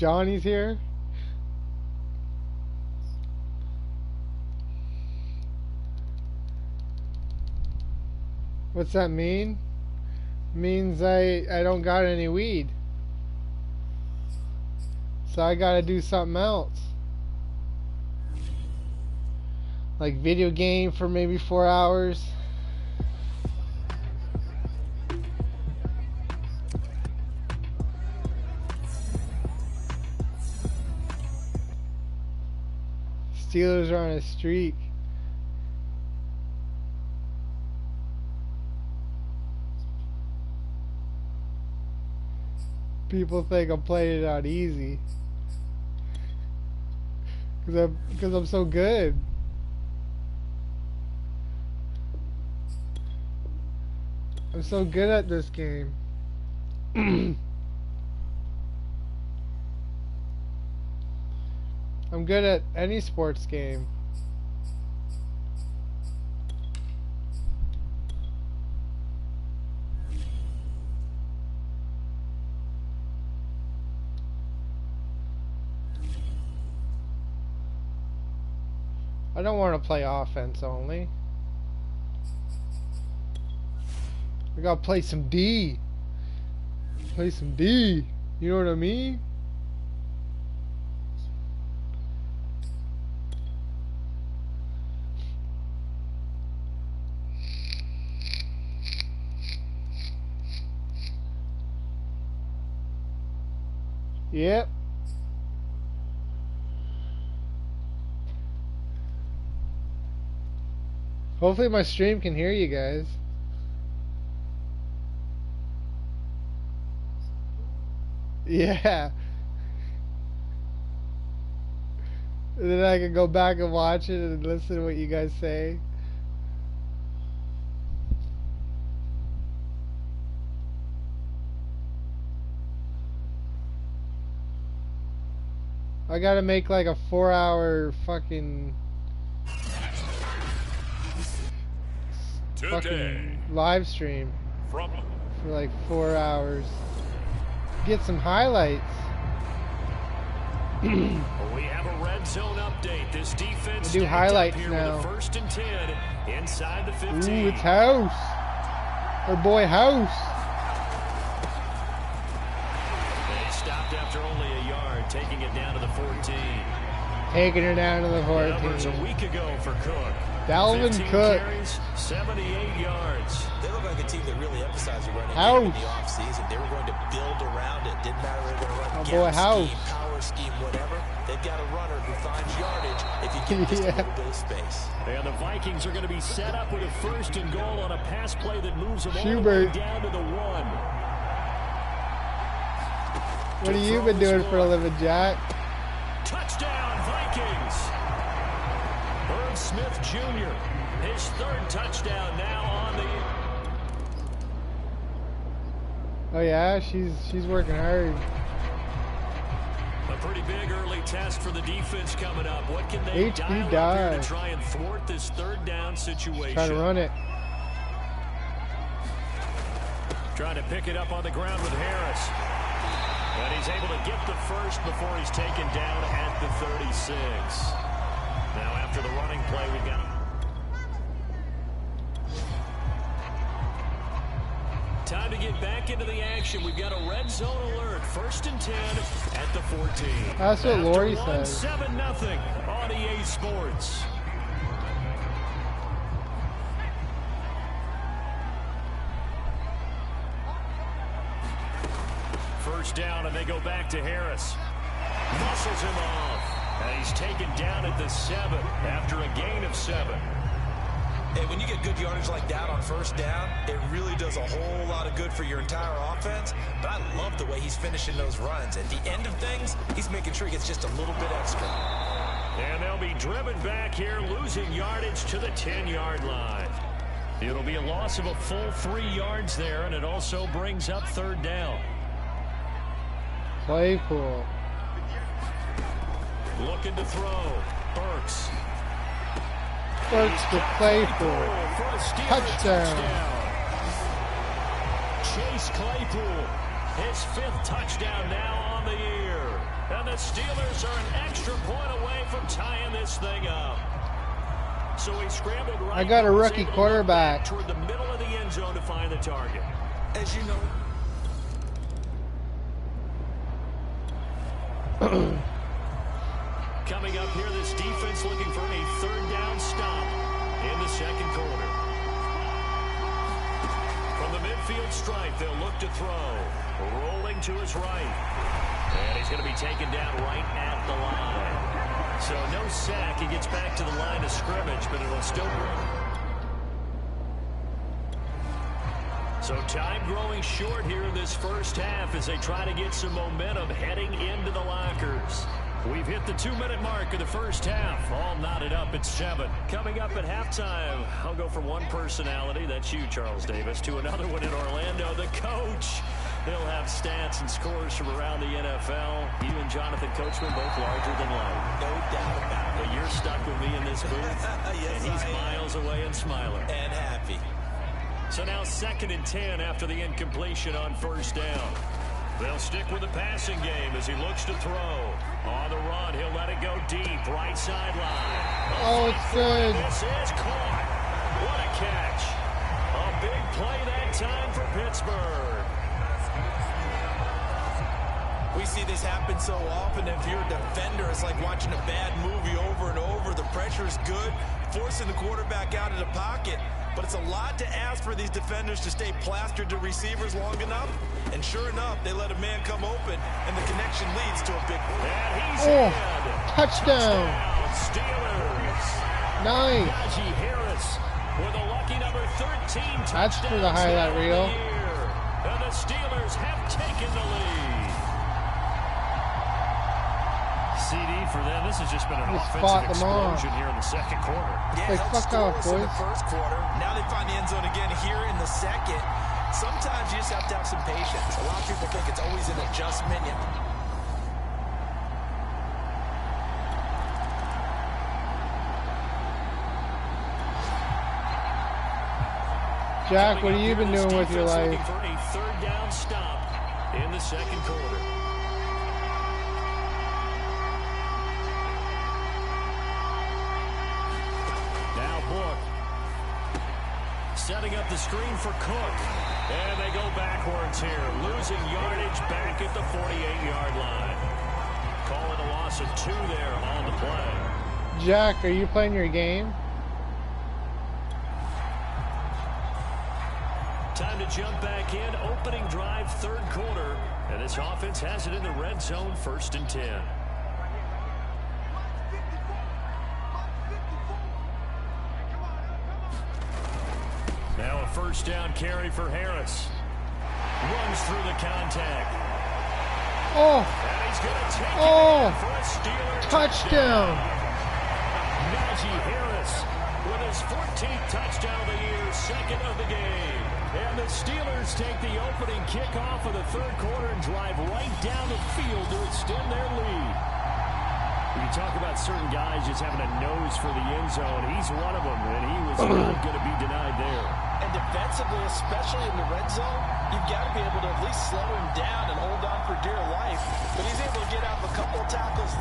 Johnny's here. What's that mean? Means I don't got any weed. So I gotta do something else. Like video game for maybe 4 hours. Steelers are on a streak. People think I'm playing it out easy. Because I'm so good. I'm so good at this game. I'm good at any sports game. I don't want to play offense only. I gotta play some D. Play some D. You know what I mean? Yep. Hopefully my stream can hear you guys. Yeah. And then I can go back and watch it and listen to what you guys say. I gotta make like a 4-hour fucking live stream for like 4 hours. Get some highlights. We have a red zone update. This defense do highlights here now. With a 1st and 10 inside the 15. Ooh, it's House. Our boy House. They stopped after only a yard, taking it down to the 14. Taking her down to the 14. That was a week ago for Cook. Dalvin 15 Cook. carries, 78 yards. They look like a team that really emphasized the running game in the offseason. They were going to build around it. Didn't matter if they were going to run scheme, power scheme, whatever. They've got a runner who finds yardage if you give just a little bit of space. And the Vikings are going to be set up with a 1st and goal on a pass play that moves them all the way down to the 1. What have you been doing for a living, Jack? Touchdown, Vikings! Herb Smith Jr., his 3rd touchdown now on the... Oh yeah, she's working hard. A pretty big early test for the defense coming up. What can they dial up here to try and thwart this 3rd down situation? Try to run it. Trying to pick it up on the ground with Harris. And he's able to get the 1st before he's taken down at the 36. Now after the running play, we've got... Time to get back into the action. We've got a red zone alert. 1st and 10 at the 14. That's what Lori said. 7-0 on EA Sports. First down, and they go back to Harris. Muscles him off. And he's taken down at the 7 after a gain of 7. And when you get good yardage like that on 1st down, it really does a whole lot of good for your entire offense. But I love the way he's finishing those runs. At the end of things, he's making sure he gets just a little bit extra. And they'll be driven back here, losing yardage to the 10-yard line. It'll be a loss of a full 3 yards there, and it also brings up 3rd down. Claypool. Looking to throw. Burks. Burks to Claypool. Touchdown. Chase Claypool His 5th touchdown now on the year. And the Steelers are an extra point away from tying this thing up. So he scrambled right. I got a rookie quarterback. Toward the middle of the end zone to find the target. As you know. Coming up here, this defense looking for a 3rd down stop in the 2nd quarter. From the midfield stripe, they'll look to throw. Rolling to his right. And he's going to be taken down right at the line. So no sack. He gets back to the line of scrimmage, but it'll still grow. So time growing short here in this first half as they try to get some momentum heading into the lockers. We've hit the 2-minute mark of the first half. All knotted up at 7. Coming up at halftime, I'll go from one personality, that's you, Charles Davis, to another one in Orlando, the coach. He'll have stats and scores from around the NFL. You and Jonathan Coachman both larger than life. No doubt about it. But you're stuck with me in this booth. Yes, and he's miles away and smiling. And happy. So now 2nd and 10 after the incompletion on 1st down. They'll stick with the passing game as he looks to throw. On the run, he'll let it go deep. Right sideline. Oh, it's good. This is caught. What a catch. A big play that time for Pittsburgh. We see this happen so often. If you're a defender, it's like watching a bad movie over and over. The pressure is good, forcing the quarterback out of the pocket. But it's a lot to ask for these defenders to stay plastered to receivers long enough. And sure enough, they let a man come open, and the connection leads to a big play. And he's Oh, in. touchdown. Steelers. Nice. Najee Harris with a lucky number 13 touchdowns. That's for the highlight reel. And the Steelers have taken the lead. CD for them. This has just been an Just offensive fought them all. explosion here in the 2nd quarter. Yeah, Like, held fuck off, scoreless in the boys. 1st quarter. Now they find the end zone again here in the 2nd. Sometimes you just have to have some patience. A lot of people think it's always an adjustment. Jack, what have you been doing with your life? Looking for a 3rd down stop in the 2nd quarter. Now Book setting up the screen for Cook. And they go backwards here, losing yardage back at the 48-yard line. Calling a loss of 2 there on the play. Jack, are you playing your game? Time to jump back in. Opening drive, 3rd quarter. And this offense has it in the red zone, 1st and 10. Now a 1st down carry for Harris. Runs through the contact. Oh, And he's going to take it for a Steeler touchdown. Najee Harris with his 14th touchdown of the year, 2nd of the game. And the Steelers take the opening kickoff of the 3rd quarter and drive right down the field to extend their lead. You talk about certain guys just having a nose for the end zone. He's one of them, and he was not going to be denied there. And defensively, especially in the red zone, you've got to be able to at least slow him down and hold on for dear life. But he's able to get out of a couple of tackles.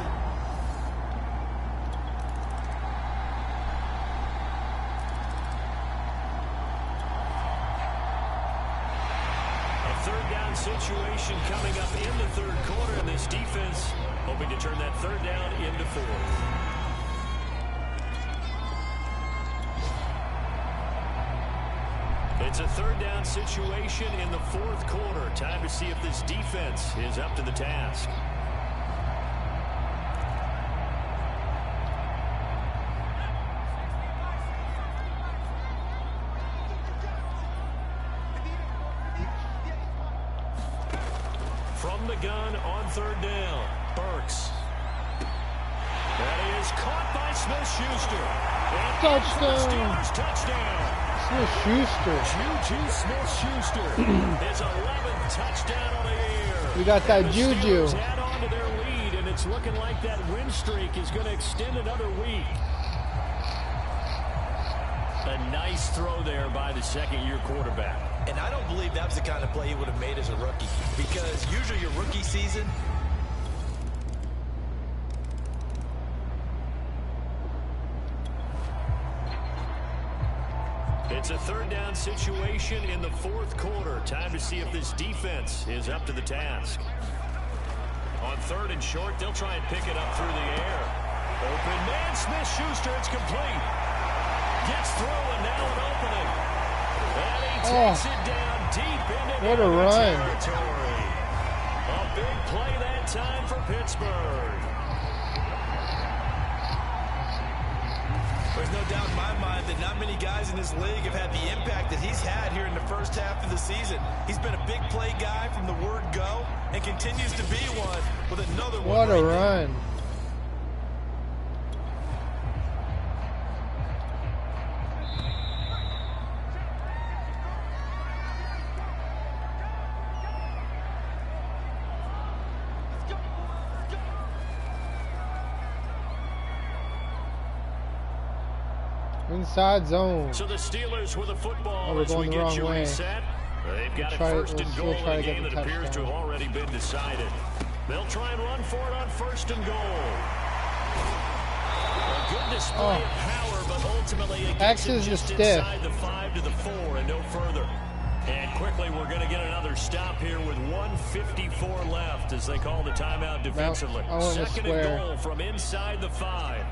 A 3rd down situation coming up in the 3rd quarter, and this defense hoping to turn that 3rd down into 4th. It's a 3rd down situation in the 4th quarter. Time to see if this defense is up to the task. From the gun on 3rd down, Burks. That is caught by Smith-Schuster. Touchdown. Steelers touchdown. Smith-Schuster. Juju Smith-Schuster. His 11th touchdown on the year. We got that And the Juju. Steelers add on to their lead, and it's looking like that win streak is going to extend another week. A nice throw there by the 2nd-year quarterback. And I don't believe that was the kind of play he would have made as a rookie. Because usually your rookie season, it's a third down situation in the fourth quarter. Time to see if this defense is up to the task. On third and short, they'll try and pick it up through the air. Open man, Smith-Schuster, it's complete. Gets through and now an opening. And he takes it down deep into what a run. territory. A big play that time for Pittsburgh. There's no doubt in my mind that not many guys in this league have had the impact that he's had here in the first half of the season. He's been a big play guy from the word go and continues to be one with another one. What a run. Inside zone. So the Steelers with a football we're as we going the get wrong you way. reset. They've got it first and goal in a game that appears to have already been decided. They'll try and run for it on first and goal. A good display of power, but ultimately it gets it just inside the 5 to the 4 and no further. And quickly we're going to get another stop here with 1:54 left as they call the timeout defensively. Second and goal from inside the 5.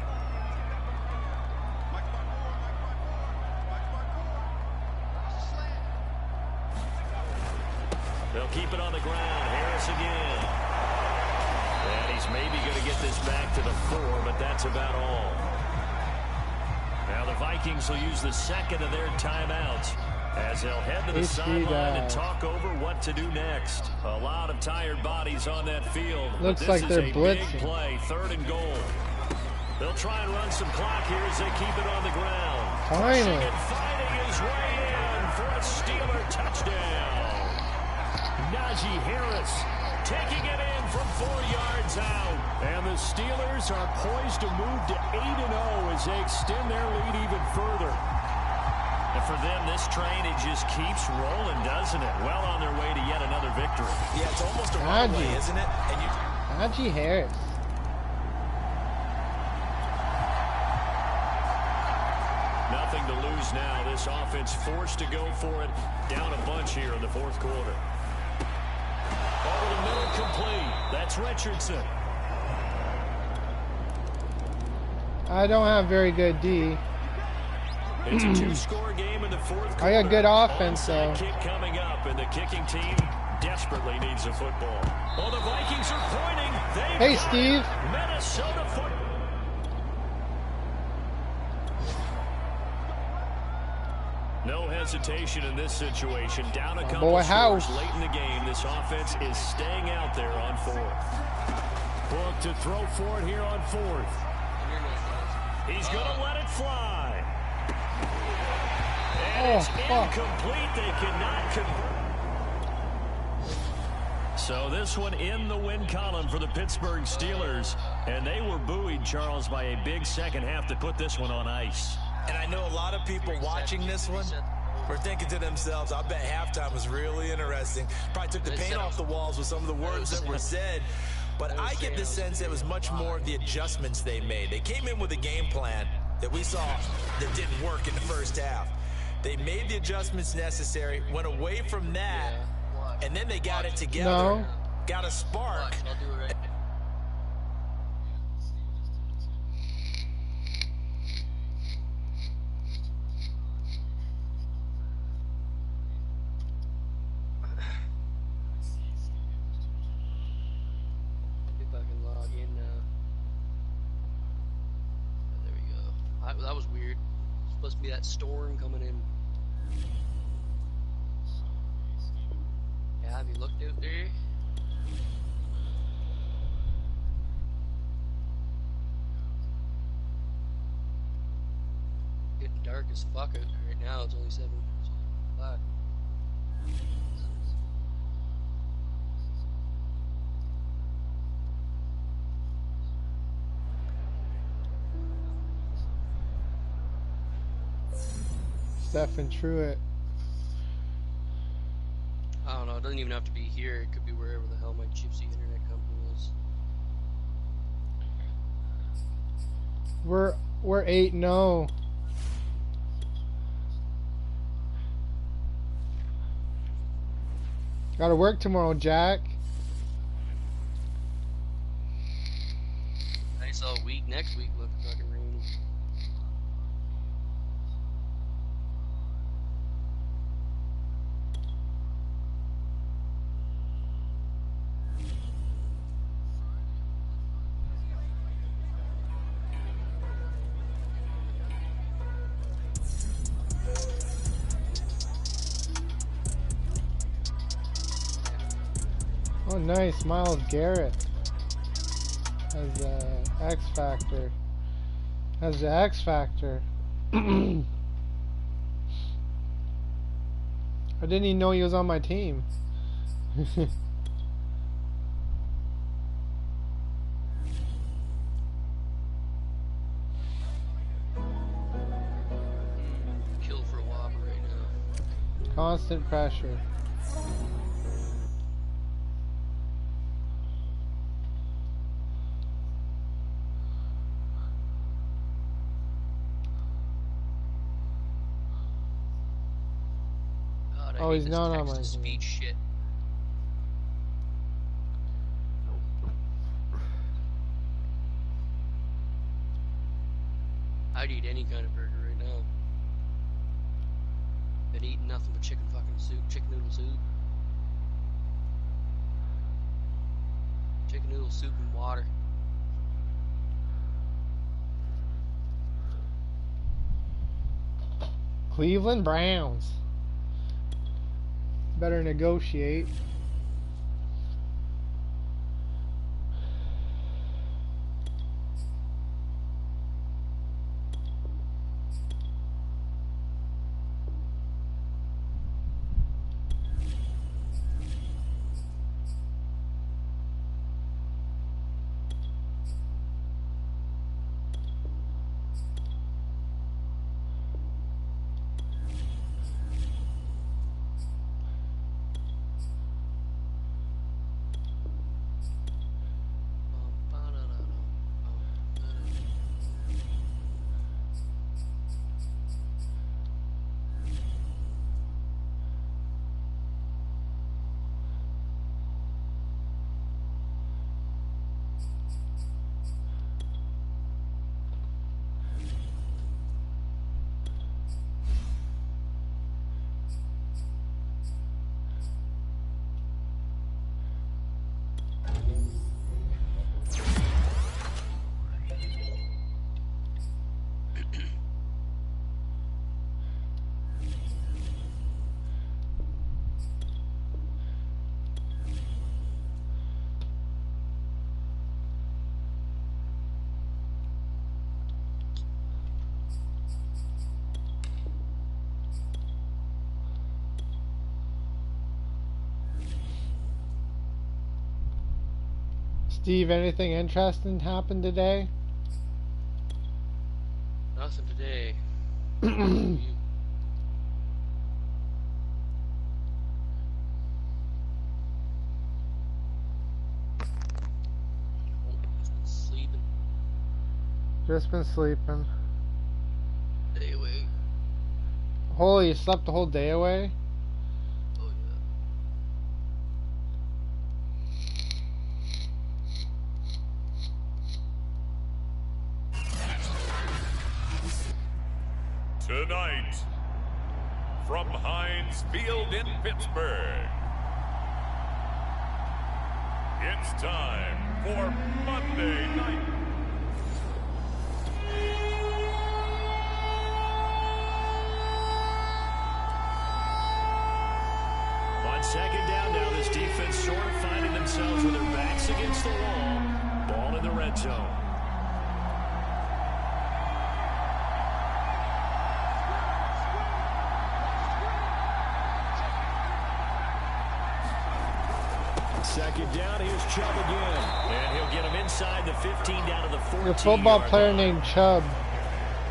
They'll keep it on the ground. Harris again. And he's maybe going to get this back to the 4, but that's about all. Now the Vikings will use the second of their timeouts as they'll head to the sideline and talk over what to do next. A lot of tired bodies on that field. Looks like they're blitzing. Big play, third and goal. They'll try and run some clock here as they keep it on the ground. Finally. And fighting his way in for a Steeler touchdown. Najee Harris taking it in from 4 yards out. And the Steelers are poised to move to 8-0 as they extend their lead even further. And for them, this train, it just keeps rolling, doesn't it? Well on their way to yet another victory. Yeah, it's almost a runaway, isn't it? And Najee Harris. Nothing to lose now. This offense forced to go for it. Down a bunch here in the fourth quarter. Over the middle, complete. That's Richardson. I don't have very good D. It's a 2-score game in the fourth quarter. I got good offense, though. Kick coming up, and the kicking team desperately needs a football. Oh, the Vikings are pointing. Hey, Steve. Minnesota football. No hesitation in this situation. Down a couple scores late in the game. This offense is staying out there on 4th. Book to throw for it here on 4th. He's going to let it fly. And it's incomplete. They cannot convert. So this one in the win column for the Pittsburgh Steelers. And they were buoyed, Charles, by a big second half to put this one on ice. And I know a lot of people watching this one were thinking to themselves, I bet halftime was really interesting. Probably took the paint off the walls with some of the words that were said. But I get the sense it was much more of the adjustments they made. They came in with a game plan that we saw that didn't work in the first half. They made the adjustments necessary, went away from that, and then they got it together, got a spark. That was weird. It's supposed to be that storm coming in. Yeah, have you looked out there? Getting dark as fuck out right now. It's only 7 o'clock. Stephen Truitt. it doesn't even have to be here. It could be wherever the hell my gypsy internet company is. We're 8-0. Gotta work tomorrow, Jack. Nice all week. Next week looks fucking rainy. Oh, nice. Miles Garrett has the X Factor. Has the X Factor. I didn't even know he was on my team. Kill for a whopper right now. Constant pressure. God, I Oh, hate he's this not on my text to team. speech shit. I'd eat any kind of burger right now. Been eating nothing but chicken fucking soup, chicken noodle soup. Chicken noodle soup and water. Cleveland Browns. Better negotiate. Steve, anything interesting happened today? Nothing today. Sleeping. Just been sleeping. Day away. Holy, you slept the whole day away? Oh yeah. Tonight, from Heinz Field in Pittsburgh, it's time for Monday Night. On second down now, this defense sort of finding themselves with their backs against the wall. Ball in the red zone. Second down, here's Chubb again. And he'll get him inside the 15 down to the 14. A football player named Chubb.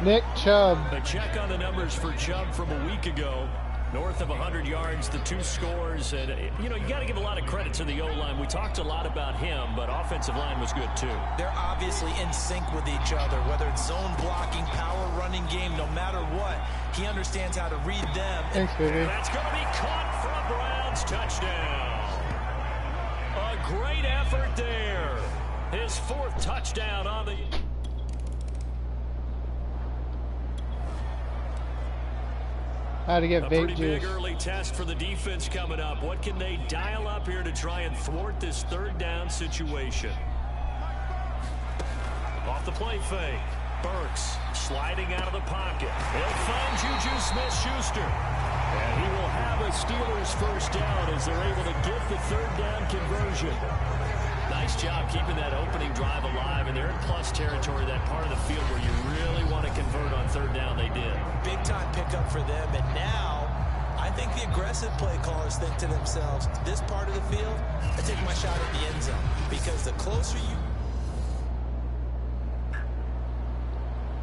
Nick Chubb. A check on the numbers for Chubb from a week ago. North of 100 yards, the 2 scores. And, you know, you got to give a lot of credit to the O-line. We talked a lot about him, but offensive line was good, too. They're obviously in sync with each other, whether it's zone blocking, power running game, no matter what. He understands how to read them. Thanks, baby. And that's going to be caught for a Browns touchdown. A great effort there. His 4th touchdown on the... How to get a vape pretty big juice. early test for the defense coming up. What can they dial up here to try and thwart this 3rd down situation? Off the play fake. Burks sliding out of the pocket. He'll find Juju Smith-Schuster. And he will have a Steelers 1st down as they're able to get the 3rd down conversion. Nice job keeping that opening drive alive, and they're in plus territory, that part of the field where you really want to convert on 3rd down. They did. Big time pickup for them, and now I think the aggressive play callers think to themselves, this part of the field, I take my shot at the end zone, because the closer you...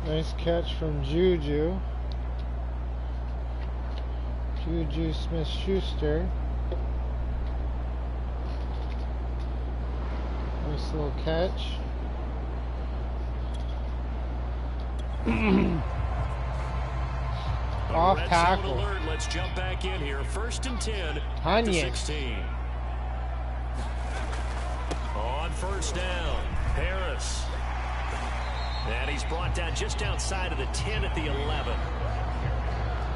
Nice catch from Juju. Juju Smith-Schuster. Nice little catch. Off tackle. Alert. Let's jump back in here. 1st and 10 to 16. On 1st down, Harris. And he's brought down just outside of the 10 at the 11.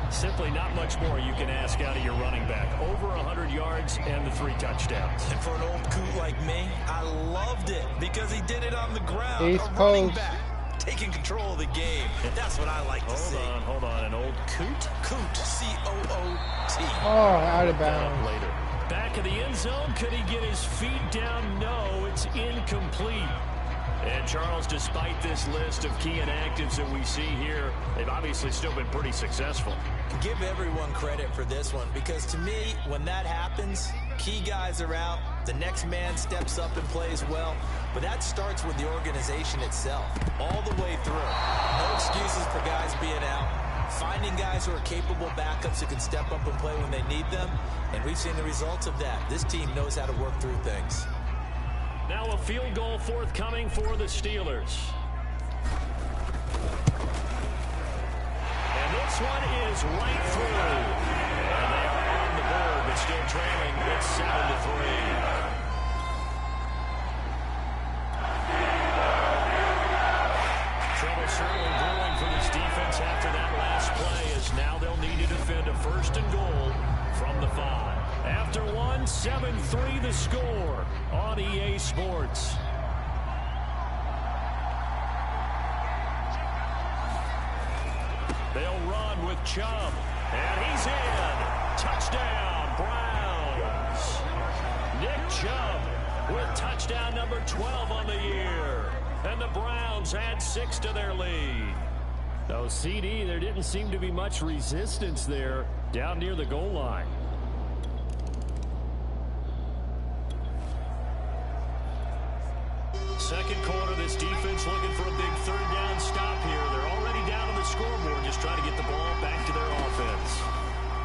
Simply not much more you can ask out of your running back. Over 100 yards and the 3 touchdowns. And for an old coot like me, I loved it because he did it on the ground. Ace a running post. back taking control of the game. That's what I like to see. Hold on. An old coot? Coot, C-O-O-T. Oh, out of bounds. Later. Back of the end zone. Could he get his feet down? No, it's incomplete. And Charles, despite this list of key inactives that we see here, they've obviously still been pretty successful. Give everyone credit for this one, because to me, when that happens, key guys are out, the next man steps up and plays well, but that starts with the organization itself, all the way through. No excuses for guys being out, finding guys who are capable backups who can step up and play when they need them, and we've seen the results of that. This team knows how to work through things. Now a field goal forthcoming for the Steelers. And this one is right through. And they are on the board, but still trailing. It's 7-3. Trouble certainly brewing for this defense after that last play, as now they'll need to defend a 1st and goal from the 5. After 1, 7-3 the score on EA Sports. They'll run with Chubb, and he's in. Touchdown, Browns. Nick Chubb with touchdown number 12 on the year. And the Browns add 6 to their lead. Though CD, there didn't seem to be much resistance there down near the goal line. Second quarter, this defense looking for a big 3rd down stop here. They're already down on the scoreboard, just trying to get the ball back to their offense.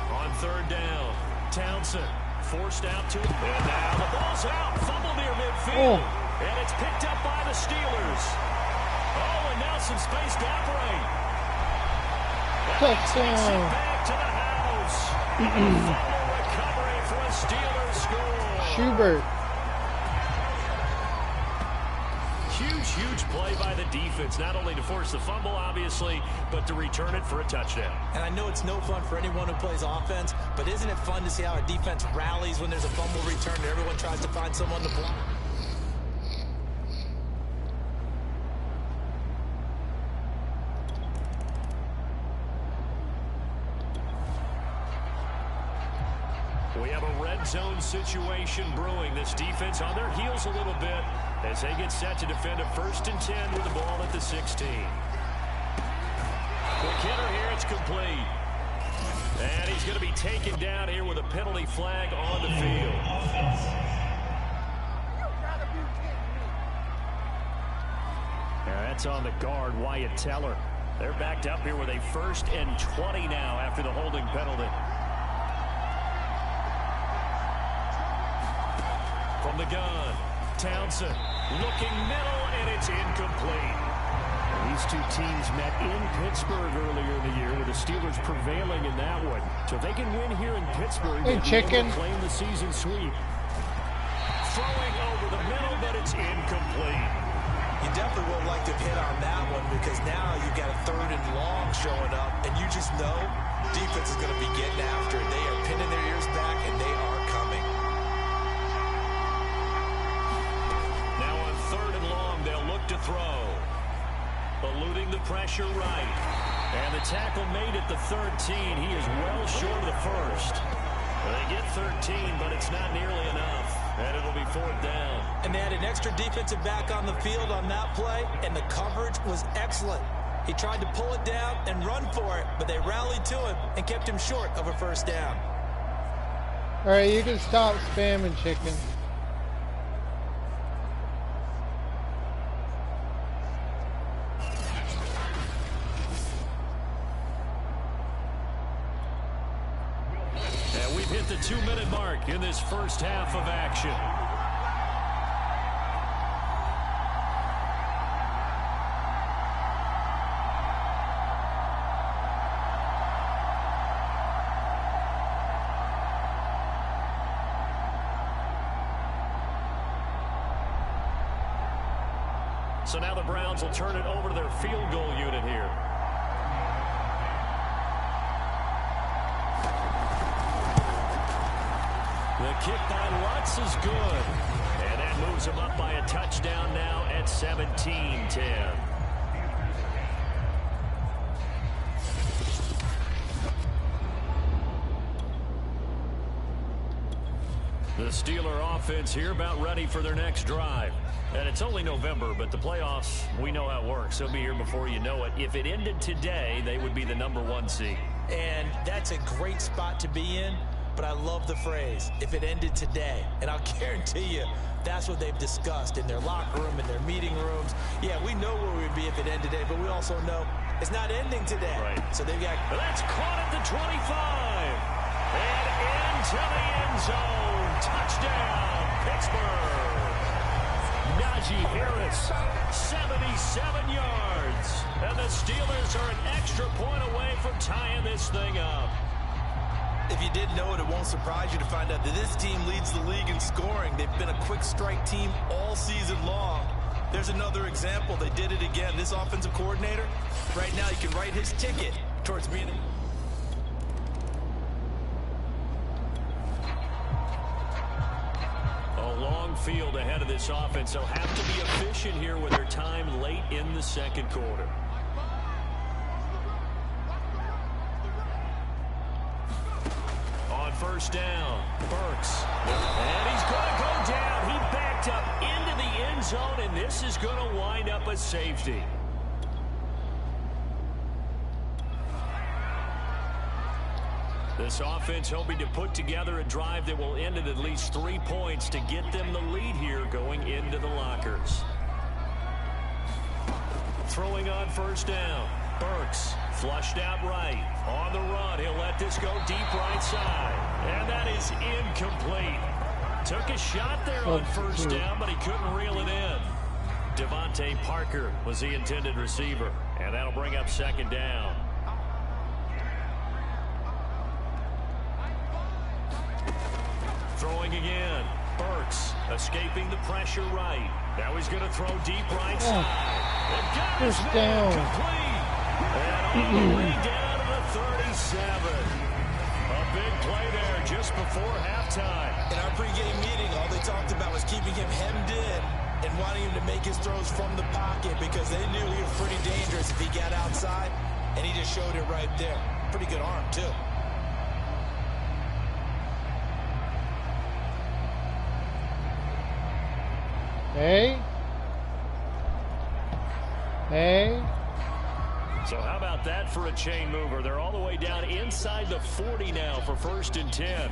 On 3rd down, Townsend forced out to him. And now the ball's out. Fumble near midfield. And it's picked up by the Steelers. Oh, and now some space to operate. Touchdown. Back to the house. Fumble recovery for a Steelers score. Schubert. Huge play by the defense, not only to force the fumble, obviously, but to return it for a touchdown. And I know it's no fun for anyone who plays offense, but isn't it fun to see how our defense rallies when there's a fumble return and everyone tries to find someone to block? We have a red zone situation brewing. This defense on their heels a little bit as they get set to defend a 1st and 10 with the ball at the 16. Quick hitter here, it's complete. And he's going to be taken down here with a penalty flag on the field. Yeah, that's on the guard, Wyatt Teller. They're backed up here with a 1st and 20 now after the holding penalty. from the gun. Townsend looking middle, and it's incomplete. These two teams met in Pittsburgh earlier in the year, with the Steelers prevailing in that one. So if they can win here in Pittsburgh, hey, chicken, claim the season sweep. Throwing over the middle, but it's incomplete. You definitely won't like to have hit on that one, because now you've got a 3rd and long showing up, and you just know defense is going to be getting after it. They are pinning their ears back, and they are coming. Now on 3rd and long, they'll look to throw. Eluding the pressure right. And the tackle made at the 13. He is well short of the first. They get 13, but it's not nearly enough. And it'll be 4th down. And they had an extra defensive back on the field on that play, and the coverage was excellent. He tried to pull it down and run for it, but they rallied to him and kept him short of a 1st down. All right, you can stop spamming, chicken. And we've hit the 2-minute mark in this first half of action. So now the Browns will turn it over to their field goal unit here. The kick by Lutz is good. And that moves him up by a touchdown now at 17-10. The Steeler offense here about ready for their next drive. And it's only November, but the playoffs, we know how it works. They'll be here before you know it. If it ended today, they would be the #1 seed. And that's a great spot to be in, but I love the phrase, if it ended today. And I'll guarantee you, that's what they've discussed in their locker room, in their meeting rooms. Yeah, we know where we'd be if it ended today, but we also know it's not ending today. Right. So they've got... That's caught at the 25. And into the end zone. Touchdown, Pittsburgh. Najee Harris, 77 yards. And the Steelers are an extra point away from tying this thing up. If you didn't know it, it won't surprise you to find out that this team leads the league in scoring. They've been a quick strike team all season long. There's another example. They did it again. This offensive coordinator, right now, he can write his ticket towards being... A long field ahead of this offense. They'll have to be efficient here with their time late in the second quarter. On 1st down, Burks. And he's going to go down. He backed up into the end zone, and this is going to wind up a safety. This offense hoping to put together a drive that will end at least 3 points to get them the lead here going into the lockers. Throwing on 1st down. Burks flushed out right. On the run, he'll let this go deep right side. And that is incomplete. Took a shot there on 1st down, but he couldn't reel it in. Devontae Parker was the intended receiver. And that'll bring up 2nd down. Throwing again. Burks escaping the pressure right. Now he's going to throw deep right side. And got his man complete. And all the way down to the 37. A big play there just before halftime. In our pregame meeting, all they talked about was keeping him hemmed in and wanting him to make his throws from the pocket because they knew he was pretty dangerous if he got outside, and he just showed it right there. Pretty good arm, too. Hey. Hey. So how about that for a chain mover? They're all the way down inside the 40 now for 1st and 10.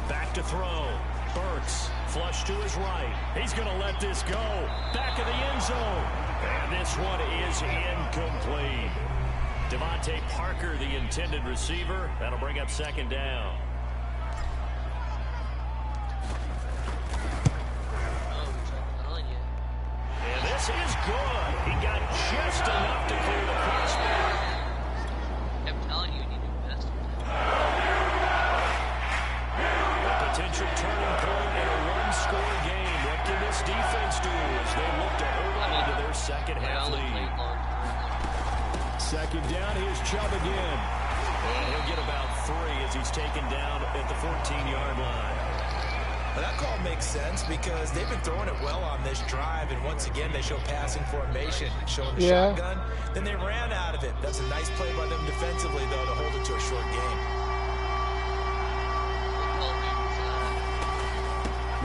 Back to throw. Burks flush to his right. He's going to let this go. Back of the end zone. And this one is incomplete. Devontae Parker, the intended receiver. That'll bring up 2nd down. pass is good. He got just enough to clear the crossbar. I'm telling you, you need to invest. A potential turning point in a one-score game. What can this defense do as they look to hold on to their second half lead? Second down, here's Chubb again. And he'll get about 3 as he's taken down at the 14-yard line. Well, that call makes sense because they've been throwing it well on this drive, and once again they show passing formation, showing the shotgun. Then they ran out of it. That's a nice play by them defensively, though, to hold it to a short game.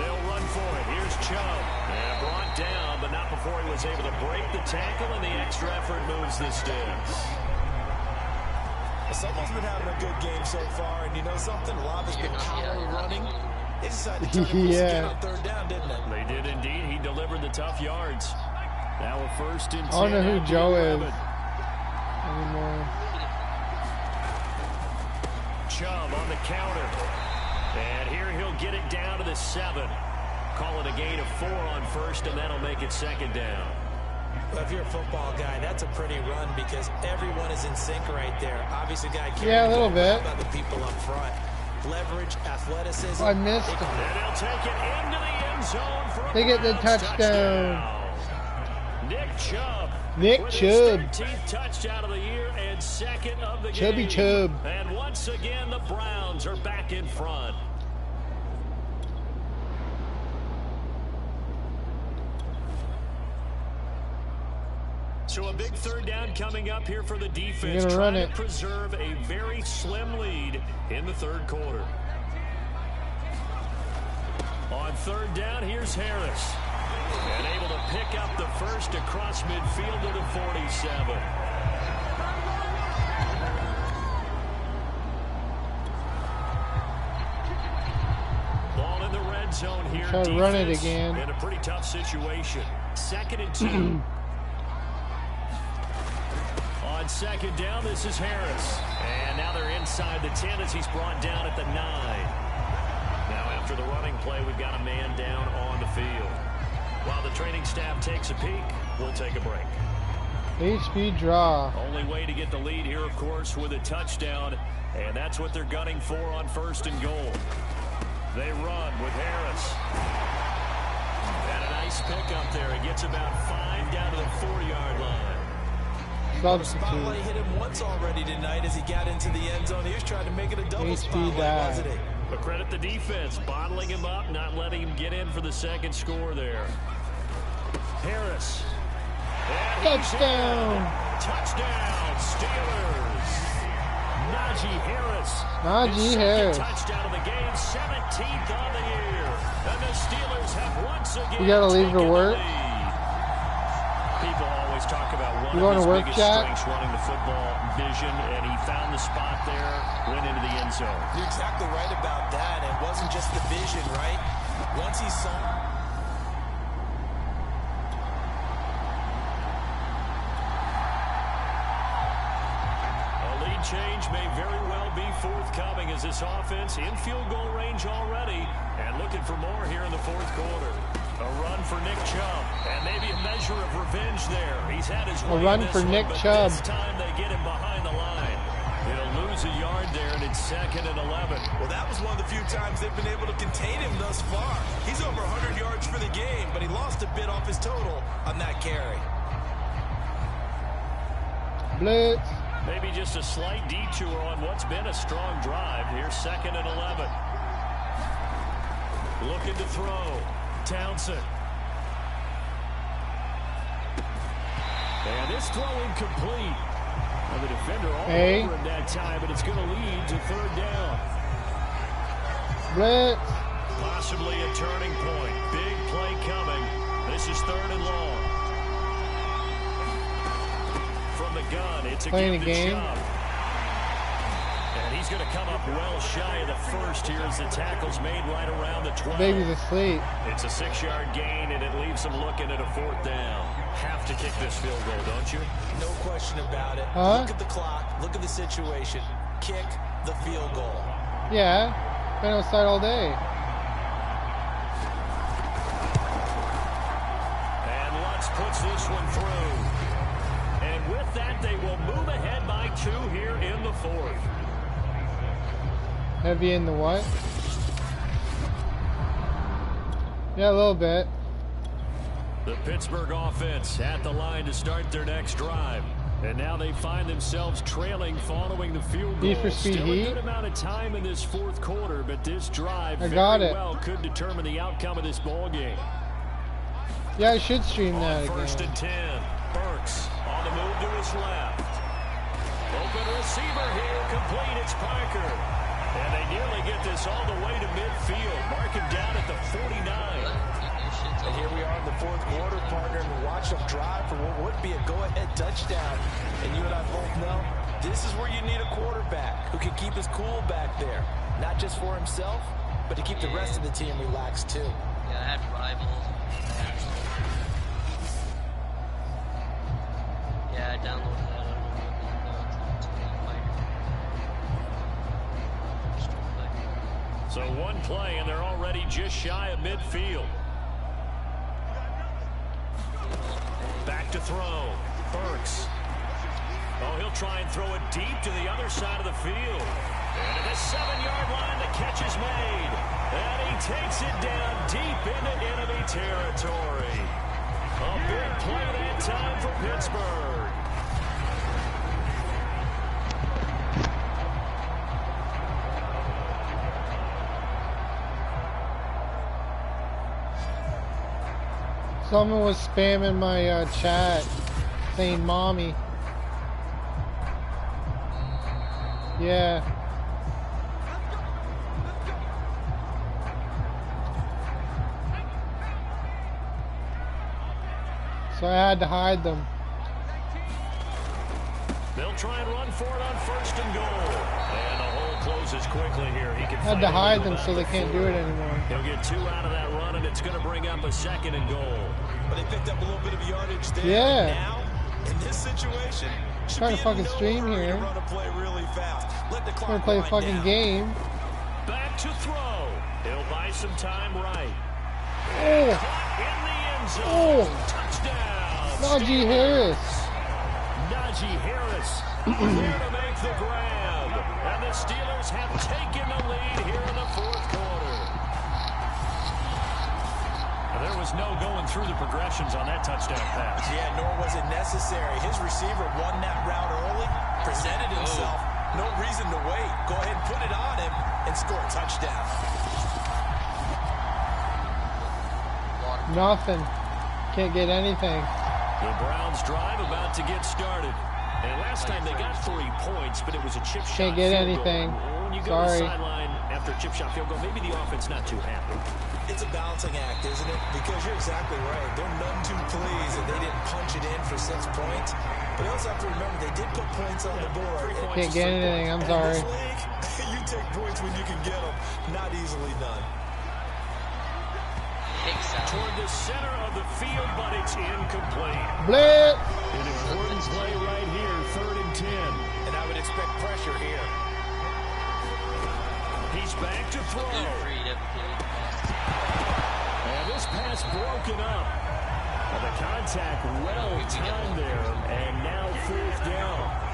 They'll run for it. Here's Chubb. And brought down, but not before he was able to break the tackle, and the extra effort moves the sticks. Someone's been having a good game so far, and you know something? A lot of it's been power running. They decided to turn it again on third down, didn't it? They did indeed. He delivered the tough yards. Now a 1st and 10. I don't know who Joe is anymore. Chubb on the counter. And here he'll get it down to the 7. Call it a gain of 4 on 1st, and that'll make it 2nd down. Well, if you're a football guy, that's a pretty run because everyone is in sync right there. Obviously, guy carrying a little bit. About the people up front. Leverage, athleticism. I missed him. And they'll take it into the end zone for They get the touchdown. Nick Chubb. Nick with Chubb. his 13th touchdown of the year and 2nd of the Chubby game. Chubb. And once again, the Browns are back in front. So a big 3rd down coming up here for the defense, trying to preserve a very slim lead in the 3rd quarter. On 3rd down, here's Harris. And able to pick up the 1st across midfield to the 47. Ball in the red zone here. Try to run it again. In a pretty tough situation. 2nd and 2. On 2nd down, this is Harris. And now they're inside the 10 as he's brought down at the 9. Now after the running play, we've got a man down on the field. While the training staff takes a peek, we'll take a break. HB draw. Only way to get the lead here, of course, with a touchdown. And that's what they're gunning for on 1st and goal. They run with Harris. And a nice pickup there. He gets about 5 down to the 4-yard line. The spotlight hit him once already tonight as he got into the end zone. He was trying to make it a double spotlight, wasn't he? But credit the defense, bottling him up, not letting him get in for the 2nd score there. Harris. Touchdown. Touchdown, Steelers. Najee Harris. Najee Harris. Touchdown of the game, 17th on the year. And the Steelers have once again. You gotta leave for work. People always talk about one you of his work, biggest Jack? strengths, running the football vision, and he found the spot there, went into the end zone. You're exactly right about that. It wasn't just the vision, right? Once he saw... Change may very well be forthcoming as this offense in field goal range already and looking for more here in the 4th quarter. A run for Nick Chubb and maybe a measure of revenge there. He's had his way. A run for Nick Chubb. This time they get him behind the line. He'll lose a yard there, and it's 2nd and 11. Well, that was one of the few times they've been able to contain him thus far. He's over 100 yards for the game, but he lost a bit off his total on that carry. Blitz. Maybe just a slight detour on what's been a strong drive. Here's 2nd and 11. Looking to throw. Townsend. And this throw incomplete. Well, the defender all over him that time, but it's going to lead to 3rd down. Blitz. Possibly a turning point. Big play coming. This is 3rd and long. From the gun, it's a Playing give a game. to Chubb. And he's going to come up well shy of the 1st here as the tackle's made right around the 12. Baby's asleep. It's a 6-yard gain, and it leaves him looking at a 4th down. Have to kick this field goal, don't you? No question about it. Huh? Look at the clock. Look at the situation. Kick the field goal. Yeah. Been outside all day. And Lutz puts gets this one through. And with that, they will move ahead by 2 here in the 4th. Heavy in the what? Yeah, a little bit. The Pittsburgh offense at the line to start their next drive. And now they find themselves trailing following the field goal. Need for speed Still heat. a good amount of time in this 4th quarter, but this drive very well could determine the outcome of this ball game. Yeah, I should stream that again. 1st and 10. Burks on the move to his left. Open receiver here, complete. It's Parker. And they nearly get this all the way to midfield. Mark him down at the 49. And here we are in the 4th quarter, partner, and watch them drive for what would be a go-ahead touchdown. And you and I both know this is where you need a quarterback who can keep his cool back there. Not just for himself, but to keep the rest of the team relaxed too. Yeah, I had rivals. Yeah, I downloaded that. I don't know So one play, and they're already just shy of midfield. Back to throw. Burks. Oh, he'll try and throw it deep to the other side of the field. And at the 7-yard line, the catch is made. And he takes it down deep into enemy territory. A big play that time for Pittsburgh. Someone was spamming my chat saying mommy. Yeah. So I had to hide them. They'll try and run for it on 1st and goal. And the hole closes quickly here. He can Had to hide them so they can't do it anymore. He'll get 2 out of that run, and it's going to bring up a 2nd and goal. But they picked up a little bit of yardage there. Yeah. Now, in this situation, Trying to fucking stream here. Run a play really fast. Let the clock Gonna play a wind fucking down. game. Back to throw. He'll buy some time right. Oh, Caught in the end zone. Oh. Touchdown. Najee Steelers. Harris. Najee Harris there to make the grab. And the Steelers have taken the lead here in the 4th quarter. There was no going through the progressions on that touchdown pass. Yeah, nor was it necessary. His receiver won that route early, presented himself. No reason to wait. Go ahead and put it on him and score a touchdown. Nothing. Can't get anything. The Browns drive about to get started. And last time they got 3 points, but it was a chip shot. Can't get field anything. goal. When you go to the Sorry. sideline after a chip shot field goal, maybe the offense not too happy. It's a balancing act, isn't it? Because you're exactly right. They're none too pleased that they didn't punch it in for 6 points. But you also have to remember they did put points on the board. Can't get anything. I'm sorry. In this league, you take points when you can get them. Not easily done. Toward the center of the field, but it's incomplete. Blitz. An important play right here, 3rd and 10. And I would expect pressure here. He's back to throw. And this pass broken up. And the contact well timed there. And now 4th down.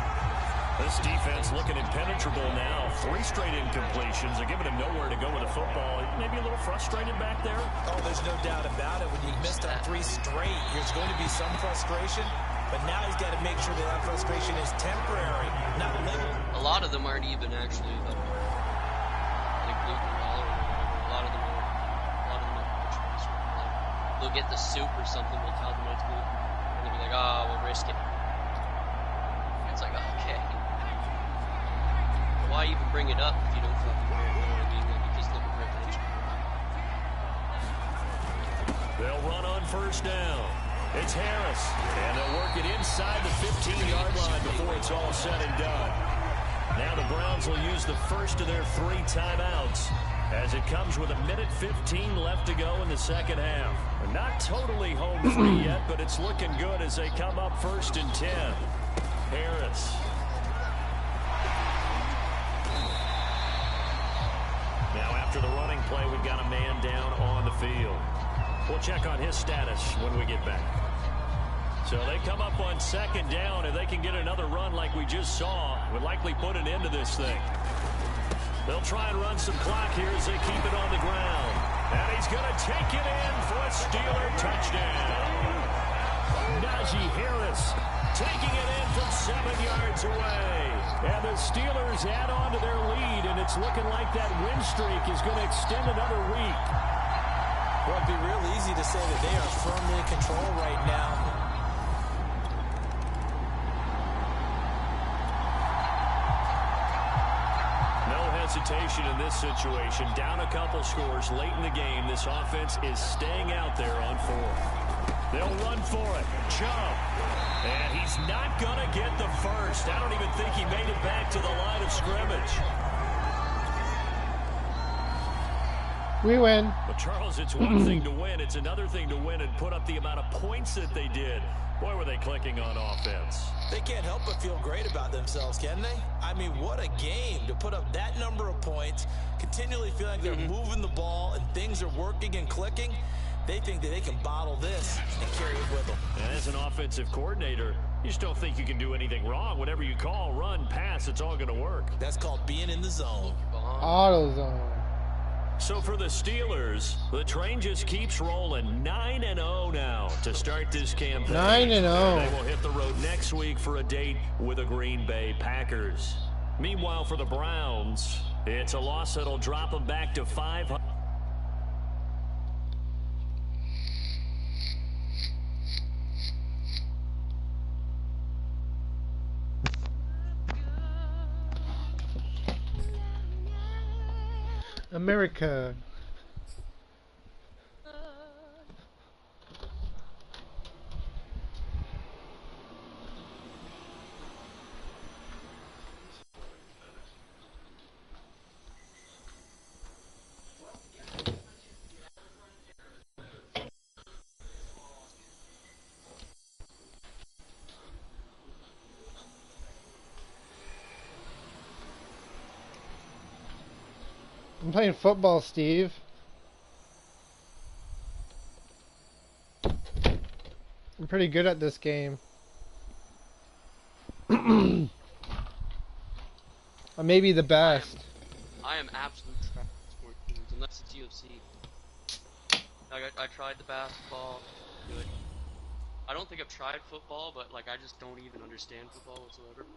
This defense looking impenetrable now. 3 straight incompletions. They're giving him nowhere to go with the football. Maybe a little frustrated back there. Oh, there's no doubt about it. When you missed on 3 straight, there's going to be some frustration. But now he's got to make sure that that frustration is temporary, not limited. A lot of them aren't even actually like gluten intolerant. A lot of them are like, they'll get the soup or something. We'll tell them it's gluten, and they'll be like, "Oh, we'll risk it." It's like, okay. Why even bring it up if you don't fucking wear it? You know what I mean? Like, you just look at privilege. They'll run on 1st down. It's Harris. And they'll work it inside the 15-yard line before it's all said and done. Now the Browns will use the first of their 3 timeouts as it comes with 1:15 left to go in the 2nd half. They're not totally home free yet, but it's looking good as they come up 1st and 10. Harris. Now after the running play, we've got a man down on the field. We'll check on his status when we get back. So they come up on second down. If they can get another run like we just saw, would likely put an end to this thing. They'll try and run some clock here as they keep it on the ground. And he's going to take it in for a Steeler touchdown. Najee Harris taking it in from 7 yards away. And the Steelers add on to their lead, and it's looking like that win streak is going to extend another week. Well, it'd be real easy to say that they are firmly in control right now. Hesitation in this situation. Down a couple scores late in the game. This offense is staying out there on fourth. They'll run for it. Jump. And he's not going to get the first. I don't even think he made it back to the line of scrimmage. We win. But Charles, it's one thing to win. It's another thing to win and put up the amount of points that they did. Boy, were they clicking on offense. They can't help but feel great about themselves, can they? I mean, what a game to put up that number of points, continually feel like they're moving the ball and things are working and clicking. They think that they can bottle this and carry it with them. And as an offensive coordinator, you just don't think you can do anything wrong. Whatever you call, run, pass, it's all going to work. That's called being in the zone. Auto zone. So for the Steelers, the train just keeps rolling. 9-0 now to start this campaign. 9-0. They will hit the road next week for a date with the Green Bay Packers. Meanwhile, for the Browns, it's a loss that'll drop them back to 500. America. I'm playing football, Steve. I'm pretty good at this game. I may be the best. I am absolute trash at sport teams, unless it's UFC. I tried the basketball, good. I don't think I've tried football, but like I just don't even understand football whatsoever.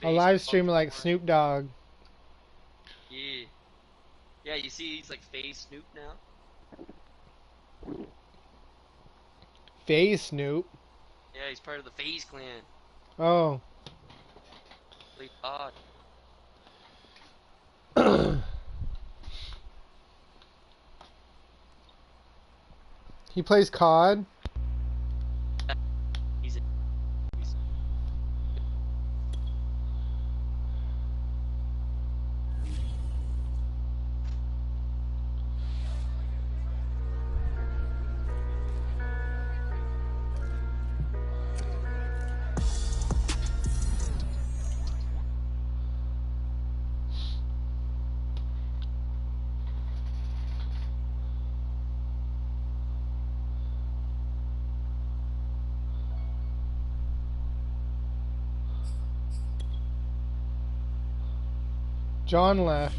A live stream like Snoop Dogg. Yeah. Yeah, you see he's like FaZe Snoop now. FaZe Snoop? Yeah, he's part of the FaZe clan. Oh. Really odd. He plays COD? John left.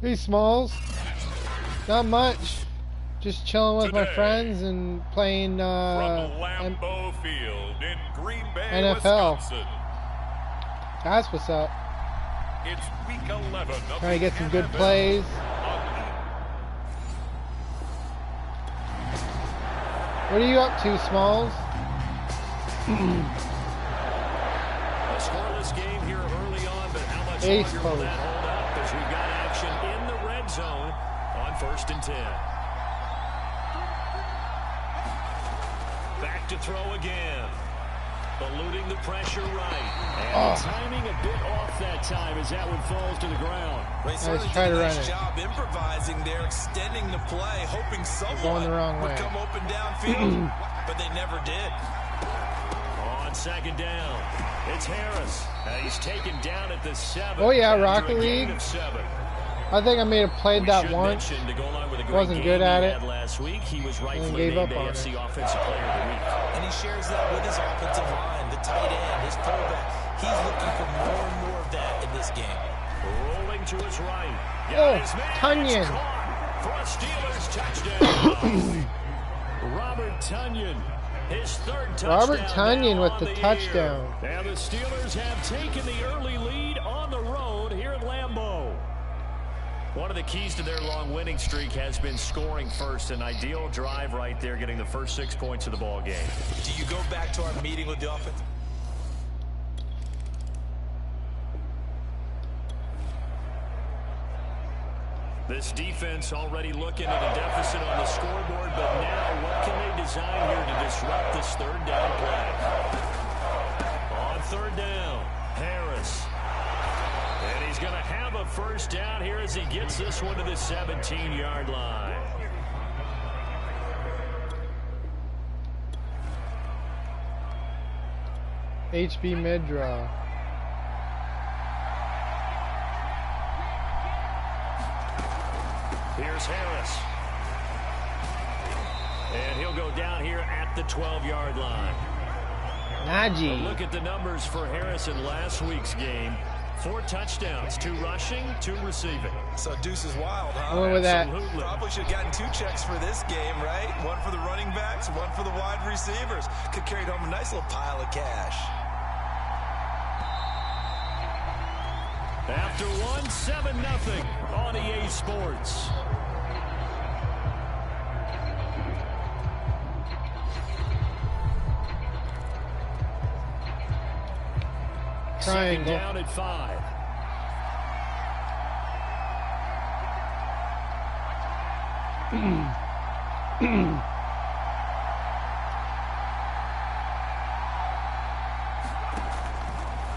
Hey, Smalls. Not much. Just chilling with my friends and playing From Lambeau Field in Green Bay, NFL. Wisconsin. That's what's up. It's week 11 of Trying to get some good NFL. plays. What are you up to, Smalls? A scoreless game here early on, but how much Ace longer will post. that hold up as we've got action in the red zone on 1st and 10. Back to throw again. Eluding the pressure right. And the timing a bit off that time as that one falls to the ground. They certainly try did to a run nice it. job improvising there, extending the play, hoping someone the wrong would way. come open downfield, but they never did. On 2nd down, it's Harris. He's taken down at the 7. Oh, yeah, After Rocket a gain League. of 7. I think I may have played We that should once. mention, to go along with a great Wasn't game good at he it. had last week, he was rightfully gave named up on AFC it. Offensive Player of the Week. And he shares that with his offensive line, the tight end, his fullback. He's looking for more and more of that in this game. Rolling to his right. Oh, His man, Tunyon. it's caught for a Steelers touchdown. Robert Tunyon, his 3rd touchdown. Robert Tunyon now with on the year. touchdown. And the Steelers have taken the early lead on the road here at Lambeau. One of the keys to their long winning streak has been scoring first. An ideal drive right there, getting the first 6 points of the ball game. Do you go back to our meeting with the offense? This defense already looking at a deficit on the scoreboard, but now what can they design here to disrupt this 3rd down play? On 3rd down, Harris. And he's going to have a 1st down here as he gets this one to the 17-yard line. HB mid-draw. Here's Harris. And he'll go down here at the 12-yard line. Najee. Look at the numbers for Harris in last week's game. 4 touchdowns, 2 rushing, 2 receiving. So Deuce is wild, huh? I went with that. Absolutely. Probably should have gotten 2 checks for this game, right? One for the running backs, one for the wide receivers. Could carry home a nice little pile of cash. After one, 7-0 on EA Sports. Second Triangle. down at 5.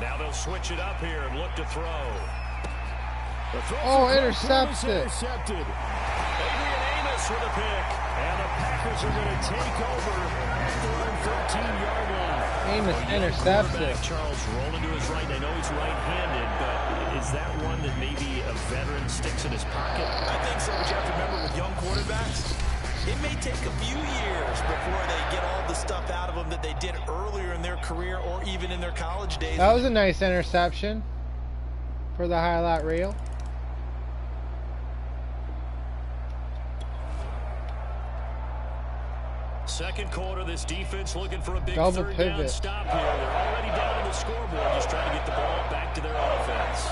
Now they'll switch it up here and look to throw. The throw Oh, for intercepts Cooper is it. intercepted. Adrian Amos with a pick. And the Packers are going to take over at their own 13-yard line. Amos intercepts it. Quarterback Charles rolling to his right. I know he's right-handed, but is that one that maybe a veteran sticks in his pocket? I think so, but you have to remember with young quarterbacks, it may take a few years before they get all the stuff out of them that they did earlier in their career or even in their college days. That was a nice interception for the highlight reel. Second quarter, this defense looking for a big Double third down pivot. stop here. They're already down on the scoreboard, just trying to get the ball back to their offense.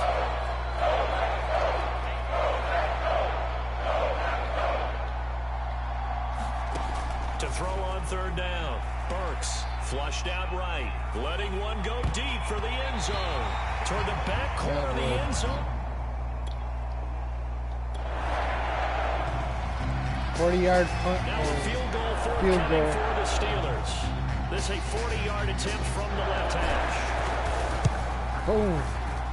To throw on 3rd down, Burks Flushed out right. Letting one go deep for the end zone. Toward the back corner of the end zone. 40-yard punt. Now a field goal for the Steelers. This is a 40-yard attempt from the left hash. Boom.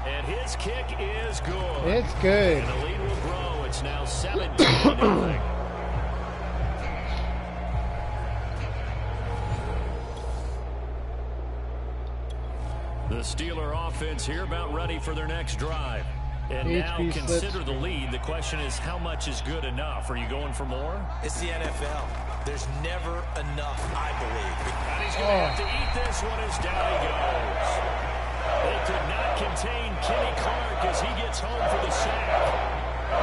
And his kick is good. It's good. And the lead will grow. It's now 17-0. The Steeler offense here about ready for their next drive. And now consider the lead. The question is, how much is good enough? Are you going for more? It's the NFL. There's never enough, I believe. And he's going to have to eat this one as down he goes. They could not contain Kenny Clark as he gets home for the sack.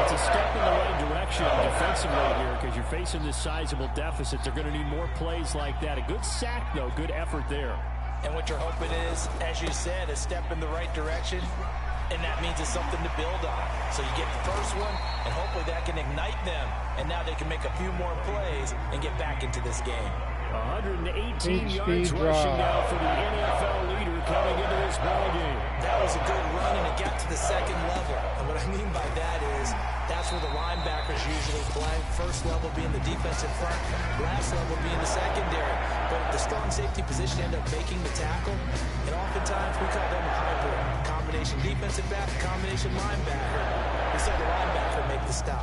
It's a step in the right direction defensively here because you're facing this sizable deficit. They're going to need more plays like that. A good sack, though. Good effort there. And what you're hoping is, as you said, a step in the right direction. And that means it's something to build on. So you get the first one, and hopefully that can ignite them. And now they can make a few more plays and get back into this game. 118 yards rushing now for the NFL leader coming into this ballgame. That was a good run, and it got to the second level. And what I mean by that is that's where the linebackers usually blank. First level being the defensive front, last level being the secondary. But if the strong safety position end up making the tackle, and oftentimes we call them a hybrid. Combination defensive back, combination linebacker. We saw the linebacker make the stop.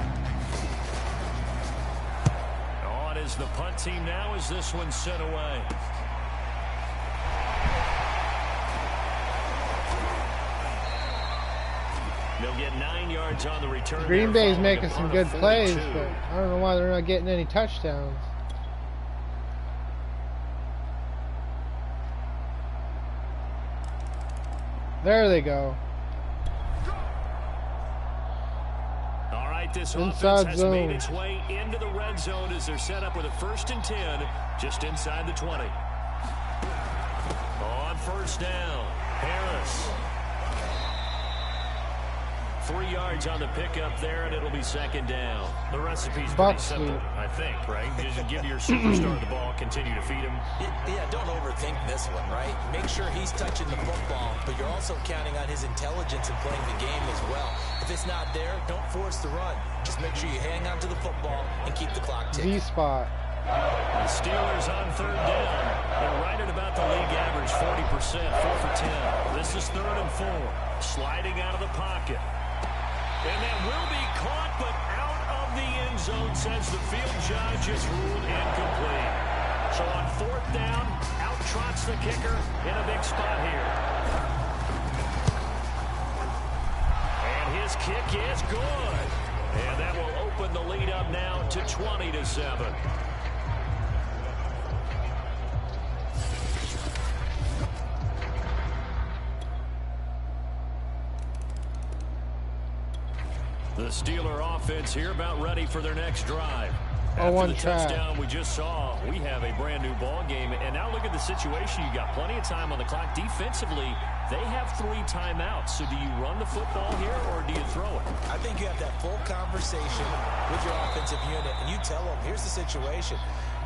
On is the punt team now as this one's sent away. They'll get 9 yards on the return. Green Bay's making some good plays, but I don't know why they're not getting any touchdowns. There they go. All right, this Inside offense has zone. made its way into the red zone as they're set up with a 1st and 10 just inside the 20. On first down, Harris. 3 yards on the pickup there, and it'll be 2nd down. The recipe's pretty simple, I think, right? You just give your superstar the ball, continue to feed him. Yeah, don't overthink this one, right? Make sure he's touching the football, but you're also counting on his intelligence in playing the game as well. If it's not there, don't force the run. Just make sure you hang on to the football and keep the clock ticking. Z-spot. The Steelers on 3rd down. They're right at about the league average, 40%, 4 for 10. This is 3rd and 4. Sliding out of the pocket. And that will be caught, but out of the end zone, says the field judge is ruled incomplete. So on 4th down, out trots the kicker in a big spot here. And his kick is good. And that will open the lead up now to 20-7. The Steeler offense here about ready for their next drive. After the touchdown we just saw, we have a brand new ball game. And now look at the situation. You got plenty of time on the clock. Defensively, they have 3 timeouts. So do you run the football here or do you throw it? I think you have that full conversation with your offensive unit, and you tell them, here's the situation.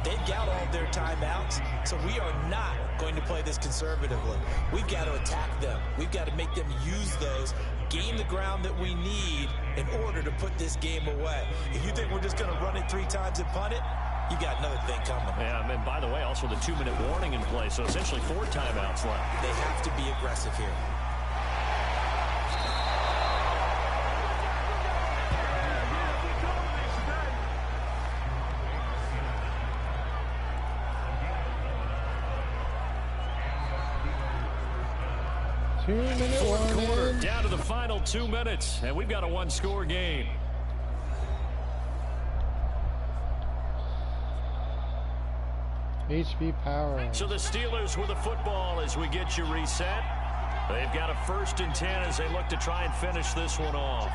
They've got all their timeouts, so we are not going to play this conservatively. We've got to attack them. We've got to make them use those, gain the ground that we need in order to put this game away. If you think we're just going to run it 3 times and punt it, you got another thing coming. Yeah, and by the way, also the 2-minute warning in play, so essentially 4 timeouts left. They have to be aggressive here. Fourth quarter, down to the final 2 minutes, and we've got a 1-score game. HB power. So the Steelers with the football as we get you reset. They've got a 1st and 10 as they look to try and finish this one off.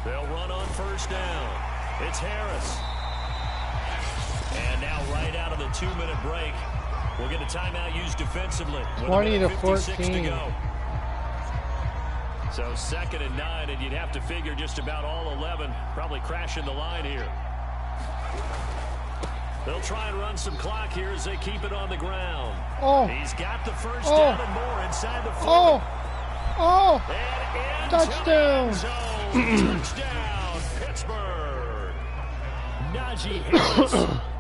They'll run on 1st down. It's Harris. And now right out of the 2-minute break, we'll get a timeout used defensively. 20-14 to go. So 2nd and 9, and you'd have to figure just about all 11 probably crashing the line here. They'll try and run some clock here as they keep it on the ground. Oh. He's got the first down and more inside the 40. Oh. And Touchdown. Touchdown, Pittsburgh. Najee Harris.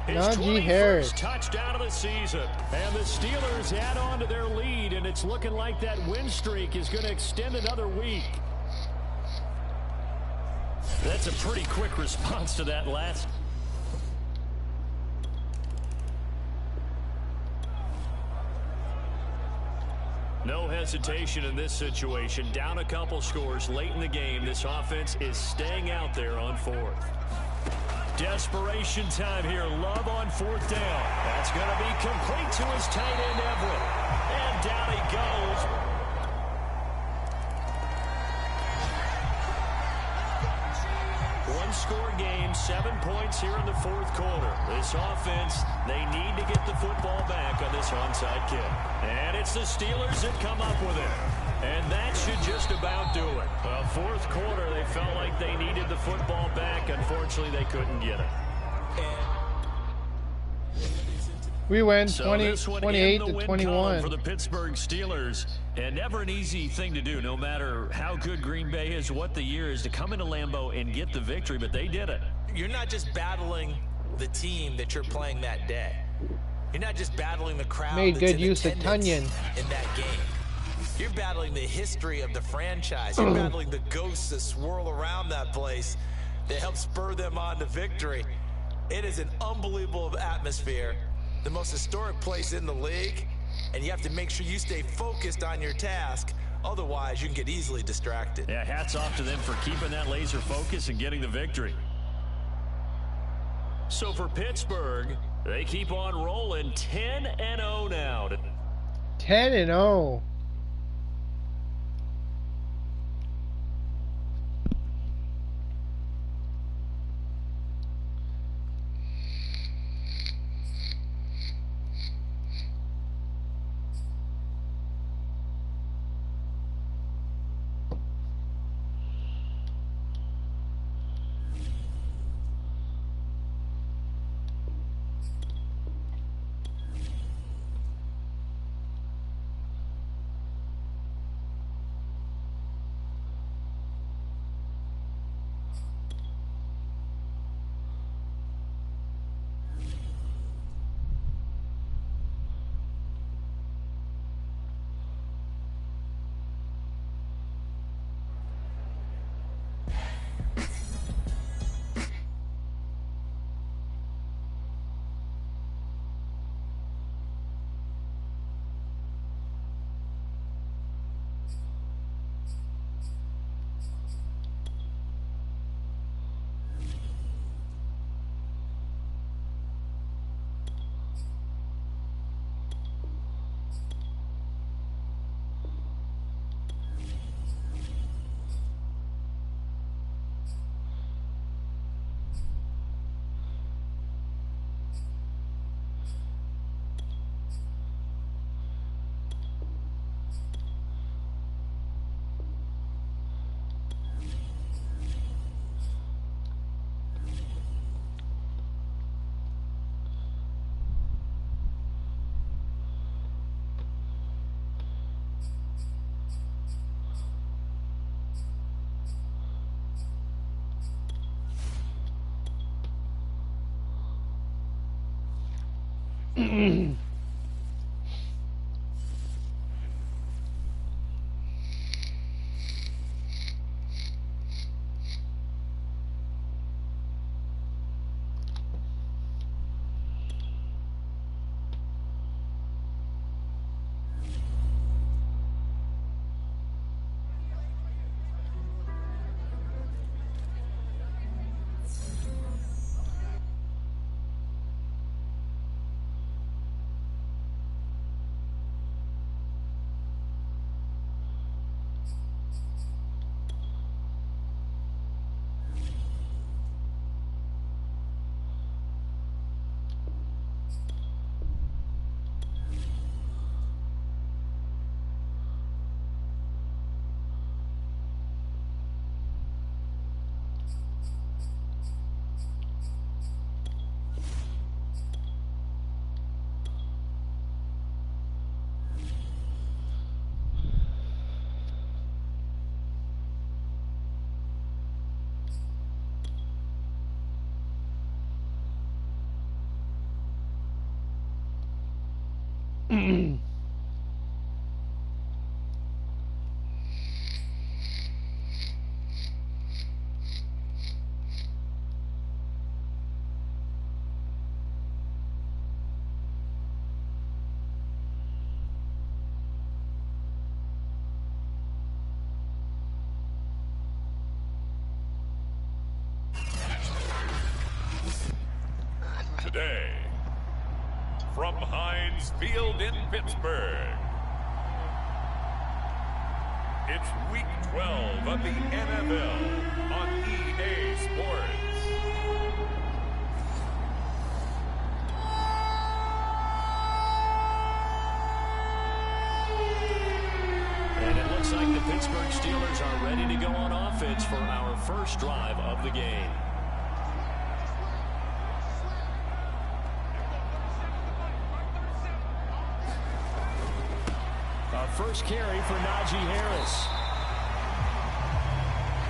Najee Harris. First touchdown of the season. And the Steelers add on to their lead, and it's looking like that win streak is going to extend another week. That's a pretty quick response to that last. No hesitation in this situation. Down a couple scores late in the game. This offense is staying out there on fourth. Desperation time here. Love on fourth down. That's going to be complete to his tight end, Everett. And down he goes. One-score game, 7 points here in the fourth quarter. This offense, they need to get the football back on this onside kick. And it's the Steelers that come up with it. And that should just about do it. Fourth quarter, they felt like they needed the football back. Unfortunately, they couldn't get it. We win So 28-21 for the Pittsburgh Steelers. And never an easy thing to do, no matter how good Green Bay is, what the year is, to come into Lambeau and get the victory, but they did it. You're not just battling the team that you're playing that day. You're not just battling the crowd Made that's good in use of attendance Tunyon. in that game. You're battling the history of the franchise. You're battling the ghosts that swirl around that place that help spur them on to victory. It is an unbelievable atmosphere, the most historic place in the league, and you have to make sure you stay focused on your task. Otherwise, you can get easily distracted. Yeah, hats off to them for keeping that laser focus and getting the victory. So for Pittsburgh, they keep on rolling 10-0 now. 10-0. Today, from Heinz Field in Pittsburgh, it's Week 12 of the NFL on EA Sports. And it looks like the Pittsburgh Steelers are ready to go on offense for our first drive of the game. First carry for Najee Harris.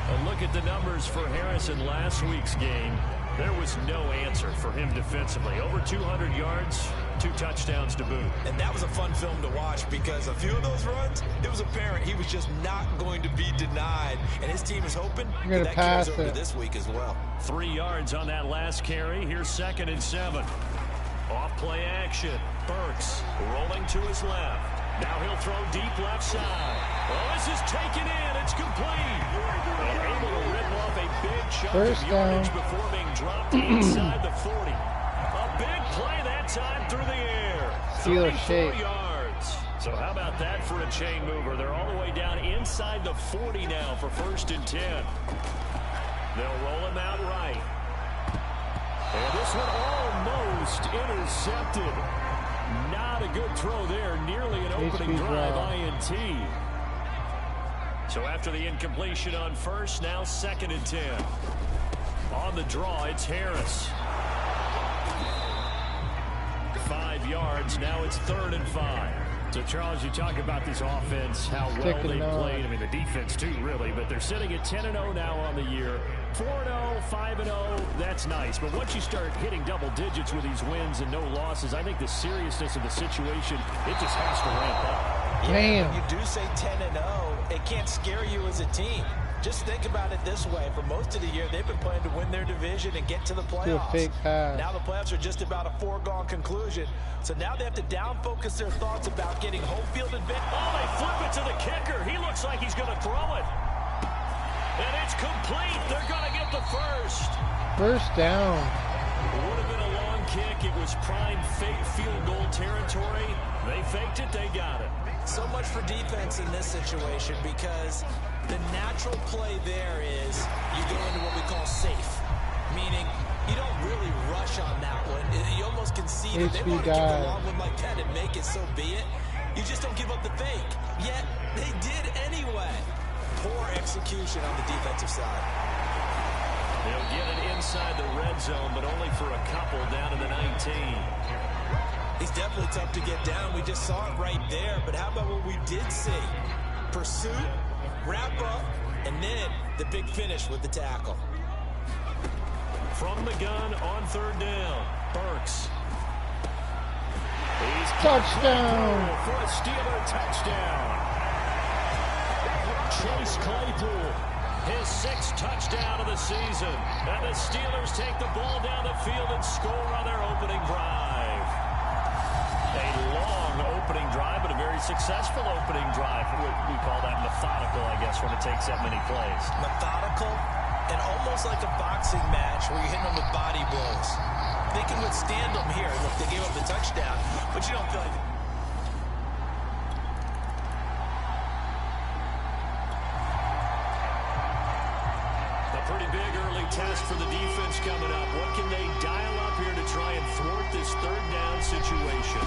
A look at the numbers for Harris in last week's game. There was no answer for him defensively. Over 200 yards, 2 touchdowns to boot. And that was a fun film to watch because a few of those runs, it was apparent he was just not going to be denied. And his team is hoping that carries over this week as well. 3 yards on that last carry. Here's 2nd and 7. Off play action. Burks rolling to his left. Now he'll throw deep left side. Oh, this is taken in. It's complete. And able to rip off a big chunk of yardage before being dropped inside the 40. A big play that time through the air. 34 yards. So how about that for a chain mover? They're all the way down inside the 40 now for 1st and 10. They'll roll him out right. And this one almost intercepted. Not a good throw there. Nearly an opening drive INT. So after the incompletion on 1st, now 2nd and 10. On the draw, it's Harris. 5 yards. Now it's 3rd and 5. So, Charles, you talk about this offense, how well they played. I mean, the defense, too, really. But they're sitting at 10-0 now on the year. 4-0, 5-0, that's nice. But once you start hitting double digits with these wins and no losses, I think the seriousness of the situation, it just has to ramp up. Yeah, when you do say 10-0, it can't scare you as a team. Just think about it this way. For most of the year, they've been playing to win their division and get to the playoffs. Now the playoffs are just about a foregone conclusion. So now they have to down-focus their thoughts about getting home field advantage. Oh, they flip it to the kicker. He looks like he's going to throw it. And it's complete. They're going to get the first. First down. It would have been a long kick. It was prime fake field goal territory. They faked it. They got it. So much for defense in this situation because the natural play there is you go into what we call safe, meaning you don't really rush on that one. You almost concede it. They want to keep a long one like that and make it, so be it. You just don't give up the fake. Yet they did anyway. Poor execution on the defensive side. They'll get it inside the red zone, but only for a couple down to the 19. He's definitely tough to get down. We just saw it right there. But how about what we did see? Pursuit, wrap up, and then the big finish with the tackle. From the gun on 3rd down, Burks. He's touchdown for a Steeler touchdown. Chase Claypool, his 6th touchdown of the season. And the Steelers take the ball down the field and score on their opening drive. A long opening drive, but a very successful opening drive. We call that methodical, I guess, when it takes that many plays. Methodical and almost like a boxing match where you're hitting them with body blows. They can withstand them here. Look, they gave up the touchdown, but you don't feel like... A pretty big early test for the defense coming up. What can they dial up here to try and thwart this 3rd down situation?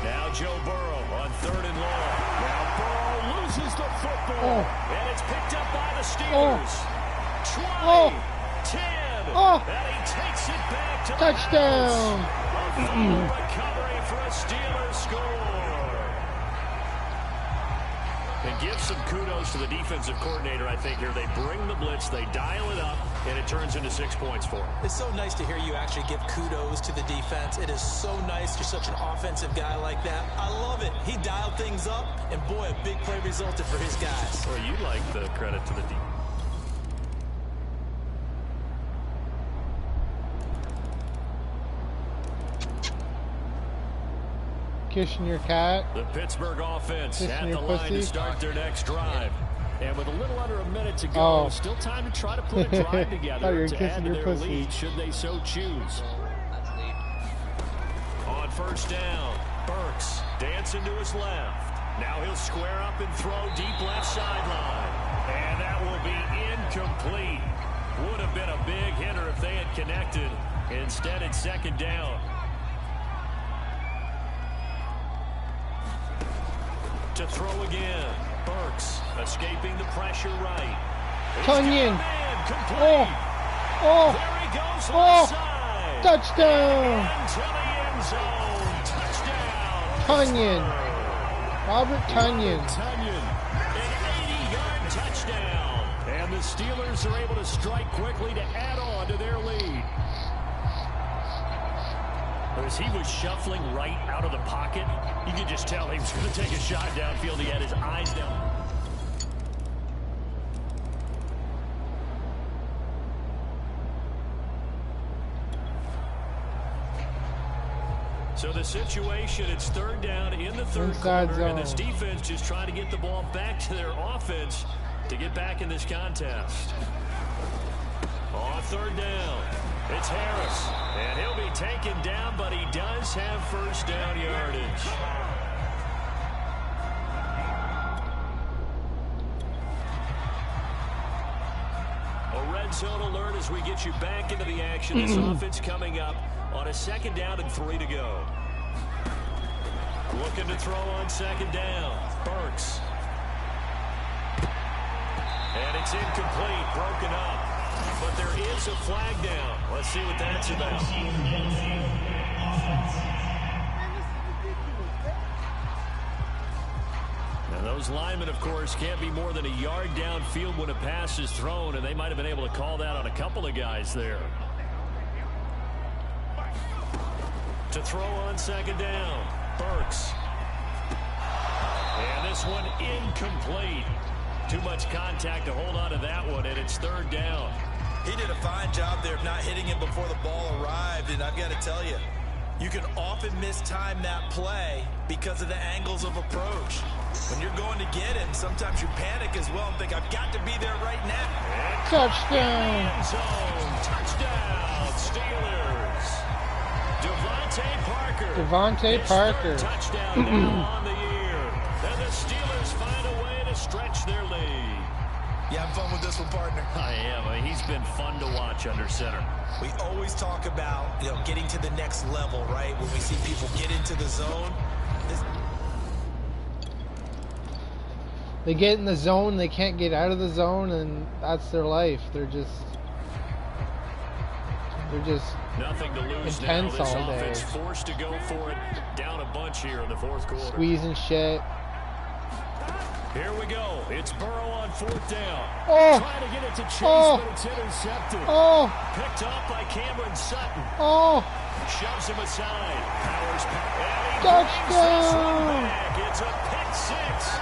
Now Joe Burrow on 3rd and long. Now Burrow loses the football. And it's picked up by the Steelers. 20, 10, and he takes it back to the touchdown. A full recovery for a Steelers score. And give some kudos to the defensive coordinator, I think, here. They bring the blitz, they dial it up, and it turns into 6 points for him. It's so nice to hear you actually give kudos to the defense. It is so nice. You're such an offensive guy like that. I love it. He dialed things up, and boy, a big play resulted for his guys. Well, you like the credit to the defense. Kissing your cat. The Pittsburgh offense Kissing at your the line pussy. to start their next drive. And with a little under a minute to go, still time to try to put a drive together to add to their lead, should they so choose. On first down, Burks dancing to his left. Now he'll square up and throw deep left sideline. And that will be incomplete. Would have been a big hitter if they had connected. Instead, it's second down. To throw again. Burks escaping the pressure right. Tunyon. Complete. Oh. There he goes left side. Touchdown. Into the end zone. Touchdown. Tunyon. Robert Tunyon. Tunyon. An 80-yard touchdown. And the Steelers are able to strike quickly to add on to their lead. As he was shuffling right out of the pocket, you could just tell he was going to take a shot downfield. He had his eyes down. So the situation, it's third down in the third quarter, and this defense just trying to get the ball back to their offense to get back in this contest. On third down, it's Harris, and he'll be taken down, but he does have first down yardage. A red zone alert as we get you back into the action. This offense coming up on a second down and 3 to go. Looking to throw on second down. Burks. And it's incomplete, broken up. But there is a flag down. Let's see what that's about. And those linemen, of course, can't be more than a yard downfield when a pass is thrown, and they might have been able to call that on a couple of guys there. To throw on second down, Burks. And this one incomplete. Too much contact to hold on to that one, and it's third down. He did a fine job there of not hitting him before the ball arrived, and I've got to tell you, you can often mistime that play because of the angles of approach. When you're going to get him, sometimes you panic as well and think, I've got to be there right now. Touchdown. End zone. Touchdown, Steelers. Devontae Parker. Touchdown now on the year. And the Steelers find a way to stretch their lead. You having fun with this one, partner? I am. He's been fun to watch under center. We always talk about, getting to the next level, right? When we see people get into the zone. They get in the zone, they can't get out of the zone, and that's their life. They're just nothing to lose intense now. This all day. offense forced to go for it. Down a bunch here in the fourth quarter. Squeezing shit. Here we go. It's Burrow on fourth down. Oh. Trying to get it to Chase, but it's intercepted. Oh. Picked up by Cameron Sutton. Oh. Shoves him aside. Powers. Touchdown. It's a pick six.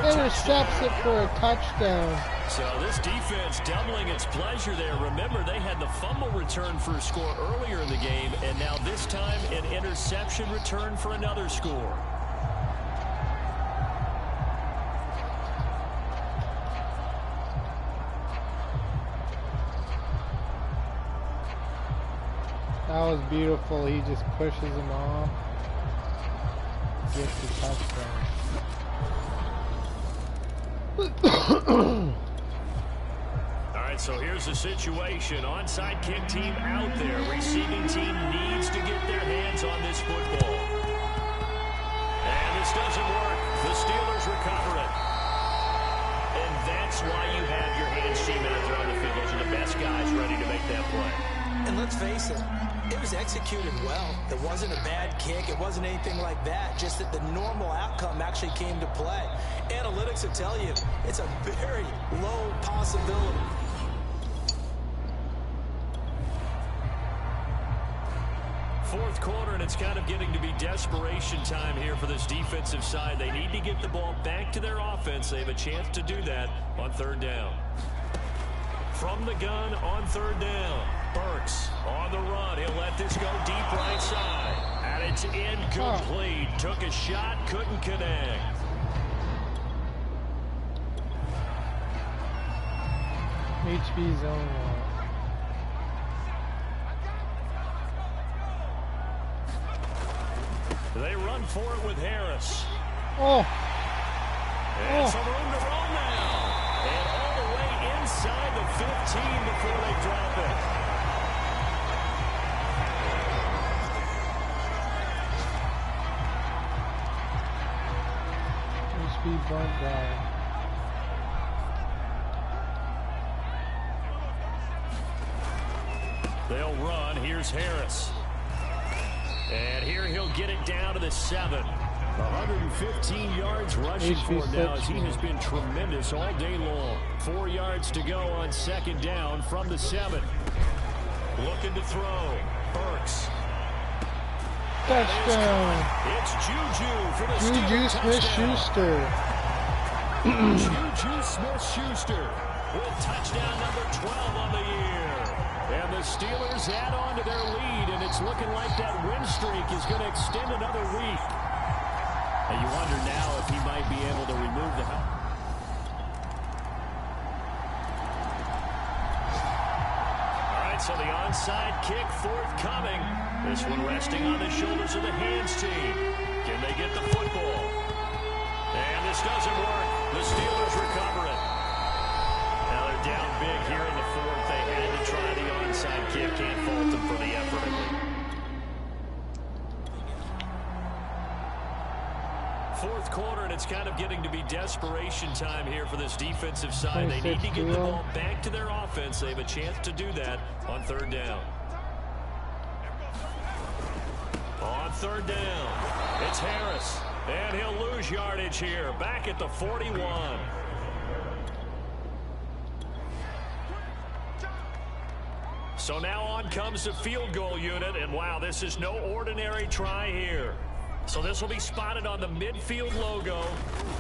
Intercepts it for a touchdown. So this defense doubling its pleasure there. Remember, they had the fumble return for a score earlier in the game, and now this time an interception return for another score. That was beautiful. He just pushes him off. Gets the touchdown. Alright, so here's the situation. Onside kick team out there. Receiving team needs to get their hands on this football. And this doesn't work. The Steelers recover it. And that's why you have your hands team out there on the field. Those are the best guys ready to make that play. And let's face it, it was executed well. It wasn't a bad kick. It wasn't anything like that. Just that the normal outcome actually came to play. Analytics will tell you it's a very low possibility. Fourth quarter, and it's kind of getting to be desperation time here for this defensive side. They need to get the ball back to their offense. They have a chance to do that on third down. From the gun on third down, Burks on the run. He'll let this go deep right side. And it's incomplete. Took a shot, couldn't connect. HB zone. They run for it with Harris. Oh. And some room to roll now. And all the way inside the 15 before they drop it. HB bunt guy. They'll run. Here's Harris. And here he'll get it down to the 7. 115 yards rushing for him now as he has been tremendous all day long. 4 yards to go on second down from the 7. Looking to throw. Burks. Touchdown. It's Juju for the Juju Smith-Schuster. Juju Smith-Schuster with touchdown number 12 on the year. And the Steelers add on to their lead, and it's looking like that win streak is going to extend another week. And you wonder now if he might be able to remove the help. All right, so the onside kick forthcoming. This one resting on the shoulders of the hands team. Can they get the football? And this doesn't work. The Steelers recover it. Now they're down big here in the fourth. They had to try the onside kick. Can't fault them for the effort. Fourth quarter, and it's kind of getting to be desperation time here for this defensive side. They need to get the ball back to their offense. They have a chance to do that on third down. On third down, it's Harris. And he'll lose yardage here. Back at the 41. So now on comes the field goal unit. And wow, this is no ordinary try here. So this will be spotted on the midfield logo.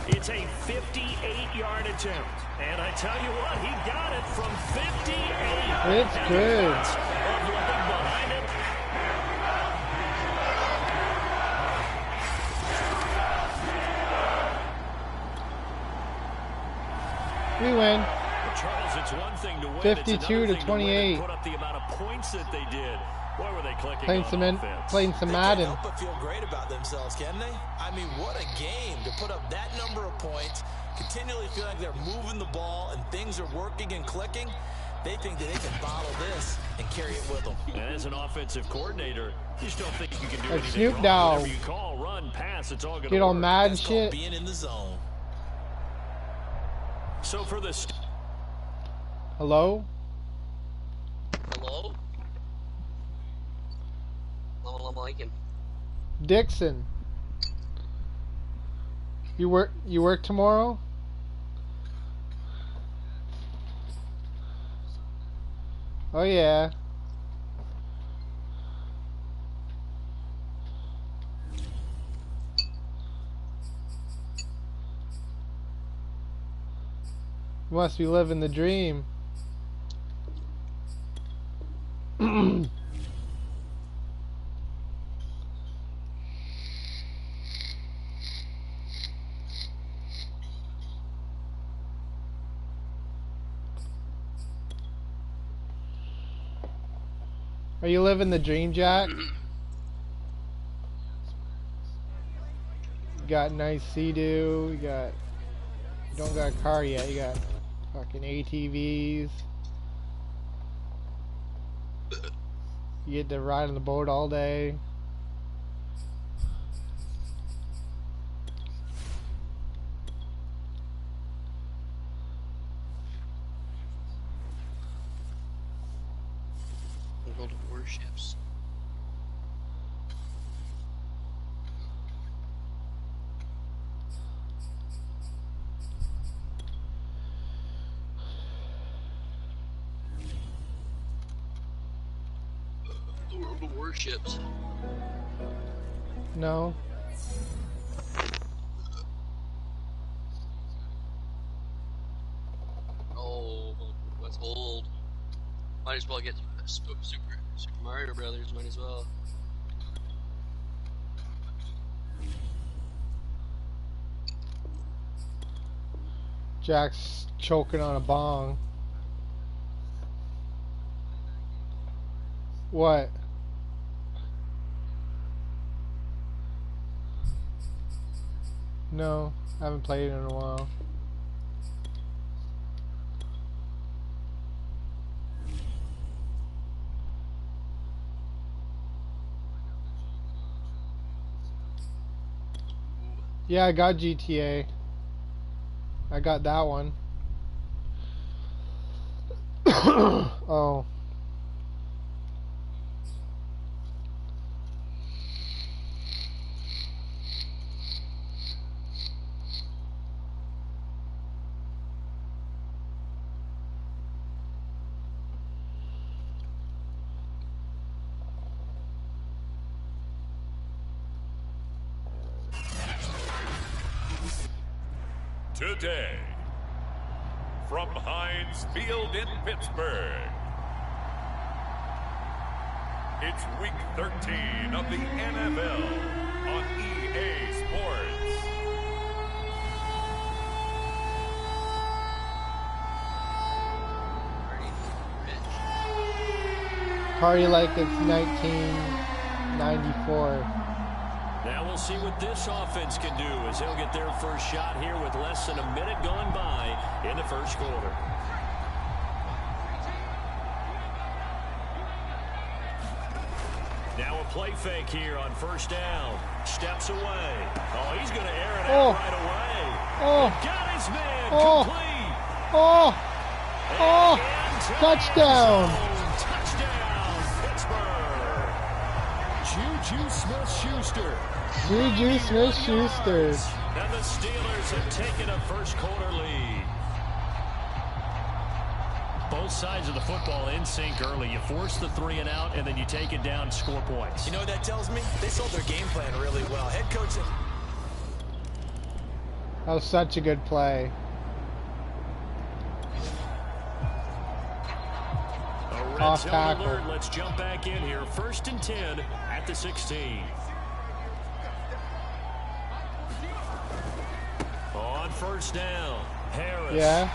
It's a 58-yard attempt. And I tell you what, he got it from 58. It's good. Behind it. We win. Charles, it's one thing to win. 52 to 28. Put up the amount of points that they did. Boy, were they clicking playing some Madden. They can't help but feel great about themselves, can they? I mean, what a game to put up that number of points, continually feel like they're moving the ball and things are working and clicking. They think that they can bottle this and carry it with them. And as an offensive coordinator, you just don't think you can do Like anything Snoop wrong. Dogg. Whatever you call, run, pass, it's all going to Get all work. mad and That's called shit. being in the zone. So for the Hello? Hello? Assalamu alaikum. Dixon. You work tomorrow? Oh yeah. Must be living the dream. Are you living the dream, Jack? You got nice Sea-Doo, you don't got a car yet, you got fucking ATVs. You get to ride on the boat all day. World of Warships. Warships. No. Oh, that's old. Might as well get Super Mario Brothers. Might as well. Jack's choking on a bong. What? No, I haven't played it in a while. Yeah, I got GTA. I got that one. Oh. Today, from Heinz Field in Pittsburgh, it's Week 13 of the NFL on EA Sports. Party like it's 1994. Now we'll see what this offense can do as they'll get their first shot here with less than a minute gone by in the first quarter. Now a play fake here on first down. Steps away. Oh, he's going to air it out right away. Oh. Got his man complete. Oh. Oh. Touchdown. Touchdown, Pittsburgh. Juju Smith-Schuster. Juju Smith-Schuster. And the Steelers have taken a first quarter lead. Both sides of the football in sync early. You force the 3 and out, and then you take it down, score points. You know what that tells me? They sold their game plan really well. Head coach. That was such a good play. Off tackle. Alert. Let's jump back in here. 1st and 10 at the 16. On first down, Harris. Yeah.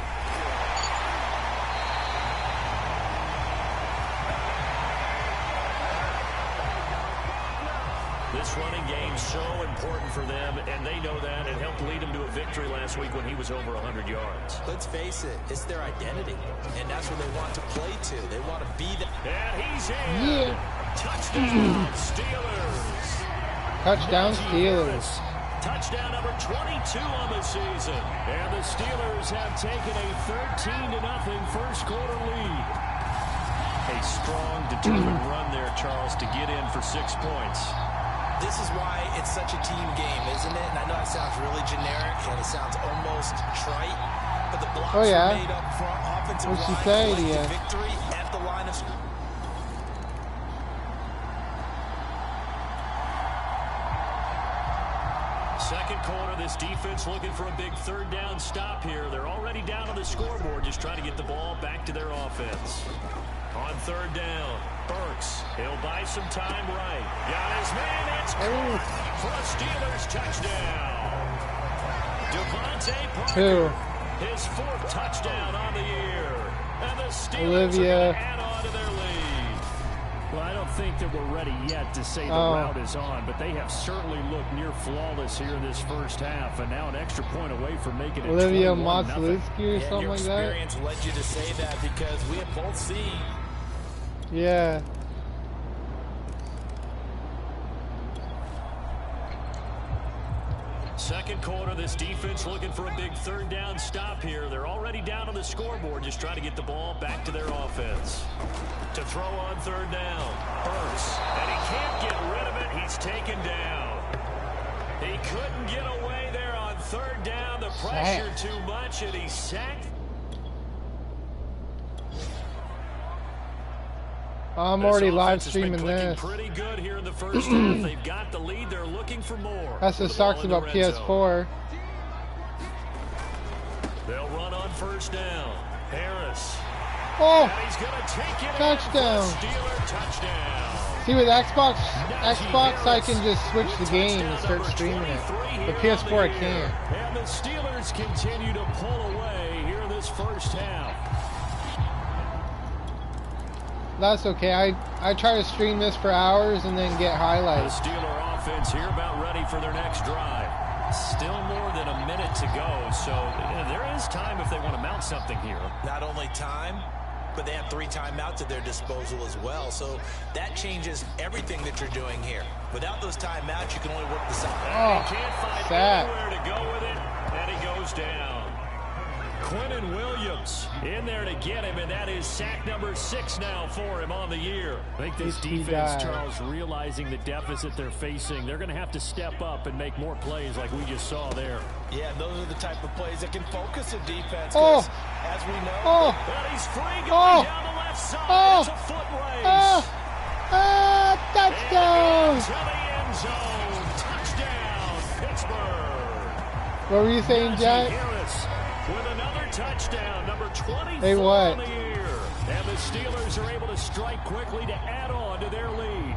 This running game's so important for them, and they know that. It helped lead them to a victory last week when he was over 100 yards. Let's face it, it's their identity, and that's what they want to play to. They want to be the... And he's in. Yeah. Touchdown, Steelers. Touchdown, Steelers. Touchdown number 22 on the season. And the Steelers have taken a 13-0 first quarter lead. A strong, determined run there, Charles, to get in for 6 points. This is why it's such a team game, isn't it? And I know it sounds really generic and it sounds almost trite, but the blocks are made up front, offensive What's she line, say to collective you? victory at the line of... Second quarter, this defense looking for a big 3rd down stop here. They're already down on the scoreboard, just trying to get the ball back to their offense. On 3rd down, Burks. He'll buy some time right. Got his man. It's caught for a Steelers touchdown. Devontae Parker. His 4th touchdown on the year. And the Steelers are going to add on to their lead. Well, I don't think that we're ready yet to say the route is on, but they have certainly looked near flawless here in this first half, and now an extra point away from making it 21-0. Motzlewski or something like that? Your experience led you to say that because we have both seen. Yeah. Second quarter, this defense looking for a big 3rd down stop here. They're already down on the scoreboard, just trying to get the ball back to their offense. To throw on 3rd down, Burks. And he can't get rid of it. He's taken down. He couldn't get away there on 3rd down. The pressure too much, and he's sacked. I'm already live streaming this. Pretty good here in the first half. They've got the lead. They're looking for more. That's what sucks about PS4. They'll run on first down. Harris. Oh, And he's going to take it touchdown. in for a Steeler touchdown. See, with Xbox, I can just switch the game and start streaming it. The PS4, I can't. And the Steelers continue to pull away here in this first half. That's okay. I try to stream this for hours and then get highlights. The Steeler offense here about ready for their next drive. Still more than a minute to go, so there is time if they want to mount something here. Not only time, but they have 3 timeouts at their disposal as well. So that changes everything that you're doing here. Without those timeouts, you can only work the side. Oh, he can't find sad. anywhere to go with it, and he goes down. Quinnen Williams in there to get him, and that is sack number 6 now for him on the year. I think this defense, Charles, realizing the deficit they're facing, they're going to have to step up and make more plays like we just saw there. Yeah, those are the type of plays that can focus a defense. Oh, as we know, But he's free going down the left side. It's a foot race. Touchdown! To the end zone. Touchdown, Pittsburgh. What were you saying, Jack? Harris with another touchdown, number 24 Hey, what? on the year. And the Steelers are able to strike quickly to add on to their lead.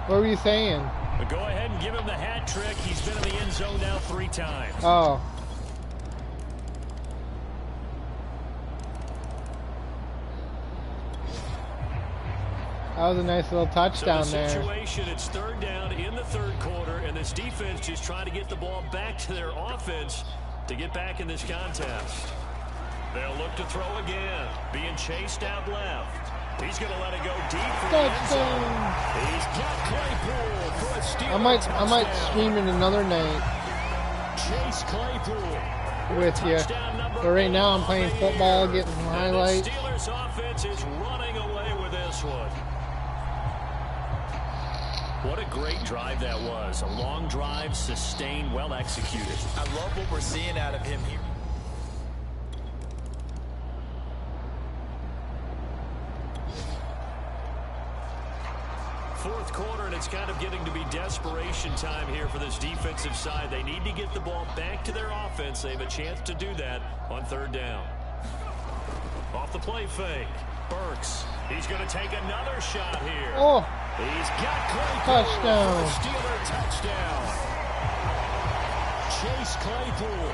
What were you saying? But go ahead and give him the hat trick. He's been in the end zone now 3 times. Oh. That was a nice little touchdown so the there. Situation, it's 3rd down in the 3rd quarter, and this defense just trying to get the ball back to their offense to get back in this contest. They'll look to throw again, being chased out left. He's going to let it go deep for the end zone. He's got Claypool for a steal. I might stream it another night. Chase Claypool with you. But right now I'm playing football, getting some highlights. The Steelers offense is running away with this one. What a great drive that was. A long drive, sustained, well executed. I love what we're seeing out of him here. Fourth quarter, and it's kind of getting to be desperation time here for this defensive side. They need to get the ball back to their offense. They have a chance to do that on 3rd down. Off the play fake. Burks. He's going to take another shot here. Oh. He's got Claypool. Touchdown. Steeler touchdown. Chase Claypool.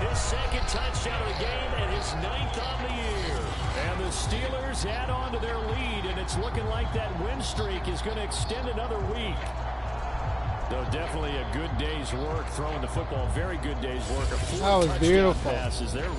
His 2nd touchdown of the game and his 9th on the year. And the Steelers add on to their lead, and it's looking like that win streak is going to extend another week. So definitely a good day's work throwing the football. Very good day's work. That was beautiful. Passes there.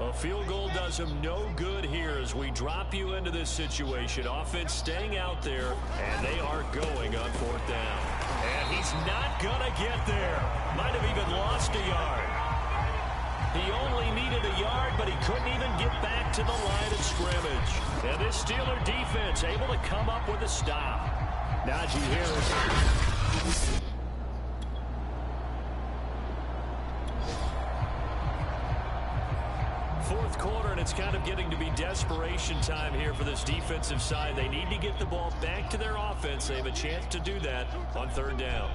A field goal does him no good here as we drop you into this situation. Offense staying out there, and they are going on 4th down. And he's not going to get there. Might have even lost a yard. He only needed a yard, but he couldn't even get back to the line of scrimmage. And this Steeler defense able to come up with a stop. Najee Harris. Fourth quarter, and it's kind of getting to be desperation time here for this defensive side. They need to get the ball back to their offense. They have a chance to do that on 3rd down.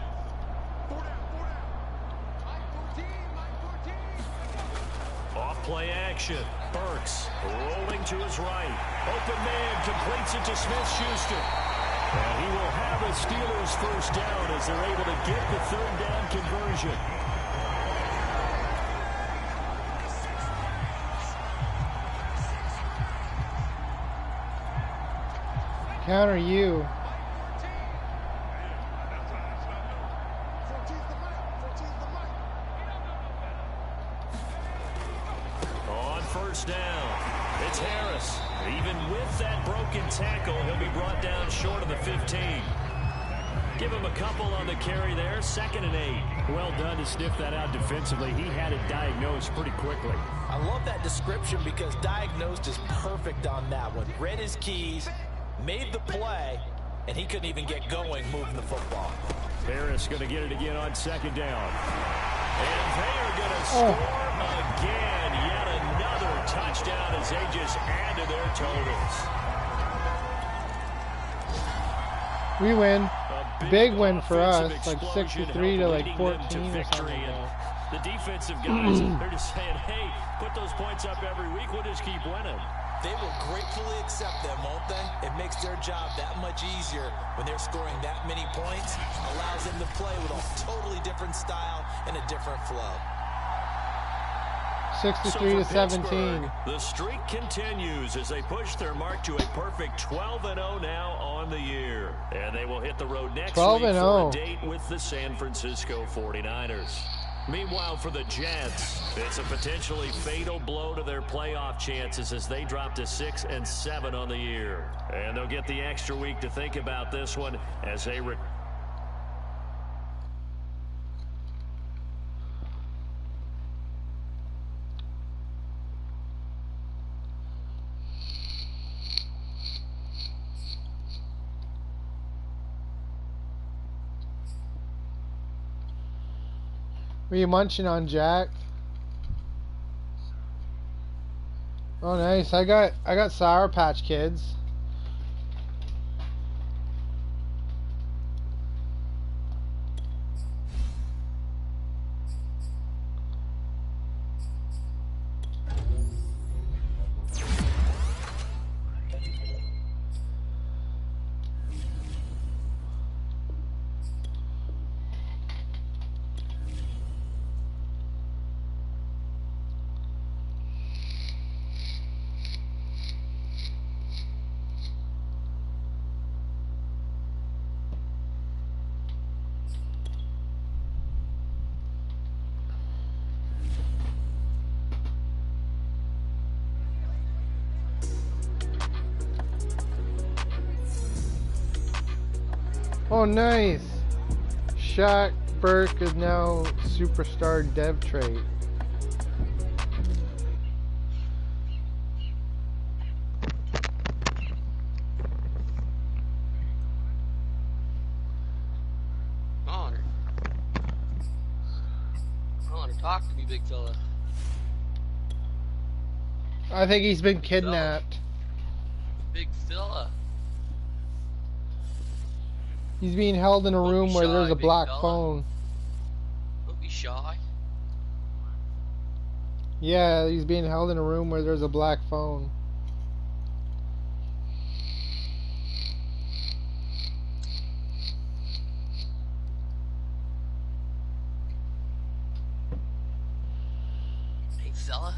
Off play action. Burks rolling to his right. Open man completes it to Smith-Schuster. And he will have a Steelers 1st down as they're able to get the 3rd down conversion. Counter you. On 1st down, it's Harris. Even with that broken tackle, he'll be brought down short of the 15. Give him a couple on the carry there. 2nd and 8. Well done to sniff that out defensively. He had it diagnosed pretty quickly. I love that description because diagnosed is perfect on that one. Read his keys, made the play, and he couldn't even get going moving the football. Harris going to get it again on 2nd down. And they are going to score again. Yet another touchdown as they just add to their totals. We win. Big win for us, like 63 to like 14 or something like that. The defensive guys, they're just saying, hey, put those points up every week. We'll just keep winning. They will gratefully accept them, won't they? It makes their job that much easier when they're scoring that many points. Allows them to play with a totally different style and a different flow. 63 to 17. The streak continues as they push their mark to a perfect 12-0 now on the year. And they will hit the road next week for a date with the San Francisco 49ers. Meanwhile, for the Jets, it's a potentially fatal blow to their playoff chances as they drop to 6-7 on the year. And they'll get the extra week to think about this one as they Were you munching on Jack? Oh, nice. I got Sour Patch Kids. Oh, nice. Shaq Burke is now superstar dev trait. Connor, talk to me, big fella. I think he's been kidnapped. Big fella. He's being held in a room where there's a black phone. Don't be shy. Yeah, he's being held in a room where there's a black phone. Hey, fella.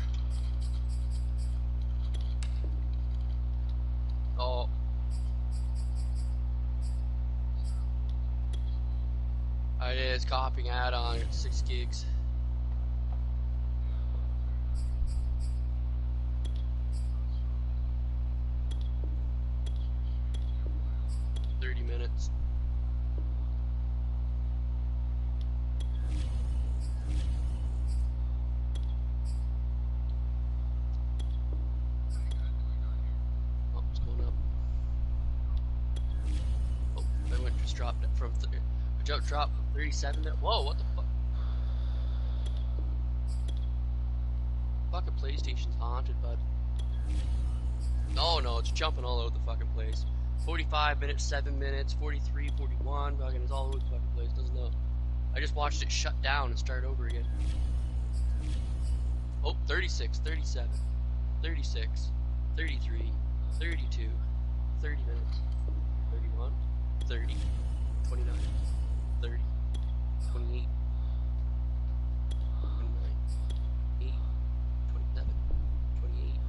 Oh. It is copying add-on. It's 6 gigs. Minutes. Oh, it's going up. Oh, I went just dropped it from drop 37 there. Whoa, what the fuck? Fucking PlayStation's haunted, bud. No, it's jumping all over the fucking place. 45 minutes, 7 minutes, 43, 41, fucking it's all over the fucking place, doesn't know. I just watched it shut down and start over again. Oh, 36, 37, 36, 33, 32, 30 minutes, 31, 30, 29, 30, 28, 29, 8, 27, 28.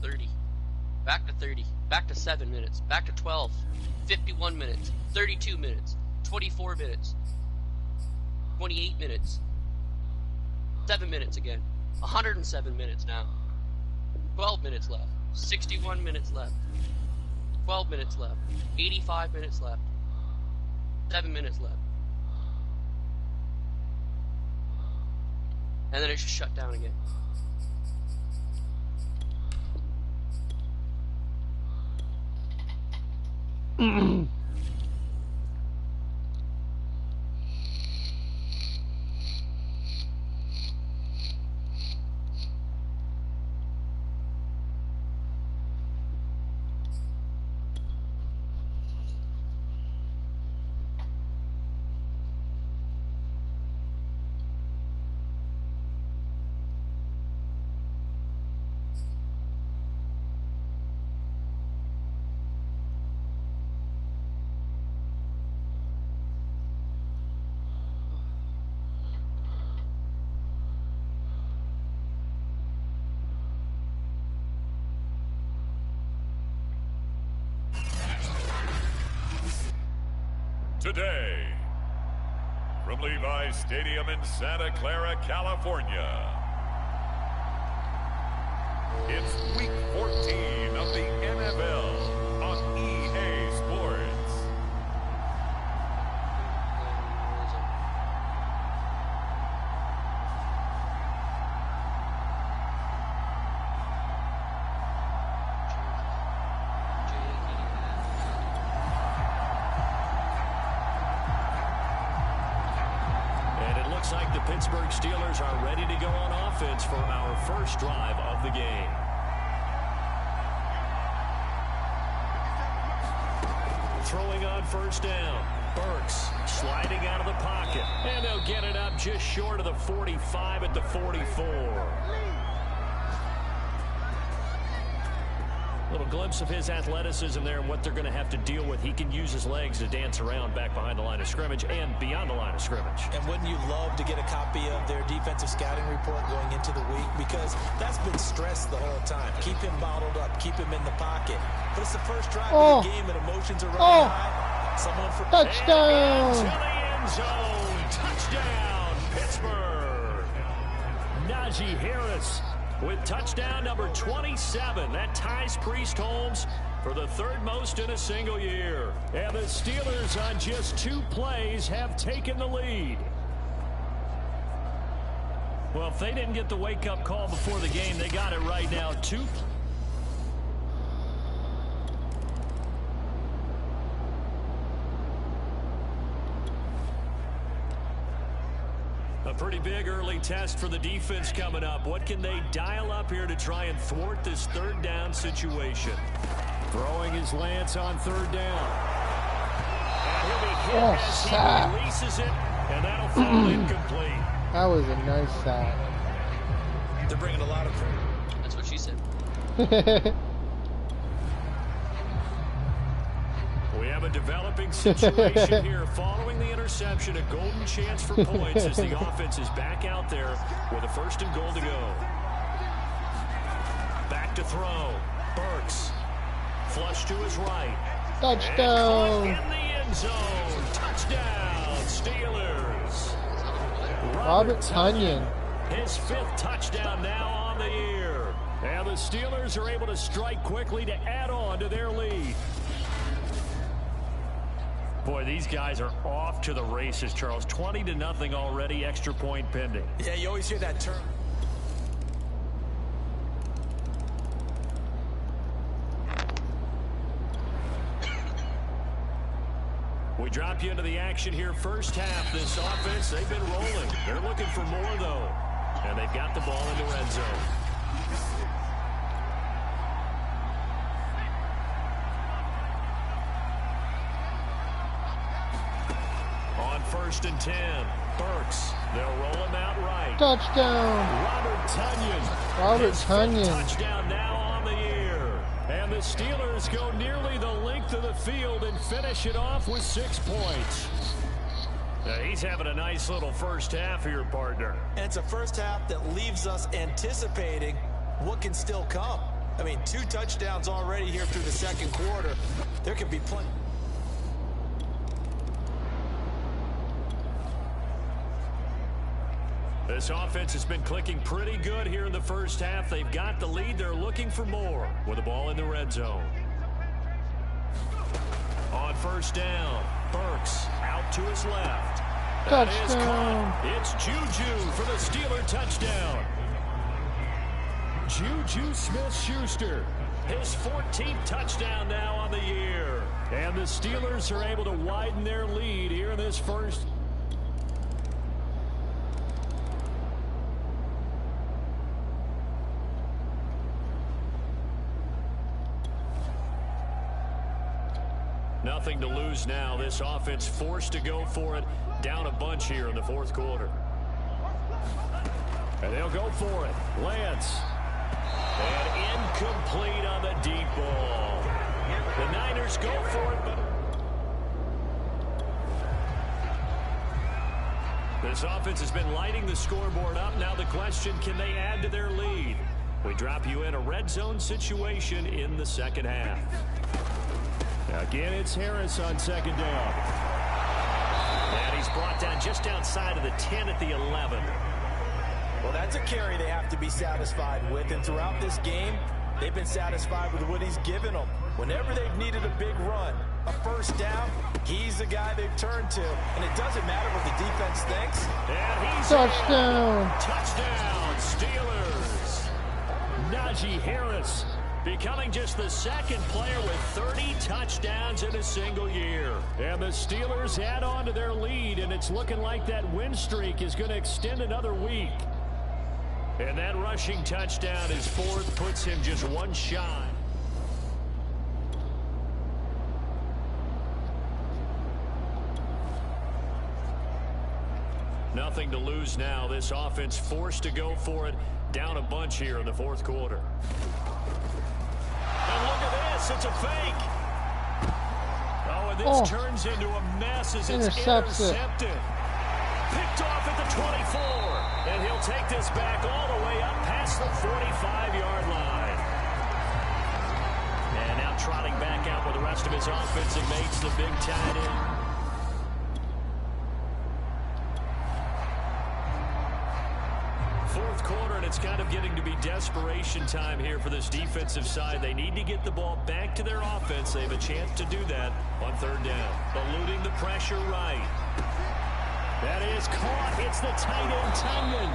30, back to 30, back to 7 minutes, back to 12, 51 minutes, 32 minutes, 24 minutes, 28 minutes, 7 minutes again, 107 minutes now, 12 minutes left, 61 minutes left, 12 minutes left, 85 minutes left, 7 minutes left, and then it just shut down again. Today, from Levi's Stadium in Santa Clara, California, it's Week 14 of the NFL on EA Sports. Looks like the Pittsburgh Steelers are ready to go on offense for our first drive of the game. Throwing on first down. Burks sliding out of the pocket. And they'll get it up just short of the 45 at the 44. Little glimpse of his athleticism there and what they're going to have to deal with. He can use his legs to dance around back behind the line of scrimmage and beyond the line of scrimmage. And wouldn't you love to get a copy of their defensive scouting report going into the week? Because that's been stressed the whole time. Keep him bottled up. Keep him in the pocket. But it's the first drive of the game and emotions are running high. Someone for touchdown. To the end zone. Touchdown, Pittsburgh. Najee Harris with touchdown number 27. That ties Priest Holmes for the third most in a single year. And the Steelers on just 2 plays have taken the lead. Well, if they didn't get the wake-up call before the game, they got it right now. A pretty big early test for the defense coming up. What can they dial up here to try and thwart this third down situation? Throwing his lance on third down. And he'll be hit as he releases it, and that'll fall incomplete. That was a nice sack. They're bringing a lot of... That's what she said. We have a developing situation here. Following the interception, a golden chance for points as the offense is back out there with a 1st and goal to go. Back to throw. Burks. Flush to his right. Touchdown. And in the end zone. Touchdown, Steelers. Robert Tonyan. His 5th touchdown now on the year. And the Steelers are able to strike quickly to add on to their lead. Boy, these guys are off to the races, Charles. 20-0 already, extra point pending. Yeah, you always hear that term. We drop you into the action here. First half, this offense, they've been rolling. They're looking for more, though. And they've got the ball in the red zone. On 1st and 10, Burks. They'll roll him out right. Touchdown. Robert Tonyan. Robert Tonyan. Touchdown now on the year. And the Steelers go nearly the length of the field and finish it off with 6 points. He's having a nice little first half here, partner. And it's a first half that leaves us anticipating what can still come. I mean, 2 touchdowns already here through the 2nd quarter. There could be plenty. This offense has been clicking pretty good here in the first half. They've got the lead. They're looking for more with the ball in the red zone. On 1st down, Burks out to his left. That is caught. It's Juju for the Steeler touchdown. Juju Smith-Schuster, his 14th touchdown now on the year. And the Steelers are able to widen their lead here in this first. Nothing to lose now. This offense forced to go for it. Down a bunch here in the fourth quarter. And they'll go for it. Lance. And incomplete on the deep ball. The Niners go for it, but this offense has been lighting the scoreboard up. Now the question, can they add to their lead? We drop you in a red zone situation in the second half. Again, it's Harris on second down. And he's brought down just outside of the 10 at the 11. Well, that's a carry they have to be satisfied with. And throughout this game, they've been satisfied with what he's given them. Whenever they've needed a big run, a first down, he's the guy they've turned to. And it doesn't matter what the defense thinks. And he's touchdown. Touchdown, Steelers. Najee Harris becoming just the second player with 30 touchdowns in a single year. And the Steelers add on to their lead, and it's looking like that win streak is going to extend another week. And that rushing touchdown, his fourth, puts him just one shy. Nothing to lose now. This offense forced to go for it. Down a bunch here in the fourth quarter. And look at this. It's a fake. Oh, and this turns into a mess as it's intercepted. Picked off at the 24. And he'll take this back all the way up past the 45-yard line. And now trotting back out with the rest of his offensive mates, the big tight end. Fourth quarter, and it's kind of getting to be desperation time here for this defensive side. They need to get the ball back to their offense. They have a chance to do that on third down. Eluding the pressure right. That is caught. It's the tight end, Tynan.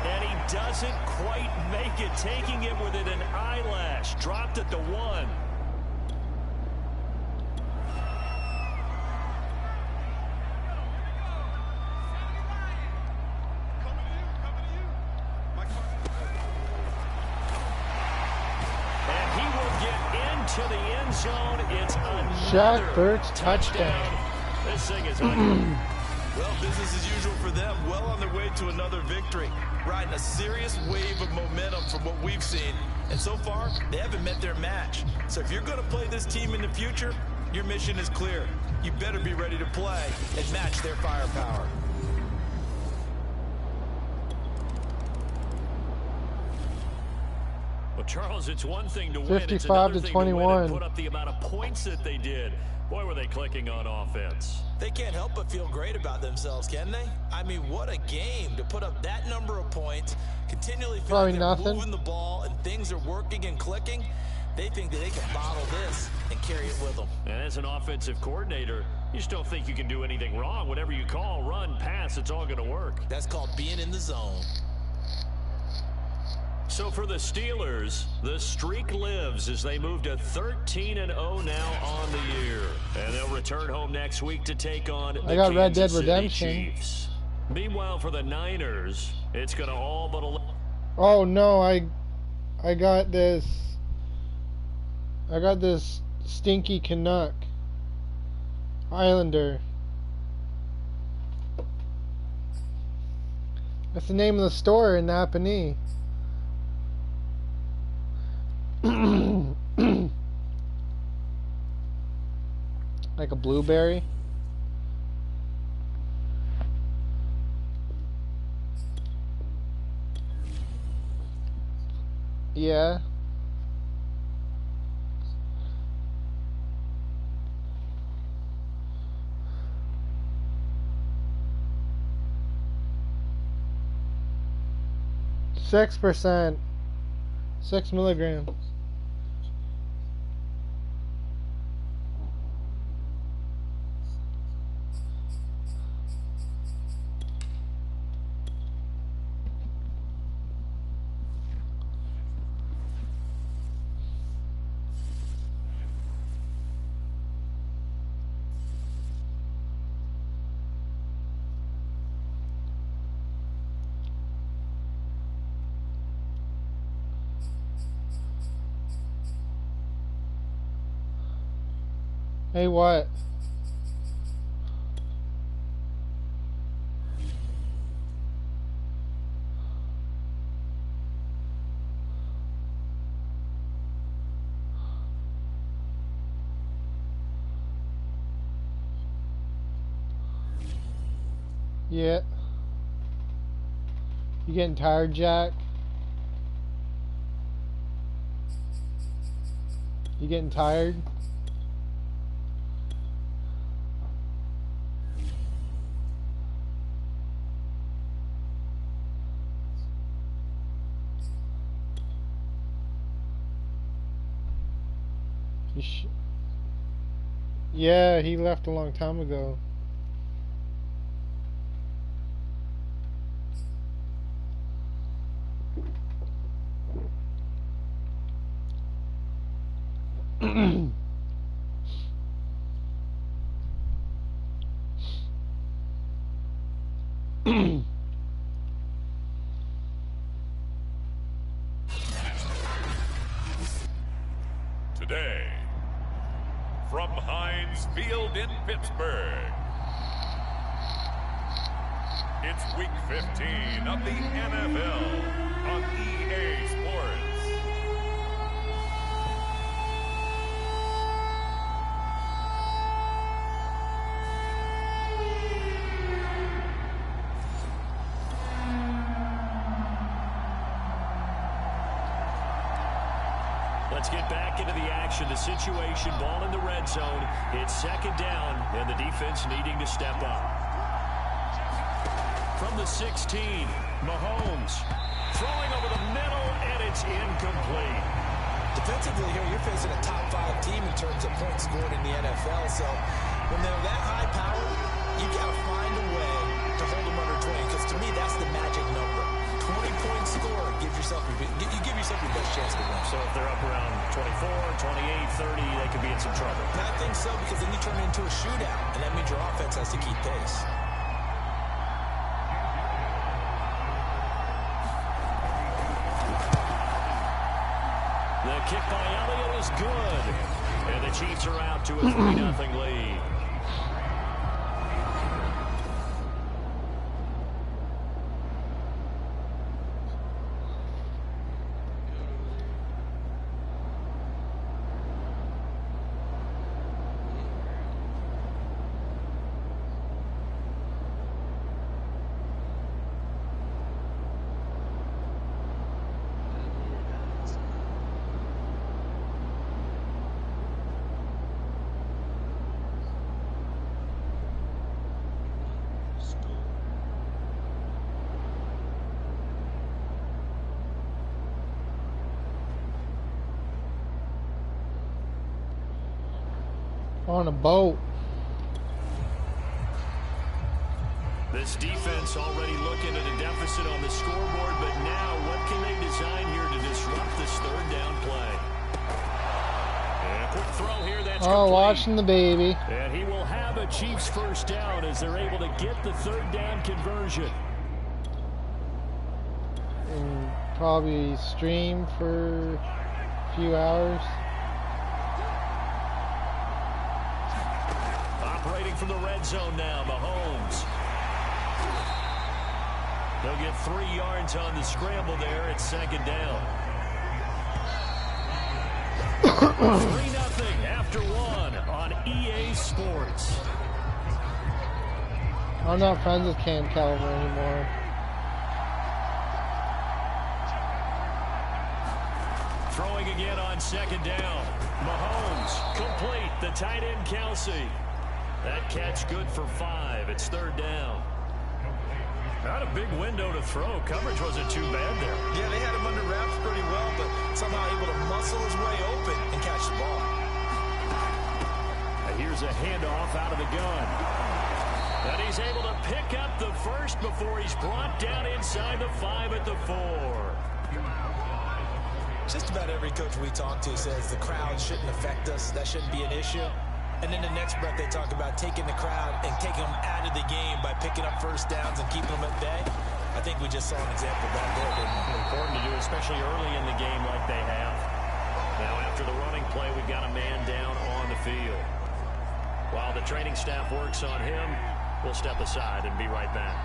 And he doesn't quite make it, taking it within an eyelash. Dropped at the 1. To the end zone, it's another Shaq Burt's touchdown. This thing is ugly. Well, business as usual for them. Well on their way to another victory. Riding a serious wave of momentum from what we've seen. And so far, they haven't met their match. So if you're going to play this team in the future, your mission is clear. You better be ready to play and match their firepower. Well, Charles, it's one thing to win. 55 to 21. And put up the amount of points that they did. Boy, were they clicking on offense. They can't help but feel great about themselves, can they? I mean, what a game to put up that number of points, continually feeling they're moving the ball and things are working and clicking. They think that they can bottle this and carry it with them. And as an offensive coordinator, you just don't think you can do anything wrong. Whatever you call, run, pass, it's all going to work. That's called being in the zone. So for the Steelers, the streak lives as they move to 13-0 now on the year. And they'll return home next week to take on the Red Dead Kansas City Redemption. Chiefs. Meanwhile, for the Niners, it's going to all but... Oh no, I got this stinky Canuck Islander. That's the name of the store in Napanee. Like a blueberry. Yeah. %, 6 milligrams. Hey, what? Yeah. You getting tired, Jack? You getting tired? Yeah, he left a long time ago. Today, from Heinz Field in Pittsburgh, it's Week 15 of the NFL on EA Sports. Let's get back into the action. The situation, ball in the red zone. It's second down, and the defense needing to step up. From the 16, Mahomes throwing over the middle, and it's incomplete. Defensively here, you're facing a top 5 team in terms of points scored in the NFL. So when they're that high powered, you got to find a way to hold them under 20. Because to me, that's the magic number. 20-point score gives yourself you give yourself your best chance to win. So if they're up around 24, 28, 30, they could be in some trouble. I think so, because then you turn it into a shootout, and that means your offense has to keep pace. The kick by Elliott is good. And the Chiefs are out to a 3-0 lead. On a boat. This defense already looking at a deficit on the scoreboard, but now what can they design here to disrupt this third down play? And a quick throw here, that's complete. Watching the baby. And he will have a Chiefs first down as they're able to get the third down conversion. And probably stream for a few hours. Operating from the red zone now, Mahomes. They'll get 3 yards on the scramble there at second down. 3-0 after 1 on EA Sports. I'm not friends with Cam Calvin anymore. Throwing again on second down. Mahomes complete. The tight end Kelsey. That catch good for 5. It's third down. Not a big window to throw. Coverage wasn't too bad there. Yeah, they had him under wraps pretty well, but somehow able to muscle his way open and catch the ball. And here's a handoff out of the gun. And he's able to pick up the first before he's brought down inside the 5 at the 4. Just about every coach we talk to says the crowd shouldn't affect us. That shouldn't be an issue. And then the next breath they talk about taking the crowd and taking them out of the game by picking up first downs and keeping them at bay. I think we just saw an example of that there, didn't we? Important to do, especially early in the game like they have. Now after the running play, we've got a man down on the field. the training staff works on him. We'll step aside and be right back.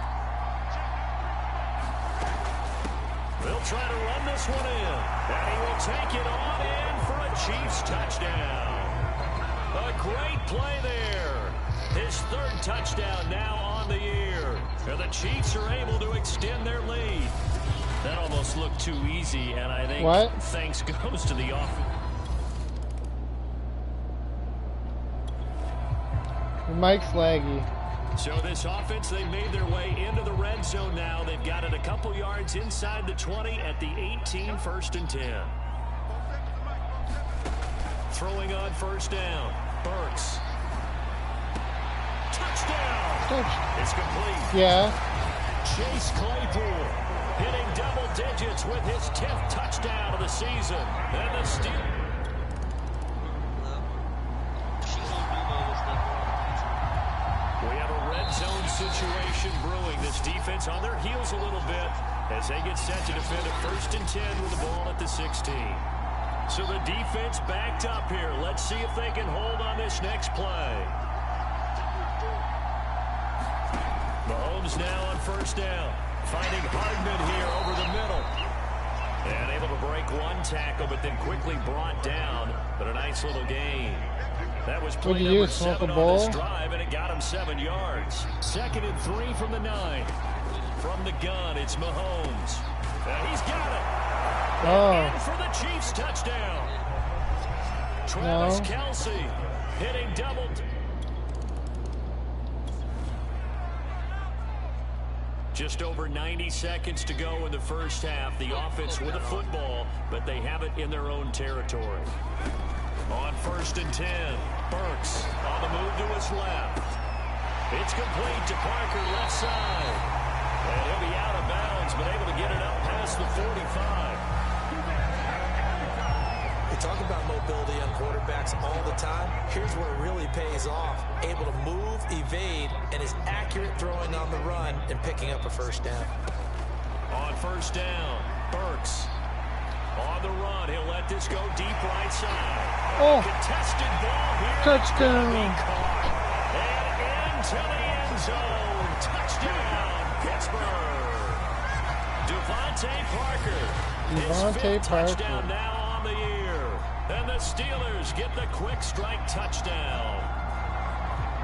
They'll try to run this one in. And he will take it on in for a Chiefs touchdown. A great play there. His third touchdown now on the year. And the Chiefs are able to extend their lead. That almost looked too easy, and I think thanks goes to the offense. Mike's laggy. So this offense, they made their way into the red zone now. They've got it a couple yards inside the 20 at the 18, 1st and 10. Throwing on first down. Burks. Touchdown! It's complete. Yeah. Chase Claypool hitting double digits with his 10th touchdown of the season. And the Steelers. We have a red zone situation brewing. This defense on their heels a little bit as they get set to defend a 1st and 10 with the ball at the 16. So the defense backed up here. Let's see if they can hold on this next play. Mahomes now on first down. Finding Hardman here over the middle. And able to break one tackle, but then quickly brought down. But a nice little gain. That was play number 7 on this drive, and it got him 7 yards. 2nd and 3 from the 9. From the gun, it's Mahomes. And he's got it. And for the Chiefs touchdown. Travis Kelce hitting double. Just over 90 seconds to go in the first half. The offense with a football, but they have it in their own territory. On 1st and 10, Burks on the move to his left. It's complete to Parker, left side. And he'll be out of bounds, but able to get it up past the 45. We talk about mobility on quarterbacks all the time. Here's where it really pays off. Able to move, evade, and is accurate throwing on the run and picking up a first down. On first down, Burks on the run. He'll let this go deep right side. Contested ball here. Touchdown. And into the end zone. Touchdown, Pittsburgh. Devontae Parker. His 5th touchdown now on the year. And the Steelers get the quick strike touchdown.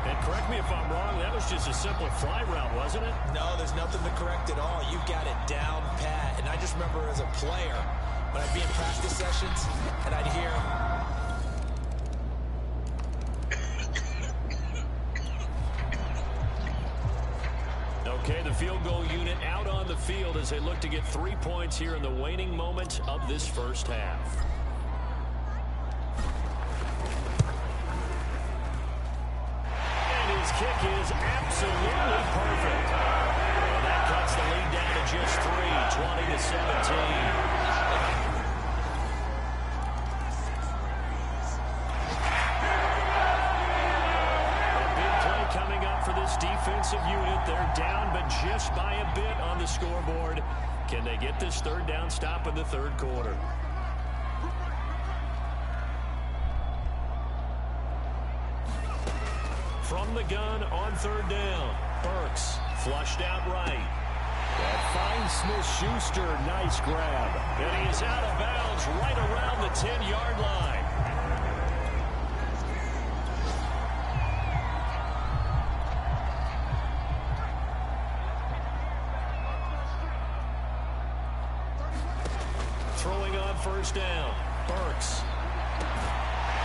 And correct me if I'm wrong, that was just a simple fly route, wasn't it? No, there's nothing to correct at all. You've got it down pat. And I just remember as a player, when I'd be in practice sessions, and I'd hear... Okay, the field goal unit out on the field as they look to get 3 points here in the waning moments of this first half. And his kick is absolutely perfect. And that cuts the lead down to just 3, 20-17. Defensive unit, they're down, but just by a bit on the scoreboard. Can they get this third down stop in the third quarter? From the gun on third down, Burks flushed out right. That finds Smith-Schuster, nice grab. And he is out of bounds right around the 10-yard line. Throwing on first down, Burks.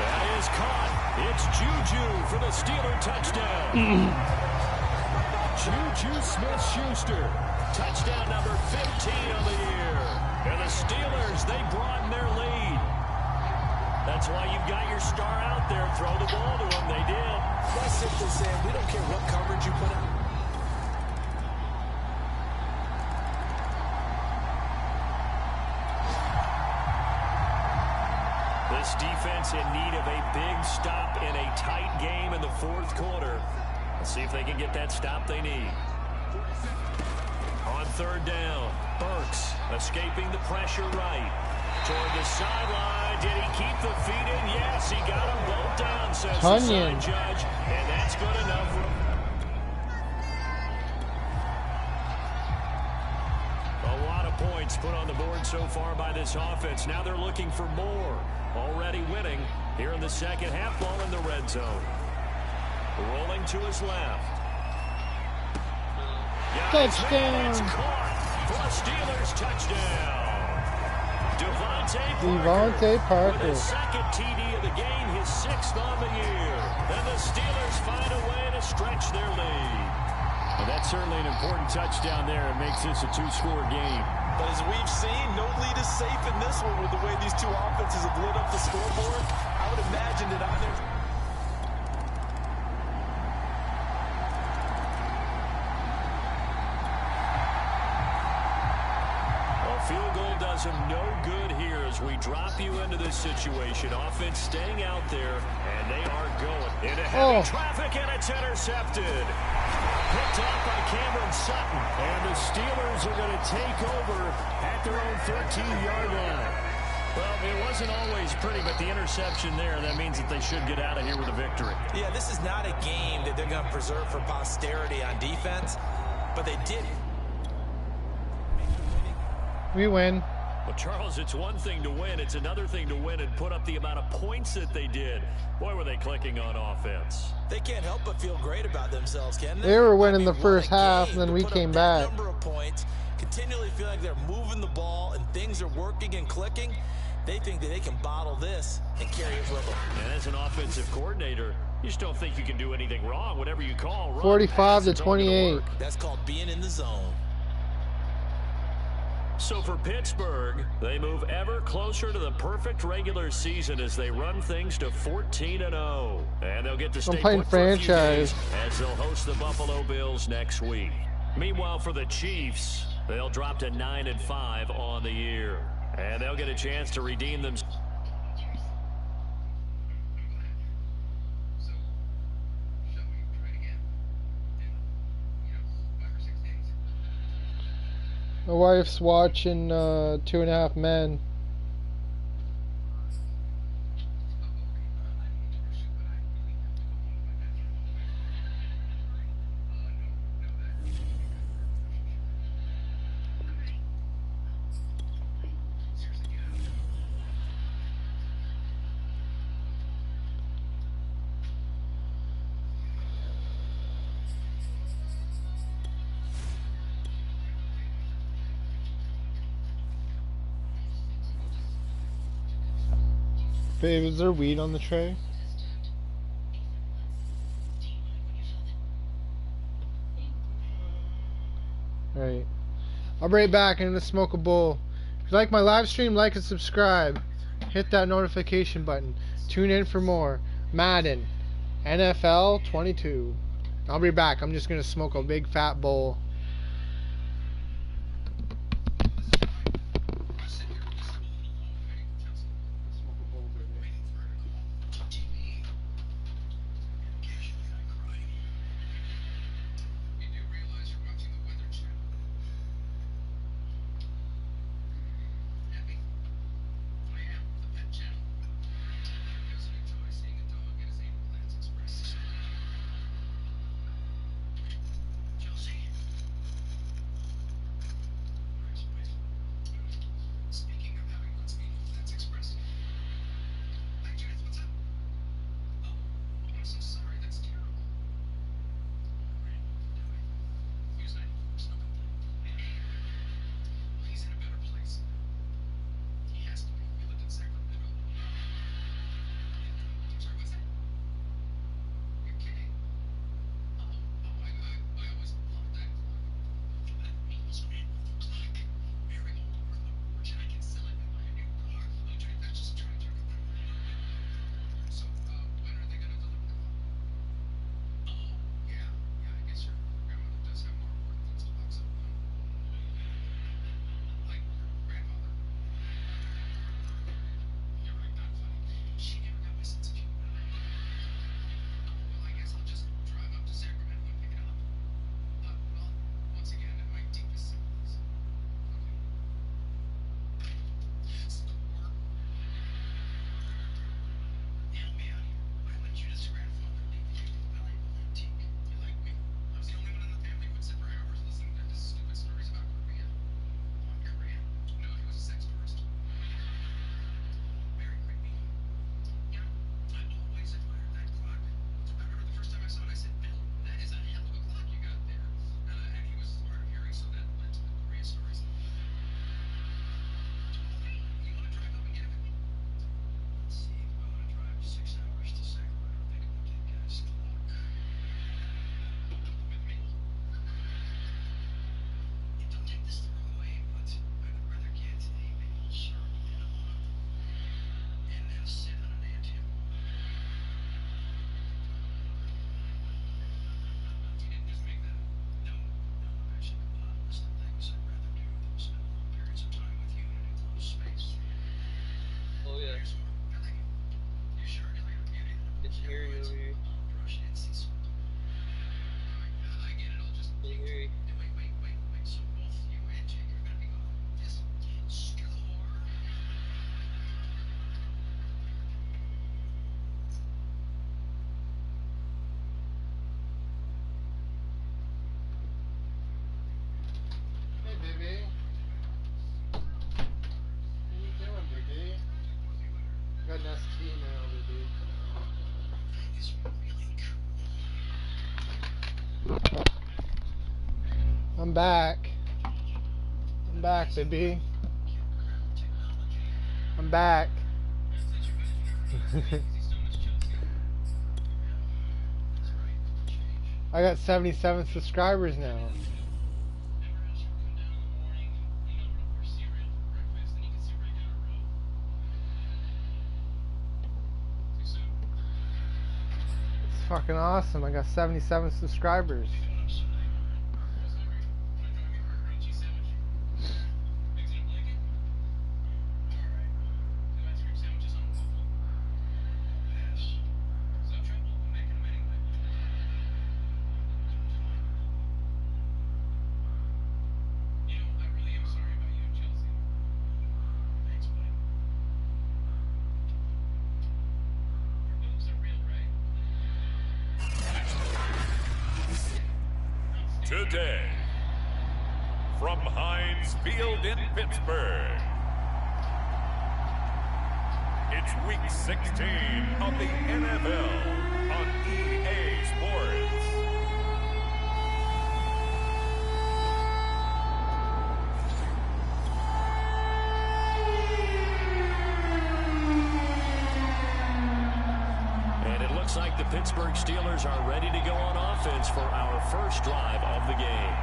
That is caught. It's Juju for the Steeler touchdown. Juju Smith-Schuster, touchdown number 15 on the year. And the Steelers, they broaden their lead. That's why you've got your star out there. Throw the ball to him. They did. That's simply saying we don't care what coverage you put out. This defense in need of a big stop in a tight game in the fourth quarter. Let's see if they can get that stop they need. On third down, Burks escaping the pressure right. Toward the sideline. Did he keep the feet in? Yes, he got them both down, says the side judge. And that's this offense. Now they're looking for more. Already winning here in the second half. Ball in the red zone. Rolling to his left. Touchdown. It's caught for a Steelers touchdown. Devontae Parker. With his second TD of the game, his 6th on the year. Then the Steelers find a way to stretch their lead. Well, that's certainly an important touchdown there. It makes this a 2-score game. But as we've seen, no lead is safe in this one with the way these two offenses have lit up the scoreboard. I would imagine that either... Field goal does him no good here as we drop you into this situation. Offense staying out there, and they are going into heavy traffic, and it's intercepted. Picked off by Cameron Sutton. And the Steelers are going to take over at their own 13-yard line. Well, it wasn't always pretty, but the interception there, that means that they should get out of here with a victory. Yeah, this is not a game that they're going to preserve for posterity on defense, but they did. We win. Well, Charles, it's one thing to win. It's another thing to win and put up the amount of points that they did. Boy, were they clicking on offense. They can't help but feel great about themselves, can they? They were winning the first half, and then we came back. Number of points, continually feel like they're moving the ball and things are working and clicking. They think that they can bottle this and carry it with them. And as an offensive coordinator, you just don't think you can do anything wrong. Whatever you call wrong, 45 to 28. That's called being in the zone. So for Pittsburgh, they move ever closer to the perfect regular season as they run things to 14-0. And they'll get to stay put for a few days as they'll host the Buffalo Bills next week. Meanwhile, for the Chiefs, they'll drop to 9-5 on the year. And they'll get a chance to redeem themselves. My wife's watching 2.5 Men. Babe, is there weed on the tray? Alright. I'll be right back. I'm gonna smoke a bowl. If you like my live stream, like and subscribe. Hit that notification button. Tune in for more. Madden NFL 22. I'll be back. I'm just gonna smoke a big fat bowl. I'm back. I'm back, baby. I'm back. I got 77 subscribers now. It's fucking awesome. I got 77 subscribers. Today, from Heinz Field in Pittsburgh, it's Week 16 of the NFL on EA Sports. And it looks like the Pittsburgh Steelers are ready to go on offense for our first drive of the game.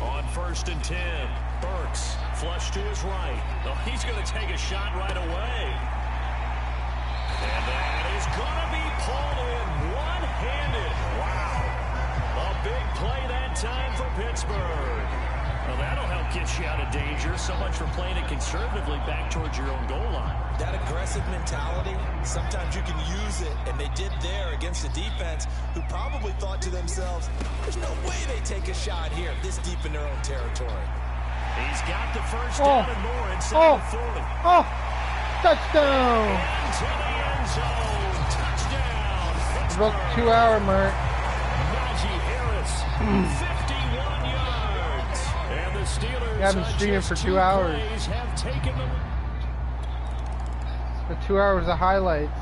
On 1st and 10, Burks flush to his right. Oh, he's going to take a shot right away. And that is going to be pulled in one-handed. Wow. A big play that time for Pittsburgh. Well, that'll help get you out of danger. So much for playing it conservatively back towards your own goal line. That aggressive mentality, sometimes you can use it, and they did there against a defense who probably thought to themselves, there's no way they take a shot here this deep in their own territory. He's got the first down and more inside the 40. Oh, touchdown! Into the end zone. Touchdown. Broke the 2-hour mark. Najee Harris, 51 yards. And the Steelers Yeah, I've been streaming for 2 hours. Have taken the... For 2 hours of highlights.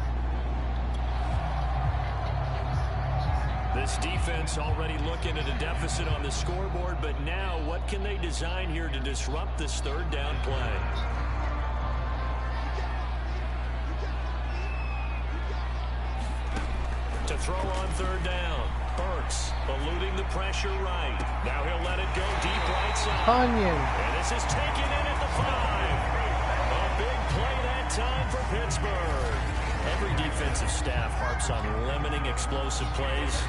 This defense already looking at a deficit on the scoreboard, but now what can they design here to disrupt this third down play? To throw on third down, Burks eluding the pressure right. Now he'll let it go deep right side. Onion. And this is taken in at the 5. A big play that time for Pittsburgh. Every defensive staff harps on limiting explosive plays.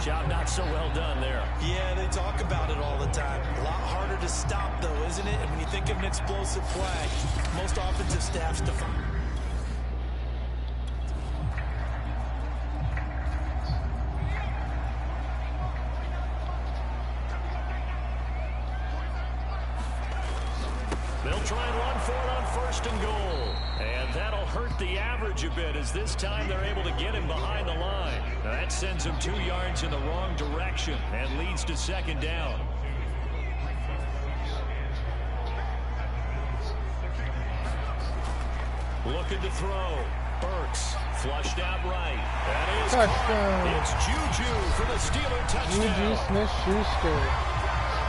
Job not so well done there. Yeah, they talk about it all the time. A lot harder to stop, though, isn't it? And when you think of an explosive play, most offensive staffs define. They'll try and run for it on 1st and goal. And that'll hurt the average a bit, as this time they're able to get him behind the line. Now that sends him 2 yards in the wrong direction and leads to 2nd down. Looking to throw. Burks flushed out right. That is Touchdown. It's Juju for the Steeler touchdown. Juju Smith-Schuster.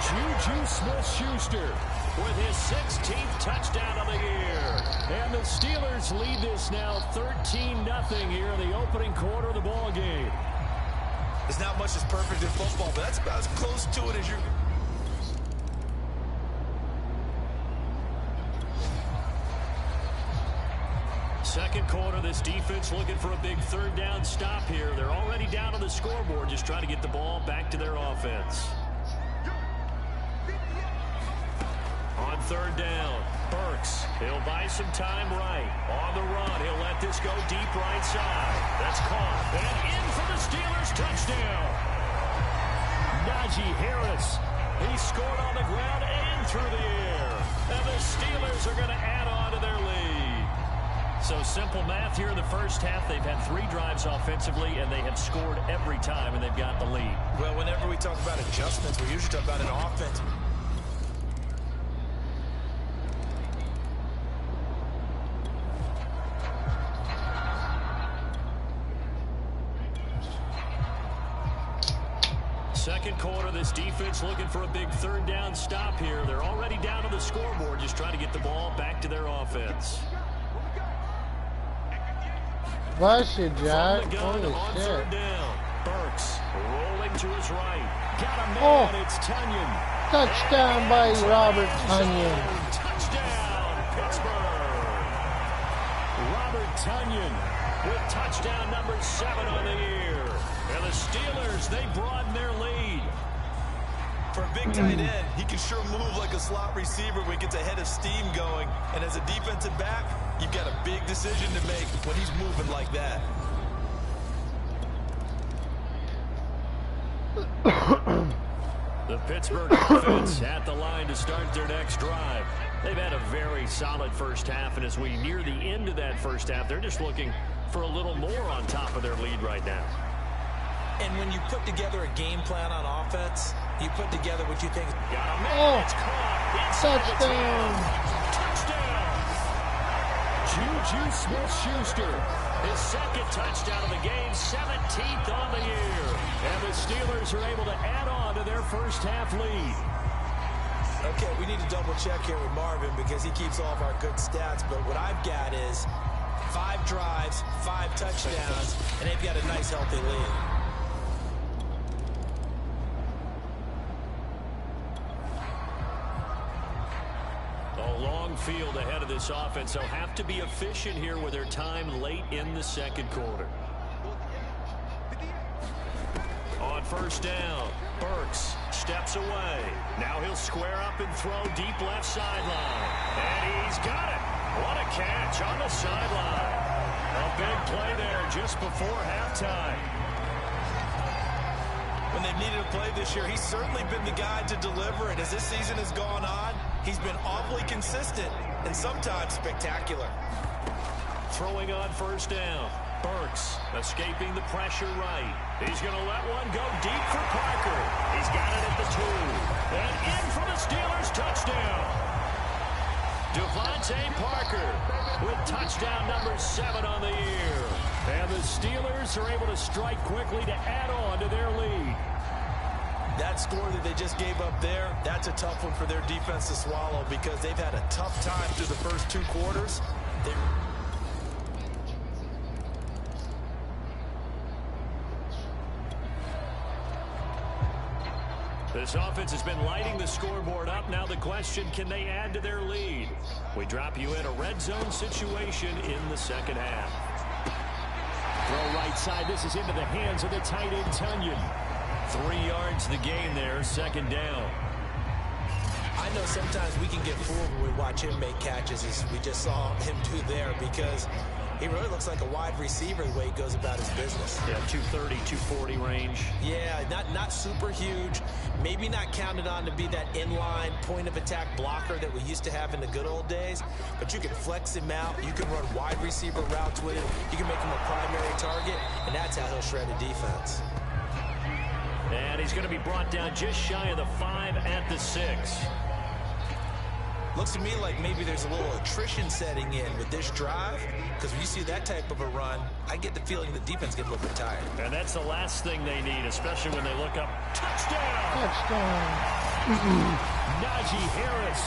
Juju Smith-Schuster with his 16th touchdown of the year. And the Steelers lead this now 13-0 here in the opening quarter of the ball game. There's not much that's perfect in football, but that's about as close to it as you're... Second quarter, this defense looking for a big third down stop here. They're already down on the scoreboard, just trying to get the ball back to their offense. On 3rd down, Burks, he'll buy some time right. On the run, he'll let this go deep right side. That's caught. And in for the Steelers touchdown. Najee Harris, he scored on the ground and through the air. And the Steelers are going to add on to their lead. So simple math here in the first half. They've had 3 drives offensively, and they have scored every time, and they've got the lead. Well, whenever we talk about adjustments, we usually talk about an offense. second quarter. This defense looking for a big third down stop here. They're already down on the scoreboard, just trying to get the ball back to their offense. Bless you, Jack. From the gun Holy on shit. third down. Burks rolling to his right. Got a man. Oh. It's Tunyon. Touchdown by Robert Tunyon. Touchdown, Pittsburgh. Robert Tunyon with touchdown number 7 on the year. And the Steelers, they broaden their lead. For a big tight end, he can sure move like a slot receiver when he gets a head of steam going. And as a defensive back, you've got a big decision to make when he's moving like that. The Pittsburgh offense at the line to start their next drive. They've had a very solid first half, and as we near the end of that first half, they're just looking for a little more on top of their lead right now. And when you put together a game plan on offense, you put together what you think. Got a man. Oh. It's caught. Inside the 10. Touchdown. Juju Smith-Schuster. His second touchdown of the game, 17th on the year. And the Steelers are able to add on to their first half lead. Okay, we need to double check here with Marvin because he keeps all of our good stats. But what I've got is 5 drives, 5 touchdowns, and they've got a nice healthy lead. A long field ahead of this offense. They'll have to be efficient here with their time late in the second quarter. On first down, Burks steps away. Now he'll square up and throw deep left sideline. And he's got it. What a catch on the sideline. A big play there just before halftime. When they've needed a play this year, he's certainly been the guy to deliver. And as this season has gone on, he's been awfully consistent and sometimes spectacular. Throwing on first down. Burks escaping the pressure right. He's going to let one go deep for Parker. He's got it at the 2. And in for the Steelers touchdown. Devontae Parker with touchdown number 7 on the year. And the Steelers are able to strike quickly to add on to their lead. That score that they just gave up there, that's a tough one for their defense to swallow because they've had a tough time through the first 2 quarters. This offense has been lighting the scoreboard up. Now the question, can they add to their lead? We drop you in a red zone situation in the second half. Throw right side. This is into the hands of the tight end, Tunyon. 3 yards the gain there, second down. I know sometimes we can get fooled when we watch him make catches as we just saw him do there because he really looks like a wide receiver the way he goes about his business. Yeah, 230, 240 range. Yeah, not super huge. Maybe not counted on to be that inline point of attack blocker that we used to have in the good old days. But you can flex him out. You can run wide receiver routes with him. You can make him a primary target, and that's how he'll shred a defense. And he's going to be brought down just shy of the 5 at the 6. Looks to me like maybe there's a little attrition setting in with this drive, because when you see that type of a run, I get the feeling the defense gets a little bit tired. And that's the last thing they need, especially when they look up. Touchdown! Touchdown. Najee Harris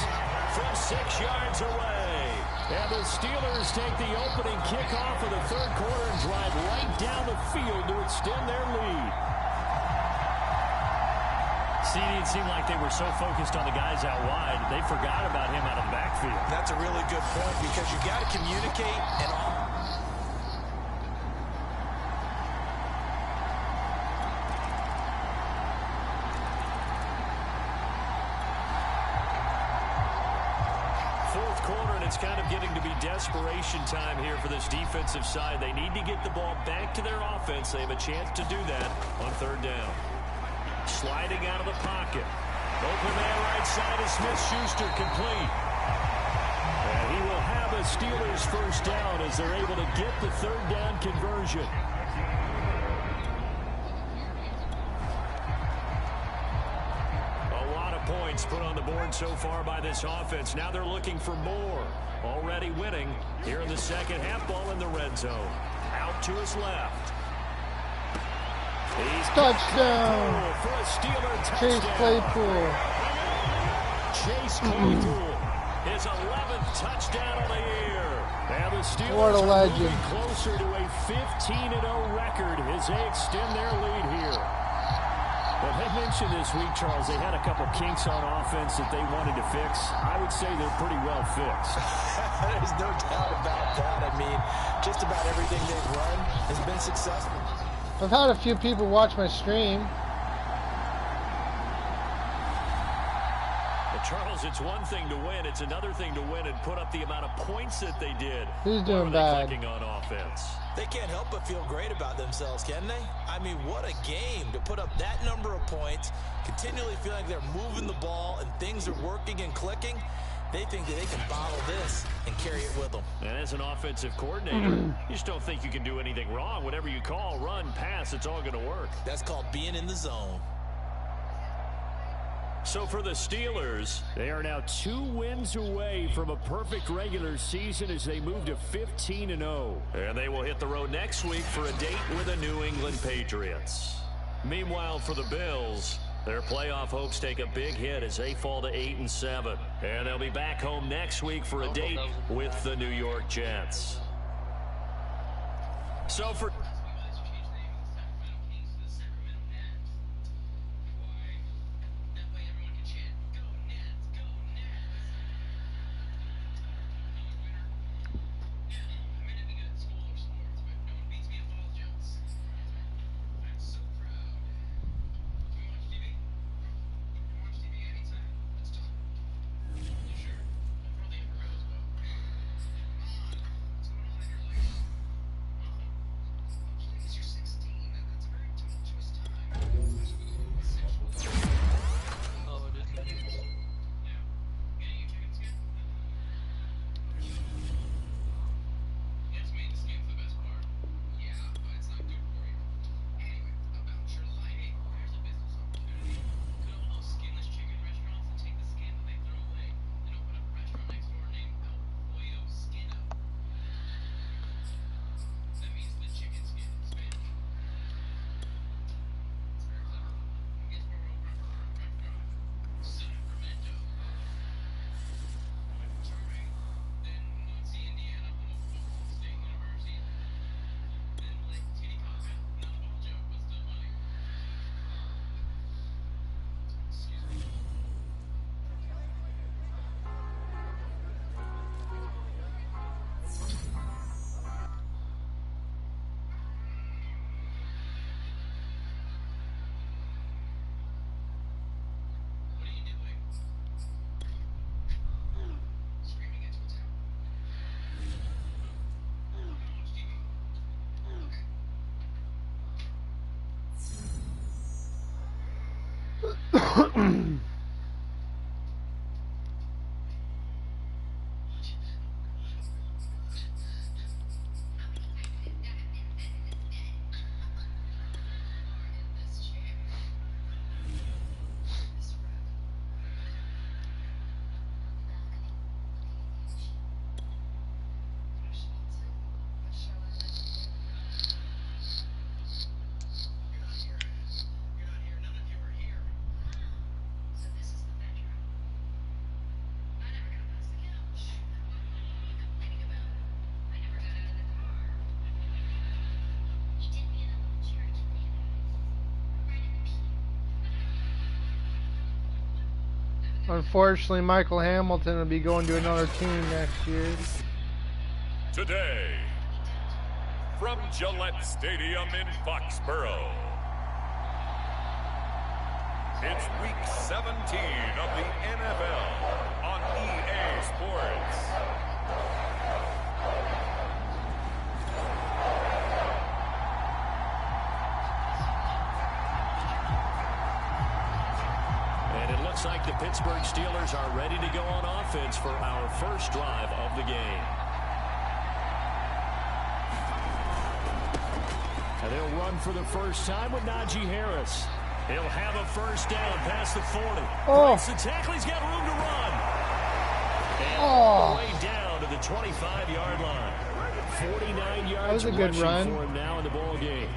from 6 yards away. And the Steelers take the opening kickoff of the third quarter and drive right down the field to extend their lead. It seemed like they were so focused on the guys out wide, they forgot about him out of the backfield. That's a really good point because you got to communicate and all. Fourth quarter, and it's kind of getting to be desperation time here for this defensive side. They need to get the ball back to their offense. They have a chance to do that on third down. Sliding out of the pocket. Open man right side is Smith-Schuster, complete. And he will have a Steelers first down as they're able to get the third down conversion. A lot of points put on the board so far by this offense. Now they're looking for more. Already winning here in the second half. Ball in the red zone. Out to his left. Touchdown! For a Steeler Chase touchdown. Claypool. Chase Claypool, his 11th touchdown of the year. And the Steelers What a are legend. moving closer to a 15-0 record as they extend their lead here. But they mentioned this week, Charles, they had a couple kinks on offense that they wanted to fix. I would say they're pretty well fixed. There's no doubt about that. I mean, just about everything they've run has been successful. I've had a few people watch my stream. Well, Charles, it's one thing to win. It's another thing to win and put up the amount of points that they did. Who's doing Where are they bad? clicking on offense? They can't help but feel great about themselves, can they? I mean, what a game to put up that number of points, continually feeling like they're moving the ball and things are working and clicking. They think that they can bottle this and carry it with them. And as an offensive coordinator, you just don't think you can do anything wrong. Whatever you call, run, pass, it's all going to work. That's called being in the zone. So for the Steelers, They are now 2 wins away from a perfect regular season as they move to 15-0. and they will hit the road next week for a date with the New England Patriots. Meanwhile, for the Bills, their playoff hopes take a big hit as they fall to 8-7. And they'll be back home next week for a date with the New York Jets. So for... Unfortunately, Michael Hamilton will be going to another team next year. Today, from Gillette Stadium in Foxborough, it's Week 17 of the NFL on EA Sports. And it looks like the Pittsburgh Steelers are ready to go on offense for our first drive of the game. And they'll run for the first time with Najee Harris. He'll have a first down past the 40. Oh. Breaks the tackle. He's got room to run. And Oh. all the way down to the 25-yard line. 49 yards That was a good rushing run. for him now in the ball game.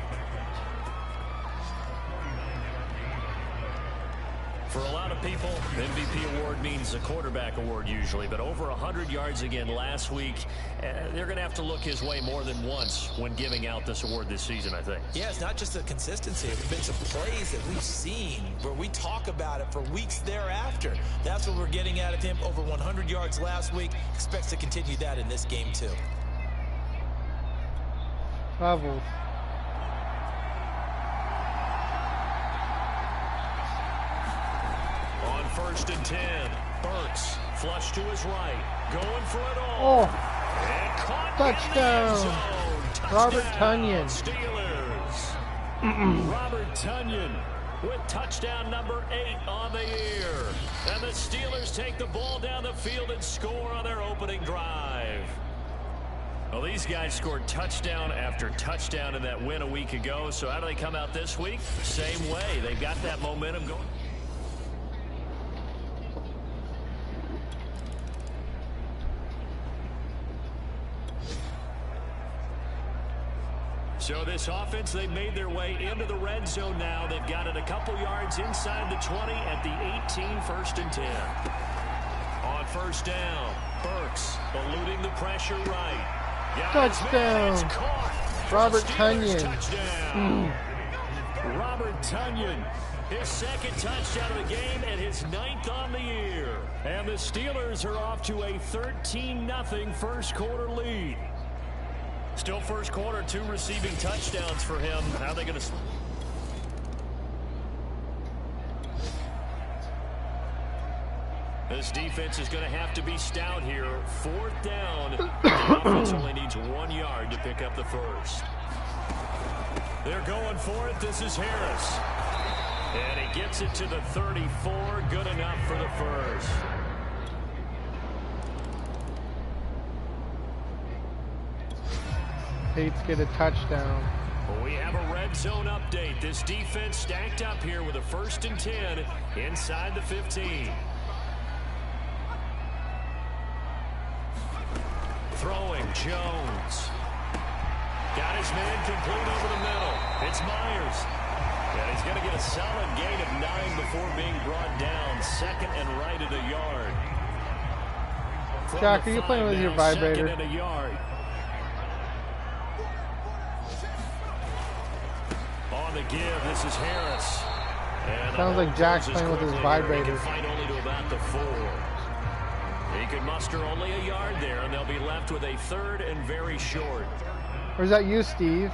people, MVP award means a quarterback award usually, but over 100 yards again last week. They're going to have to look his way more than once when giving out this award this season, I think. Yeah, it's not just the consistency. There have been some plays that we've seen where we talk about it for weeks thereafter. That's what we're getting out of him. Over 100 yards last week. Expects to continue that in this game, too. Bravo. On 1st and 10, Burks flush to his right, going for it all. Oh, and caught touchdown. Robert Tonyan. Steelers. Robert Tonyan with touchdown number 8 on the year. And the Steelers take the ball down the field and score on their opening drive. Well, these guys scored touchdown after touchdown in that win a week ago. So how do they come out this week? Same way. They've got that momentum going. So this offense, they've made their way into the red zone now. They've got it a couple yards inside the 20 at the 18, 1st and 10. On 1st down, Burks eluding the pressure right. Touchdown. Robert Tonyan. Touchdown. Robert Tonyan, his 2nd touchdown of the game and his 9th on the year. And the Steelers are off to a 13-0 first quarter lead. Still first quarter, 2 receiving touchdowns for him. How are they going to... This defense is going to have to be stout here. 4th down. The offense only needs 1 yard to pick up the first. They're going for it. This is Harris. And he gets it to the 34. Good enough for the first. Pates get a touchdown. We have a red zone update. This defense stacked up here with a 1st and 10 inside the 15. Throwing, Jones. Got his man complete over the middle. It's Myers. And he's going to get a solid gain of 9 before being brought down. 2nd and right at a yard. Jack, are you playing with your vibrator? 2nd and a yard. On the give, this is Harris. And sounds like Jack's playing with his vibrator. He can fight only to about the 4. He could muster only a yard there, and they'll be left with a 3rd and very short. Or is that you, Steve?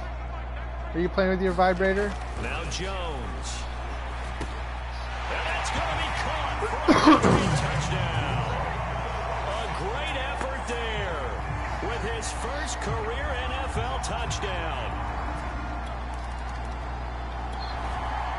Are you playing with your vibrator? Now Jones. And that's going to be caught for a touchdown. A great effort there with his first career NFL touchdown.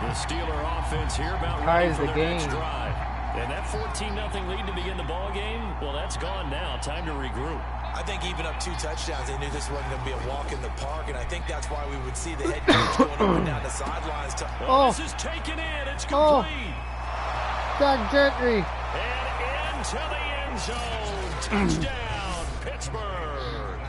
The Steeler offense here about ready for their next drive. And that 14-0 lead to begin the ball game, well, that's gone now. Time to regroup. I think even up 2 touchdowns, they knew this wasn't going to be a walk in the park, and I think that's why we would see the head coach going up and down the sidelines. This is taken in. It's complete. Zach Gentry. And into the end zone. Touchdown, Pittsburgh.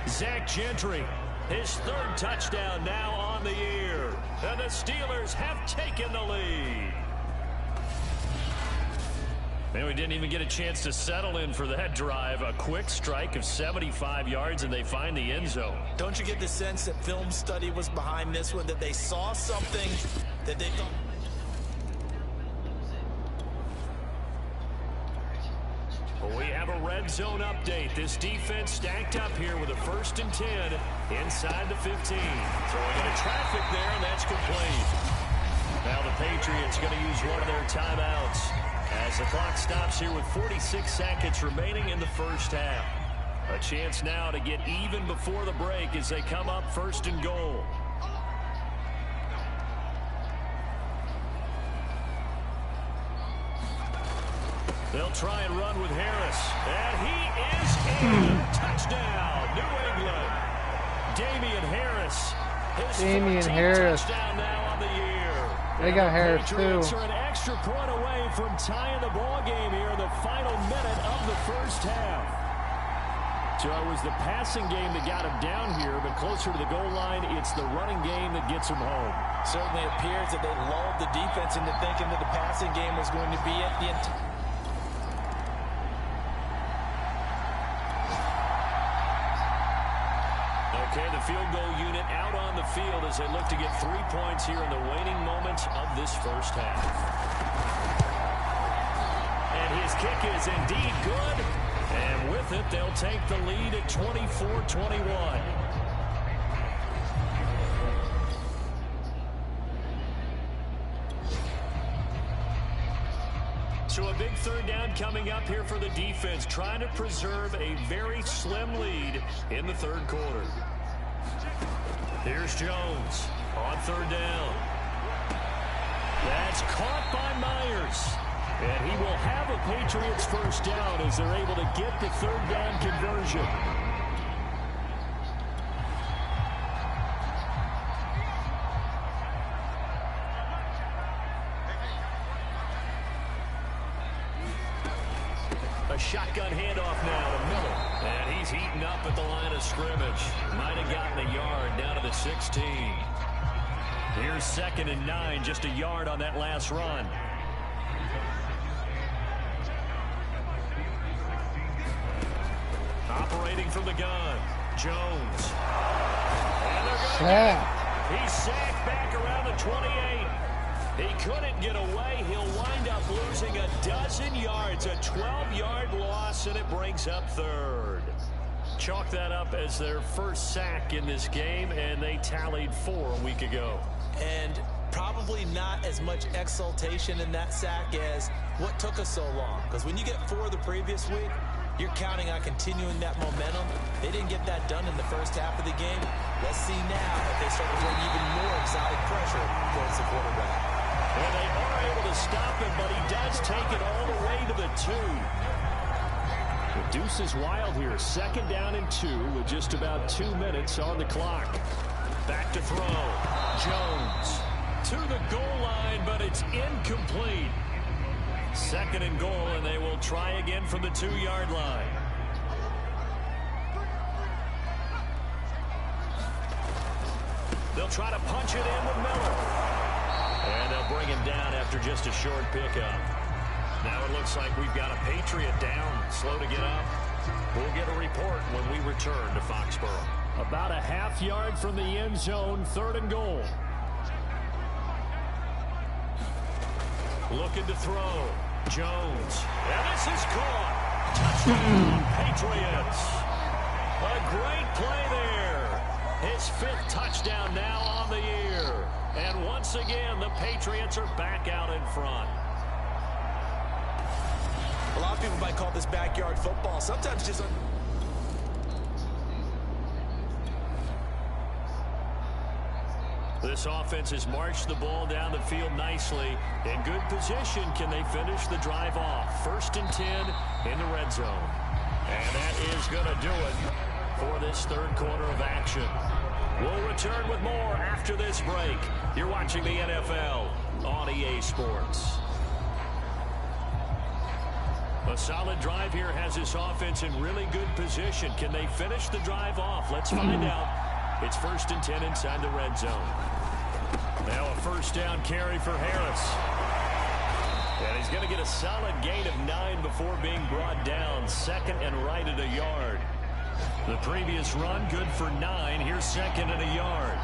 Zach Gentry, his 3rd touchdown now on the year. And the Steelers have taken the lead. And we didn't even get a chance to settle in for that drive. A quick strike of 75 yards, and they find the end zone. Don't you get the sense that film study was behind this one, that they saw something that they thought... We have a red zone update. This defense stacked up here with a 1st and 10 inside the 15. Throwing into traffic there, and that's complete. Now the Patriots going to use one of their timeouts as the clock stops here with 46 seconds remaining in the first half. A chance now to get even before the break as they come up 1st and goal. They'll try and run with Harris. And he is in. Touchdown, New England. Damian Harris. His Damian Harris. Touchdown now on the year. They got Harris too. Patriots are an extra point away from tying the ball game here in the final minute of the first half. So it was the passing game that got him down here, but closer to the goal line, it's the running game that gets him home. Certainly appears that they lulled the defense into thinking that the passing game was going to be at the end. Okay, the field goal unit out on the field as they look to get 3 points here in the waning moments of this first half. And his kick is indeed good. And with it, they'll take the lead at 24-21. So a big third down coming up here for the defense, trying to preserve a very slim lead in the third quarter. Here's Jones on third down. That's caught by Myers. And he will have a Patriots first down as they're able to get the third down conversion. A shotgun handoff now to Miller. And he's heating up at the line of scrimmage. Might have gotten a yard down to the 16. Here's 2nd and 9, just a yard on that last run. Operating from the gun, Jones. And they're going to He's sacked back around the 28. He couldn't get away. He'll wind up losing a dozen yards, a 12-yard loss, and it brings up third. Chalk that up as their first sack in this game, and they tallied 4 a week ago. And probably not as much exultation in that sack as what took us so long. Because when you get 4 the previous week, you're counting on continuing that momentum. They didn't get that done in the first half of the game. Let's see now if they start to bring even more exotic pressure towards the quarterback. And they are able to stop him, but he does take it all the way to the 2. The deuce is wild here. 2nd down and 2 with just about 2 minutes on the clock. Back to throw. Jones to the goal line, but it's incomplete. 2nd and goal, and they will try again from the 2-yard line. They'll try to punch it in with Miller. And they'll bring him down after just a short pickup. Now it looks like we've got a Patriot down, slow to get up. We'll get a report when we return to Foxborough. About a half yard from the end zone, 3rd and goal. Looking to throw. Jones. And this is caught. Touchdown, Patriots. A great play there. His 5th touchdown now on the year. And once again, the Patriots are back out in front. A lot of people might call this backyard football. Sometimes just... This offense has marched the ball down the field nicely. In good position, can they finish the drive off? 1st and 10 in the red zone. And that is going to do it for this third quarter of action. We'll return with more after this break. You're watching the NFL on EA Sports. A solid drive here has this offense in really good position. Can they finish the drive off? Let's find out. It's 1st and 10 inside the red zone. Now a 1st down carry for Harris. And he's going to get a solid gain of 9 before being brought down. 2nd and right at a yard. The previous run good for 9. Here's 2nd and a yard.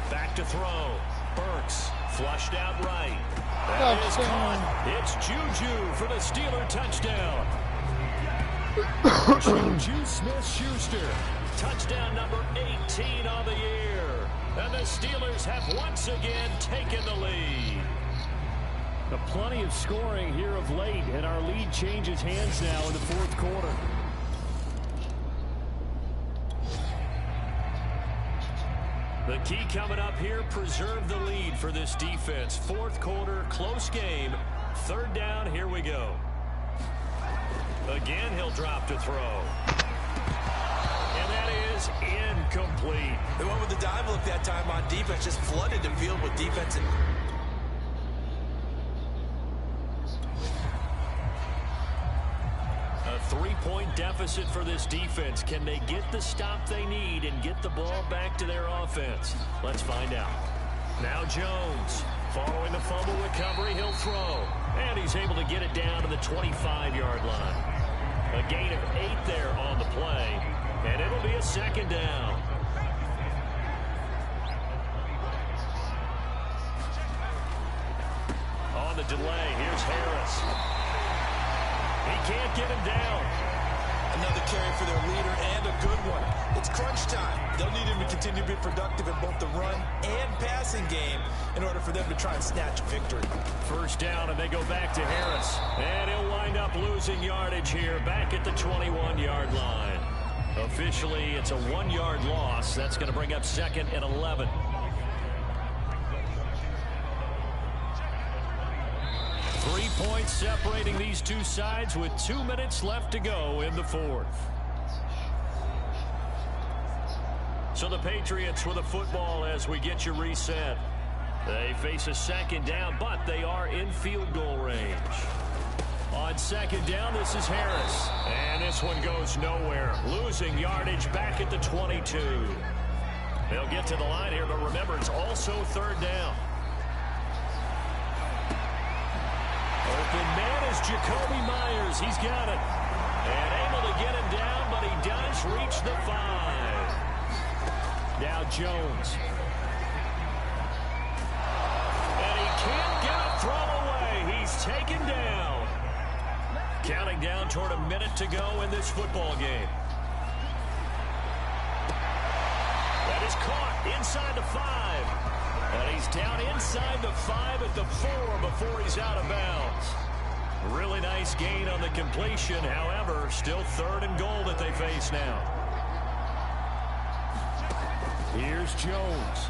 Back to throw. Burks flushed out right. That is caught. It's Juju for the Steeler touchdown. Juju Smith-Schuster. Touchdown number 18 on the year. And the Steelers have once again taken the lead. Plenty of scoring here of late, and our lead changes hands now in the 4th quarter. The key coming up here, preserve the lead for this defense. 4th quarter, close game. 3rd down, here we go. Again, he'll drop to throw. And that is incomplete. The one with the dive look that time on defense just flooded the field with defense. A 3-point deficit for this defense. Can they get the stop they need and get the ball back to their offense? Let's find out. Now Jones, following the fumble recovery, he'll throw. And he's able to get it down to the 25-yard line. A gain of 8 there on the play, and it'll be a second down. On the delay, here's Harris. He can't get him down. Another carry for their leader and a good one. It's crunch time. They'll need him to continue to be productive in both the run and passing game in order for them to try and snatch a victory. First down, and they go back to Harris. And he'll wind up losing yardage here back at the 21-yard line. Officially, it's a 1-yard loss. That's going to bring up 2nd and 11. Three points separating these two sides with 2 minutes left to go in the fourth. So the Patriots with the football as we get you reset. They face a second down, but they are in field goal range. On second down, this is Harris. And this one goes nowhere. Losing yardage back at the 22. They'll get to the line here, but remember, it's also third down. Open man is Jacoby Myers. He's got it. And able to get him down, but he does reach the 5. Now Jones. And he can't get a throw away. He's taken down. Counting down toward a minute to go in this football game. That is caught inside the 5. And he's down inside the 5 at the 4 before he's out of bounds. Really nice gain on the completion. However, still 3rd and goal that they face now. Here's Jones.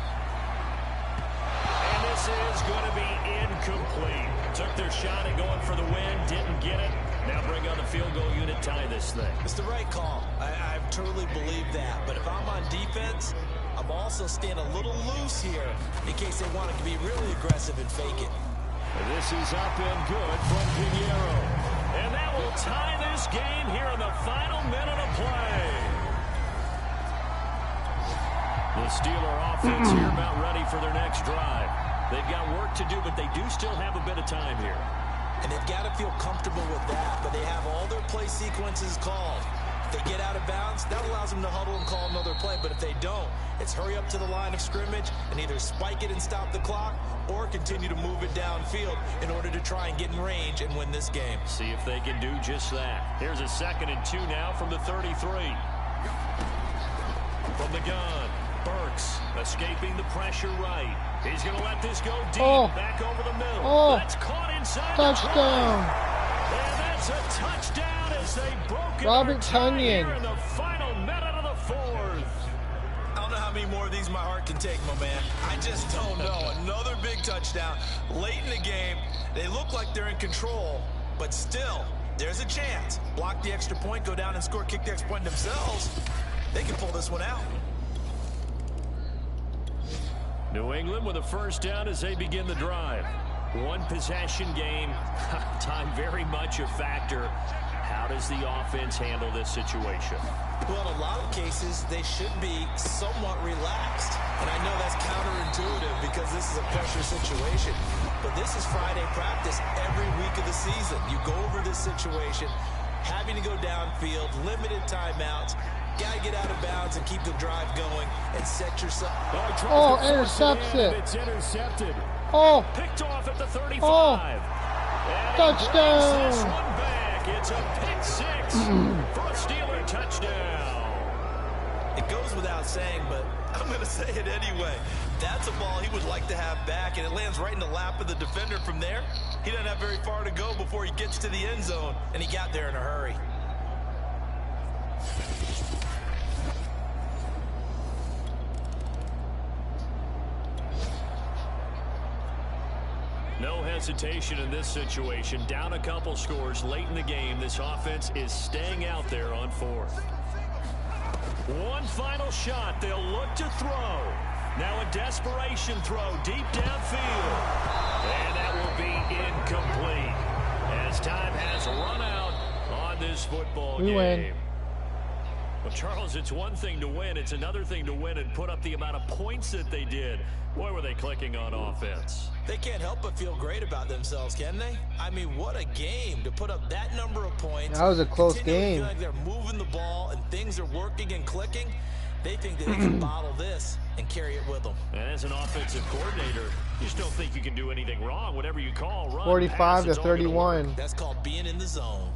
And this is going to be incomplete. Took their shot at going for the win, didn't get it. Now bring on the field goal unit, tie this thing. It's the right call. I truly believe that. But if I'm on defense, I'm also staying a little loose here in case they want to be really aggressive and fake it. And this is up and good from Pinheiro. And that will tie this game here in the final minute of play. The Steeler offense here about ready for their next drive. They've got work to do, but they do still have a bit of time here. And they've got to feel comfortable with that, but they have all their play sequences called. If they get out of bounds, that allows them to huddle and call another play, but if they don't, it's hurry up to the line of scrimmage and either spike it and stop the clock or continue to move it downfield in order to try and get in range and win this game. See if they can do just that. Here's a 2nd and 2 now from the 33. From the gun, Burks escaping the pressure right. He's going to let this go deep, back over the middle. That's caught inside touchdown. And that's a touchdown as they broke it. Robert Tonyan. Here in the final minute of the 4th. I don't know how many more of these my heart can take, my man. I just don't know. Another big touchdown late in the game. They look like they're in control, but still, there's a chance. Block the extra point, go down and score, kick the extra point themselves. They can pull this one out. New England with a first down as they begin the drive. One possession game. Time very much a factor. How does the offense handle this situation? Well, in a lot of cases, they should be somewhat relaxed. And I know that's counterintuitive because this is a pressure situation. But this is Friday practice every week of the season. You go over this situation, having to go downfield, limited timeouts. Got to get out of bounds and keep the drive going and set yourself. Intercepts it. It's intercepted. Picked off at the 35. Touchdown. This one back. It's a pick 6 for a Steeler touchdown. It goes without saying, but I'm going to say it anyway. That's a ball he would like to have back, and it lands right in the lap of the defender from there. He doesn't have very far to go before he gets to the end zone, and he got there in a hurry. No hesitation in this situation. Down a couple scores late in the game. This offense is staying out there on 4th. One final shot. They'll look to throw. Now a desperation throw deep downfield. And that will be incomplete as time has run out on this this football We game. win. Well, Charles, it's one thing to win. It's another thing to win and put up the amount of points that they did. Boy, were they clicking on offense. They can't help but feel great about themselves, can they? I mean, what a game to put up that number of points. That was a close continually game. feel like they're moving the ball and things are working and clicking. They think that they can bottle this and carry it with them. And as an offensive coordinator, you just don't think you can do anything wrong. Whatever you call, run, 45 pass, to it's all gonna 31. work. That's called being in the zone.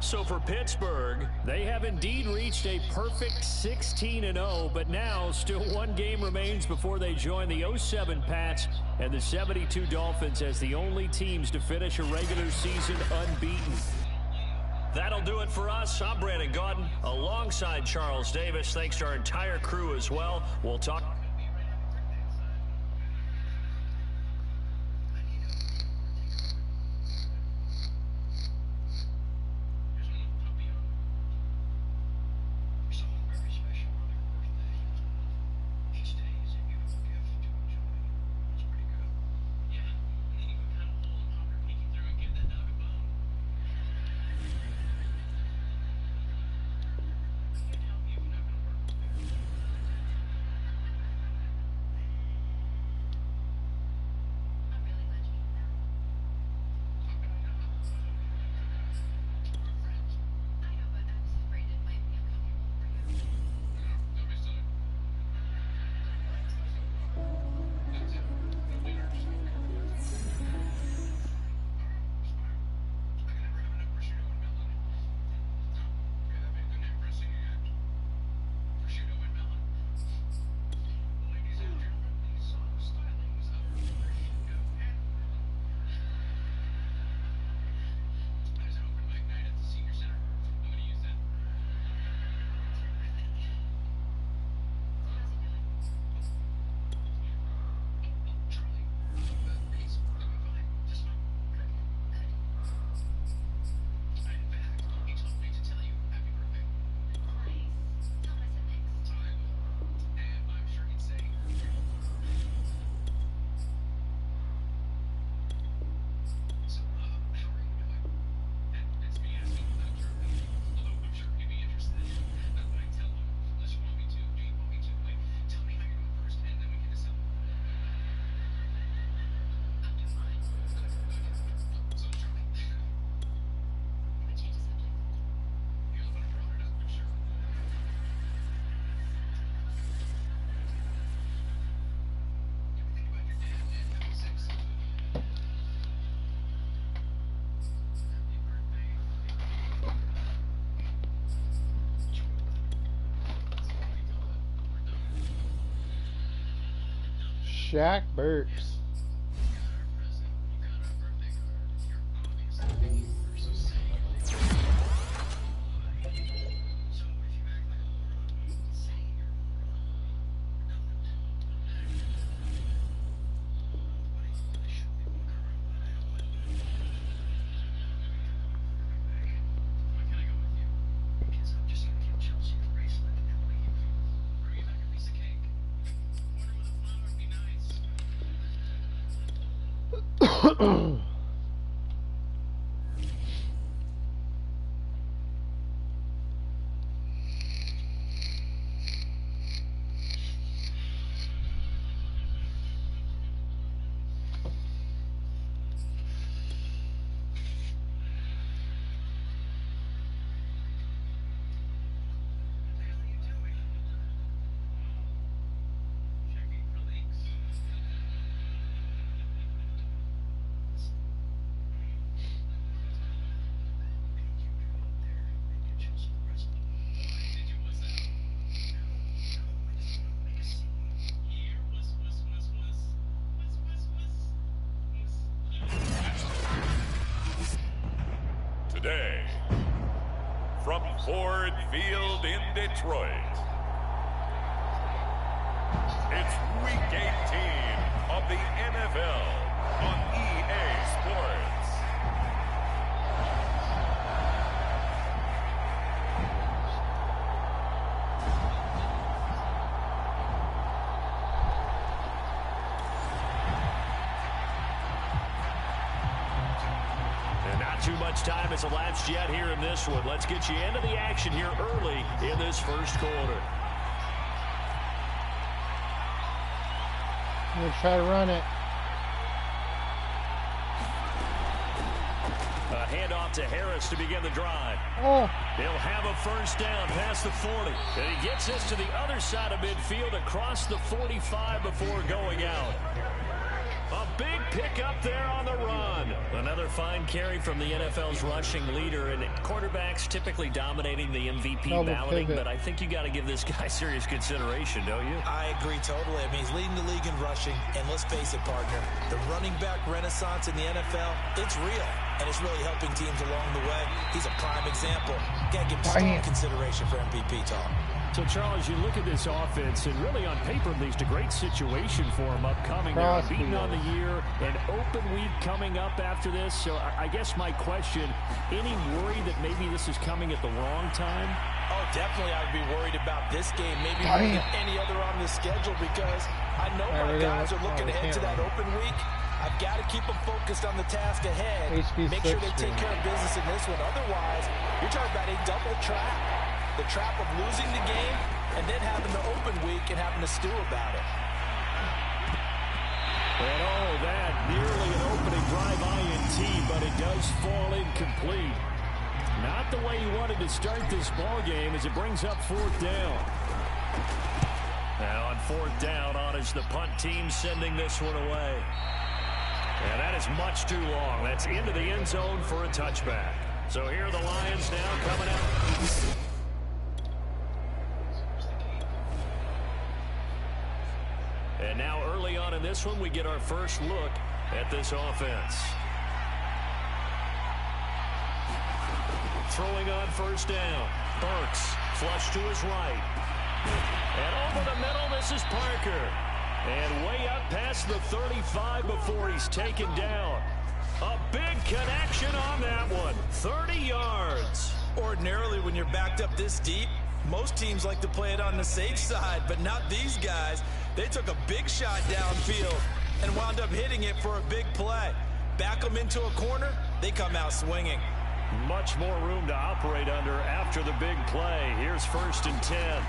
So for Pittsburgh, They have indeed reached a perfect 16-0, but now still one game remains before they join the 07 Pats and the 72 Dolphins as the only teams to finish a regular season unbeaten. that'll do it for us. I'm Brandon Gaudin alongside Charles Davis. Thanks to our entire crew as well. We'll talk. Shaq Burks. Today, from Ford Field in Detroit, it's Week 18 of the NFL on EA Sports. and now Not too much time has elapsed yet here in this one. Let's get you into the action here early in this first quarter. I'm going to try to run it. A handoff to Harris to begin the drive. Oh. He'll have a first down past the 40. And he gets us to the other side of midfield across the 45 before going out. A big pickup there on the run. Another fine carry from the NFL's rushing leader, and quarterbacks typically dominating the MVP balloting, but I think you got to give this guy serious consideration, don't you? I agree totally. I mean, he's leading the league in rushing, and let's face it, partner, the running back renaissance in the NFL, it's real, and it's really helping teams along the way. He's a prime example. Got to give him strong consideration for MVP talk. So, Charles, you look at this offense, and really on paper, at least a great situation for him upcoming. They're unbeaten on the year, an open week coming up after this. So I guess my question, any worry that maybe this is coming at the wrong time? Oh, definitely I would be worried about this game, maybe more than any other on the schedule, because I know my guys are looking ahead to that open week. I've got to keep them focused on the task ahead. Make sure they take care of business in this one. Otherwise, you're talking about a double trap. The trap of losing the game and then having the open week and having to stew about it. And oh, that nearly an opening drive INT, but it does fall incomplete. Not the way he wanted to start this ball game as it brings up fourth down. Now on fourth down, on is the punt team sending this one away. And that is much too long. That's into the end zone for a touchback. So here are the Lions now coming out. And now early on in this one, we get our first look at this offense. Throwing on first down. Burks, flush to his right. And over the middle, this is Parker. And way up past the 35 before he's taken down. A big connection on that one. 30 yards. Ordinarily, when you're backed up this deep, most teams like to play it on the safe side, but not these guys. They took a big shot downfield and wound up hitting it for a big play. Back them into a corner, they come out swinging. Much more room to operate under after the big play. Here's 1st and 10.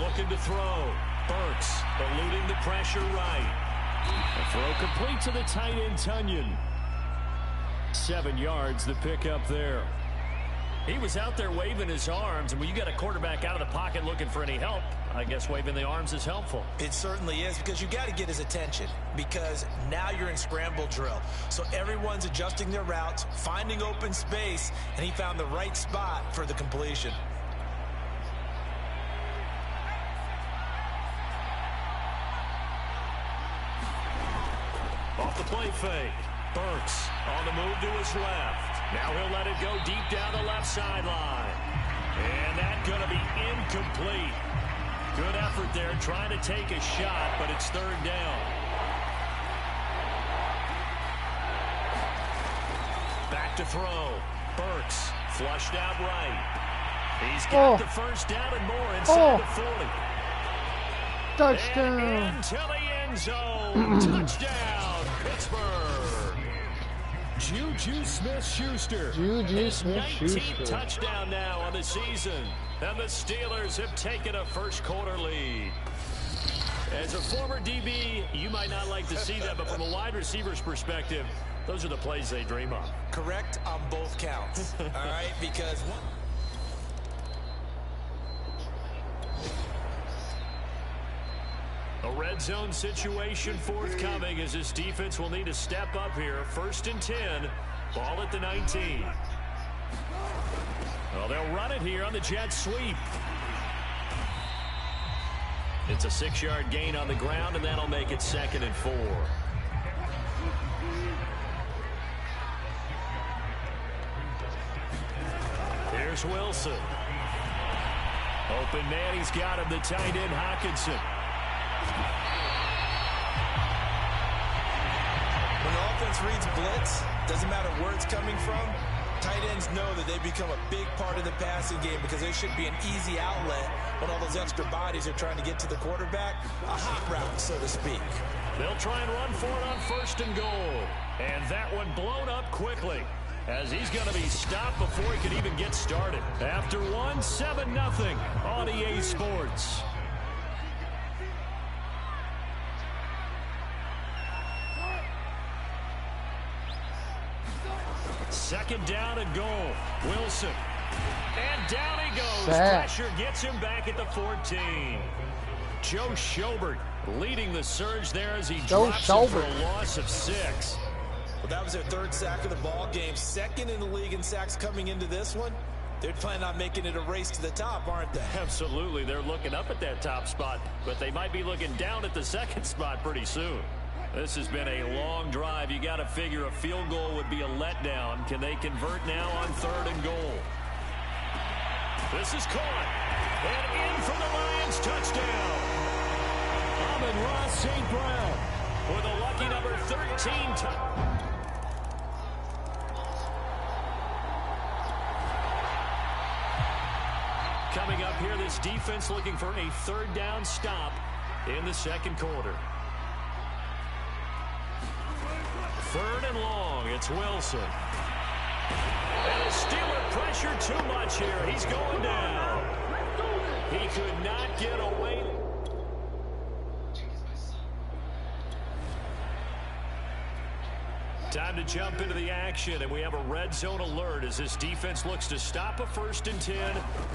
Looking to throw. Burks eluding the pressure right. A throw complete to the tight end, Tunyon. 7 yards, the pickup there. He was out there waving his arms, and when you got a quarterback out of the pocket looking for any help, I guess waving the arms is helpful. It certainly is, because you got to get his attention, because now you're in scramble drill. So everyone's adjusting their routes, finding open space, and he found the right spot for the completion. Off the play fake. Burks on the move to his left. Now he'll let it go deep down the left sideline. And that's going to be incomplete. Good effort there trying to take a shot, but it's 3rd down. Back to throw. Burks flushed out right. He's got the first down and more inside the 40. Touchdown. And into the end zone. Touchdown, Pittsburgh. Juju Smith-Schuster. His 19th touchdown now on the season. And the Steelers have taken a first quarter lead. As a former DB, you might not like to see that, but from a wide receiver's perspective, those are the plays they dream of. Correct on both counts. All right, because a red zone situation forthcoming as this defense will need to step up here. 1st and 10, ball at the 19. Well, they'll run it here on the jet sweep. It's a 6-yard gain on the ground, and that'll make it 2nd and 4. Here's Wilson. Open man, he's got him, the tight end, Hockenson. when the offense reads blitz, doesn't matter where it's coming from, tight ends know that they become a big part of the passing game because there should be an easy outlet when all those extra bodies are trying to get to the quarterback. A hot route, so to speak. They'll try and run for it on 1st and goal. And that one blown up quickly. as he's going to be stopped before he could even get started. After one, 7-0 on EA Sports. Second down and goal. Wilson. And down he goes. Pressure gets him back at the 14. Joe Schobert leading the surge there as he drops him for a loss of 6. Well, that was their 3rd sack of the ball game. 2nd in the league in sacks coming into this one. They're planning on making it a race to the top, aren't they? Absolutely. They're looking up at that top spot, but they might be looking down at the 2nd spot pretty soon. This has been a long drive. You got to figure a field goal would be a letdown. Can they convert now on 3rd and goal? This is caught. And in for the Lions touchdown. Amon-Ra St. Brown with a lucky number 13. Coming up here, this defense looking for a 3rd down stop in the 2nd quarter. 3rd and long, it's Wilson. And the Steeler pressure too much here. He's going down. He could not get away. Time to jump into the action, and we have a red zone alert as this defense looks to stop a 1st and 10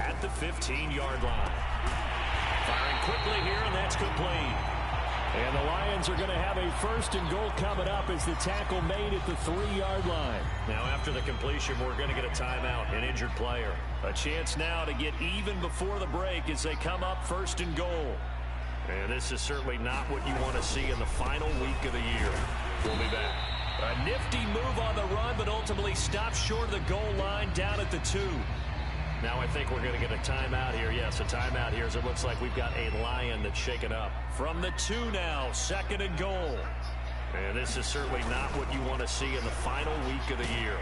at the 15-yard line. Firing quickly here, and that's complete. And the Lions are going to have a 1st and goal coming up as the tackle made at the 3-yard line. Now after the completion, we're going to get a timeout, an injured player. A chance now to get even before the break as they come up 1st and goal. And this is certainly not what you want to see in the final week of the year. We'll be back. A nifty move on the run, but ultimately stopped short of the goal line down at the 2. Now I think we're going to get a timeout here. Yes, a timeout here as it looks like we've got a Lion that's shaken up. From the 2 now, 2nd and goal. And this is certainly not what you want to see in the final week of the year.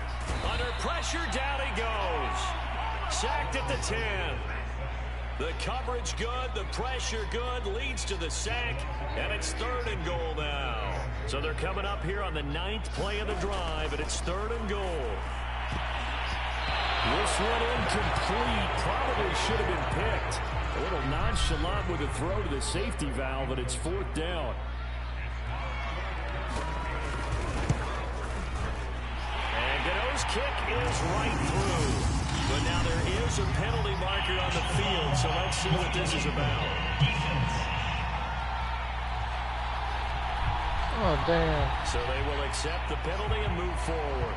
Under pressure, down he goes. Sacked at the 10. The coverage good, the pressure good, leads to the sack, and it's 3rd and goal now. So they're coming up here on the 9th play of the drive, and it's 3rd and goal. This one incomplete. Probably should have been picked. A little nonchalant with a throw to the safety valve, and it's 4th down. And Gano's kick is right through. But now there is a penalty marker on the field, so let's see what this is about. Oh, damn. So they will accept the penalty and move forward.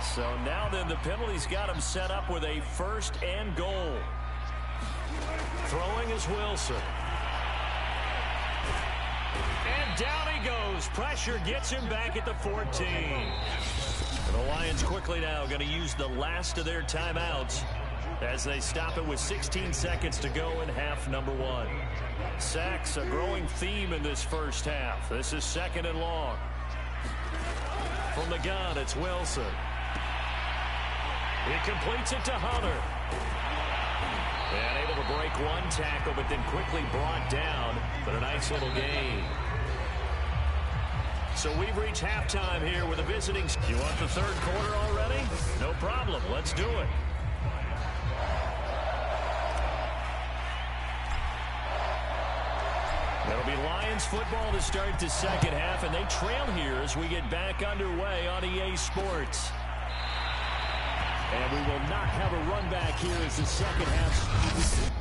So now then the penalty's got him set up with a 1st and goal. Throwing is Wilson. And down he goes. Pressure gets him back at the 14. And the Lions quickly now going to use the last of their timeouts as they stop it with 16 seconds to go in half number 1. Sacks a growing theme in this 1st half. This is 2nd and long. From the gun, it's Wilson. He completes it to Hunter. And able to break one tackle, but then quickly brought down. But a nice little gain. So we've reached halftime here with the visiting. You want the 3rd quarter already? No problem. Let's do it. It'll be Lions football to start the 2nd half, and they trail here as we get back underway on EA Sports. And we will not have a run back here as the 2nd half.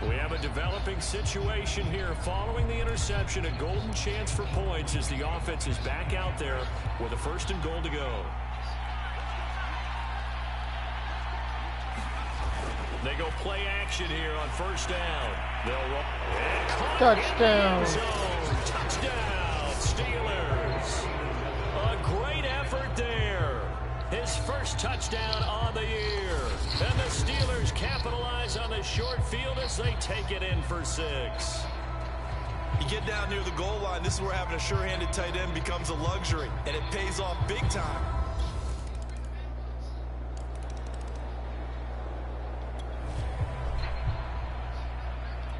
We have a developing situation here following the interception. A golden chance for points as the offense is back out there with a 1st and goal to go. They go play action here on 1st down. They'll roll. Touchdown. Touchdown, Steelers. A great effort there. His 1st touchdown on the year. And the Steelers capitalize on the short field as they take it in for 6. You get down near the goal line, this is where having a sure-handed tight end becomes a luxury, and it pays off big time.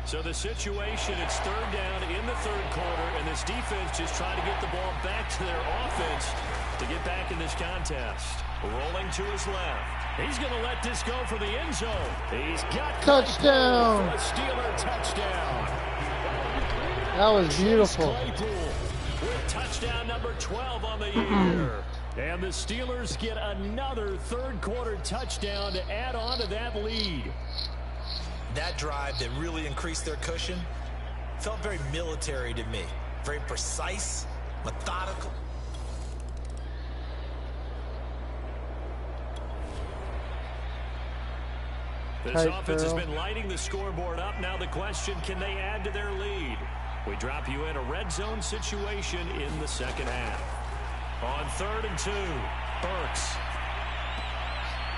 So the situation, it's third down in the third quarter, and this defense just trying to get the ball back to their offense to get back in this contest. Rolling to his left. He's going to let this go for the end zone. He's got touchdown. For a Steeler touchdown. That was beautiful. Claypool with touchdown number 12 on the year. And the Steelers get another third quarter touchdown to add on to that lead. That drive that really increased their cushion felt very military to me. Very precise, methodical. This offense has been lighting the scoreboard up. Now the question, can they add to their lead? We drop you in a red zone situation in the second half. On 3rd and 2, Burks.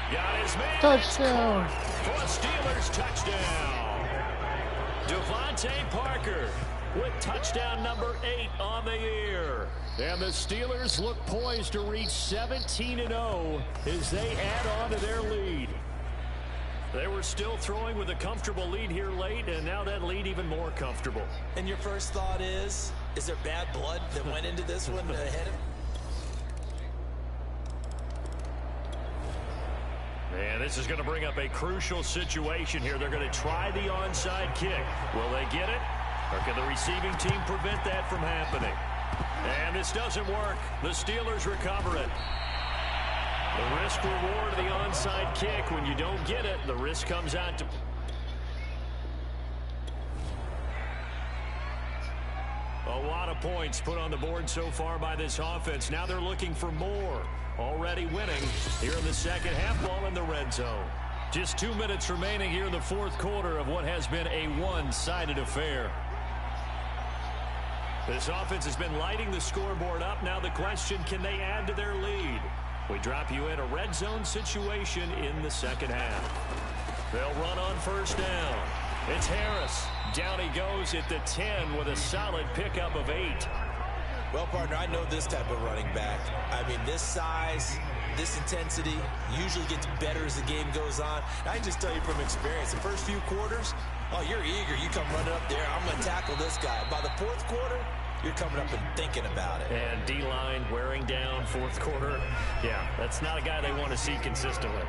Got his man. Touchdown. For a Steelers touchdown. Devontae Parker with touchdown number 8 on the year. And the Steelers look poised to reach 17-0 as they add on to their lead. They were still throwing with a comfortable lead here late, and now that lead even more comfortable. And your first thought is there bad blood that went into this one ahead of? And this is going to bring up a crucial situation here. They're going to try the onside kick. Will they get it? Or can the receiving team prevent that from happening? And this doesn't work. The Steelers recover it. The risk reward of the onside kick. When you don't get it, the risk comes out to... A lot of points put on the board so far by this offense. Now they're looking for more. Already winning here in the second half, ball in the red zone. Just 2 minutes remaining here in the fourth quarter of what has been a one-sided affair. This offense has been lighting the scoreboard up. Now the question, can they add to their lead? We drop you in a red zone situation in the second half. They'll run on first down. It's Harris. Down he goes at the 10 with a solid pickup of 8. Well, partner, I know this type of running back. I mean, this size, this intensity usually gets better as the game goes on. I can just tell you from experience, the first few quarters, oh, you're eager. You come running up there. I'm going to tackle this guy. By the fourth quarter, you're coming up and thinking about it. And D-line wearing down fourth quarter. Yeah, that's not a guy they want to see consistently.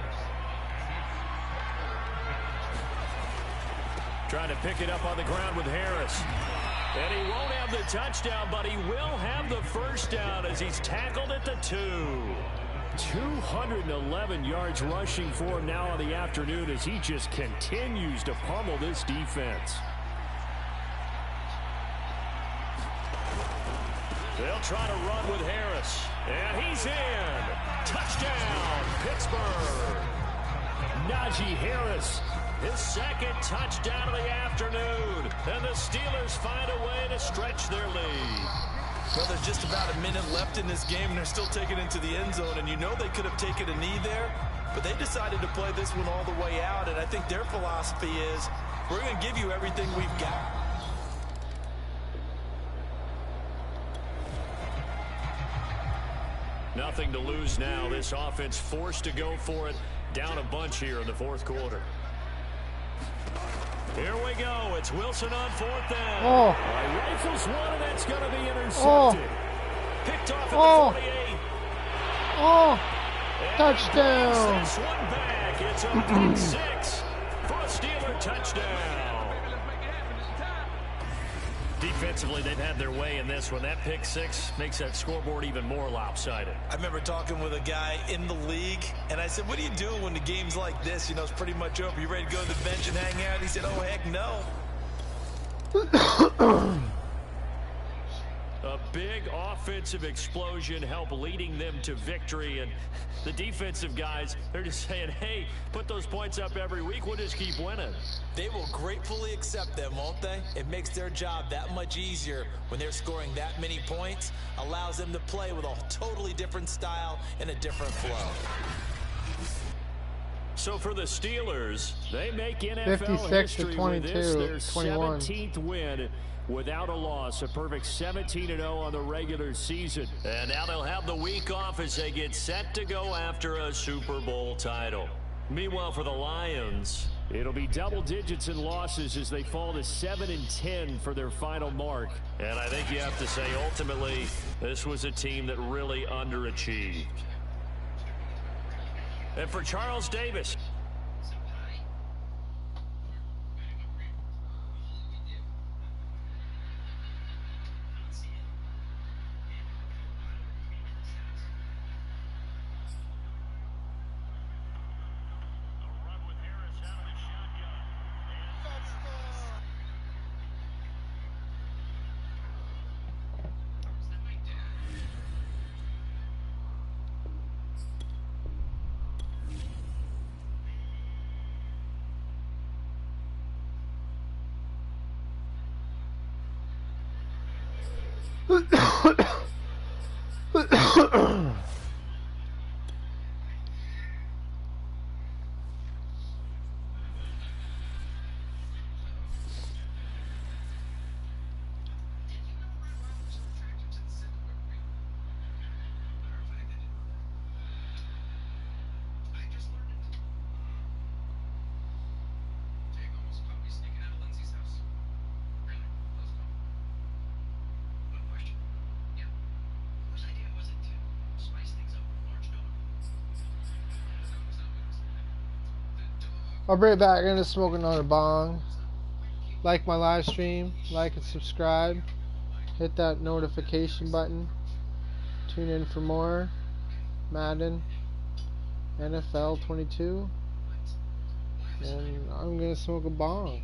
Trying to pick it up on the ground with Harris. And he won't have the touchdown, but he will have the first down as he's tackled at the 2. 211 yards rushing for him now on the afternoon as he just continues to pummel this defense. They'll try to run with Harris. And he's in. Touchdown, Pittsburgh. Najee Harris, his second touchdown of the afternoon. And the Steelers find a way to stretch their lead. Well, there's just about a minute left in this game, and they're still taking it into the end zone. And you know they could have taken a knee there, but they decided to play this one all the way out. And I think their philosophy is, we're going to give you everything we've got. Nothing to lose now. This offense forced to go for it. Down a bunch here in the fourth quarter. Here we go. It's Wilson on fourth down. Oh. Rifles one, and that's going to be intercepted. Oh. Picked off at Oh. the 48. Oh. And Touchdown. this one back. It's a pick 6 for a Steeler touchdown. Defensively, they've had their way in this one. That pick 6 makes that scoreboard even more lopsided. I remember talking with a guy in the league, and I said, what do you do when the game's like this? You know, it's pretty much over. You ready to go to the bench and hang out? He said, oh, heck no. A big offensive explosion helped leading them to victory, and the defensive guys, they're just saying, hey, put those points up every week. We'll just keep winning. They will gratefully accept them, won't they? It makes their job that much easier when they're scoring that many points. Allows them to play with a totally different style and a different flow. So for the Steelers, they make NFL 56 history to 22, with this, their 21. 17th win without a loss. A perfect 17-0 on the regular season. And now they'll have the week off as they get set to go after a Super Bowl title. Meanwhile, for the Lions, It'll be double digits in losses as they fall to 7-10 for their final mark. And I think you have to say, ultimately, this was a team that really underachieved. And for Charles Davis. I'll bring it back. I'm gonna smoke another bong. Like my live stream, like and subscribe. Hit that notification button. Tune in for more Madden NFL 22. And I'm gonna smoke a bong.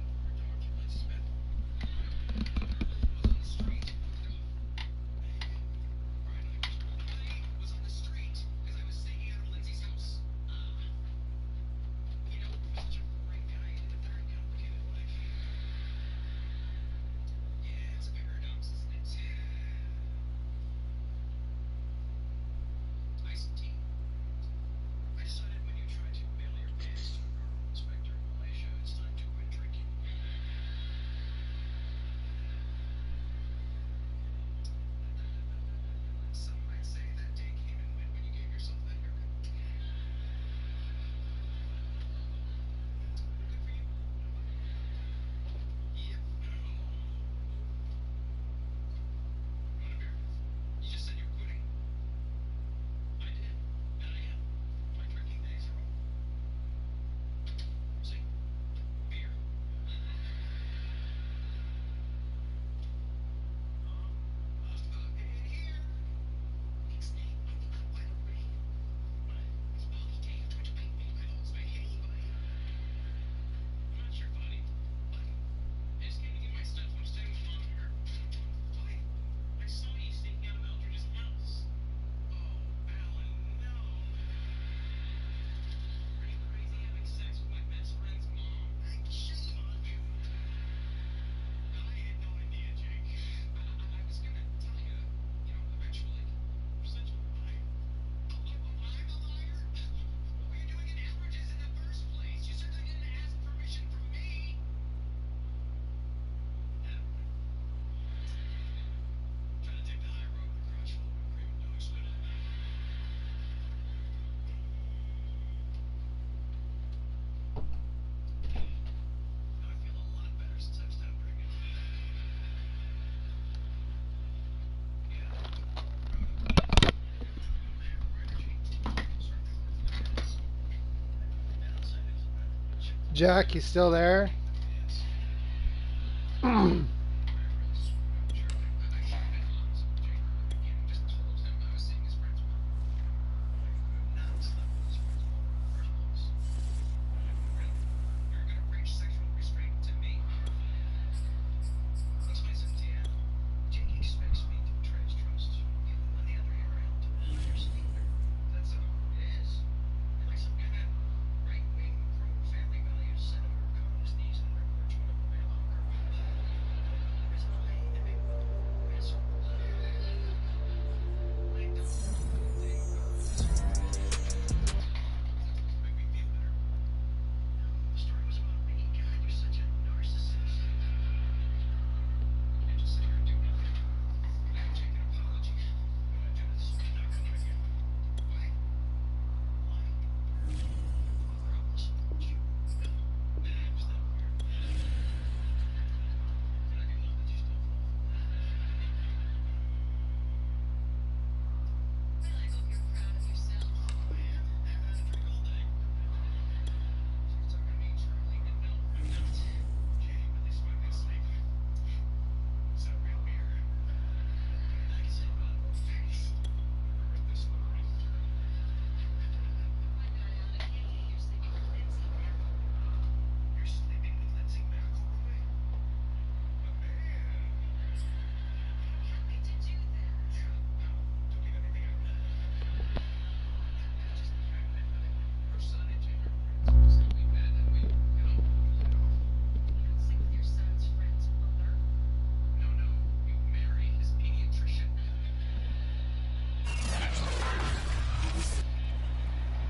Jack, you still there?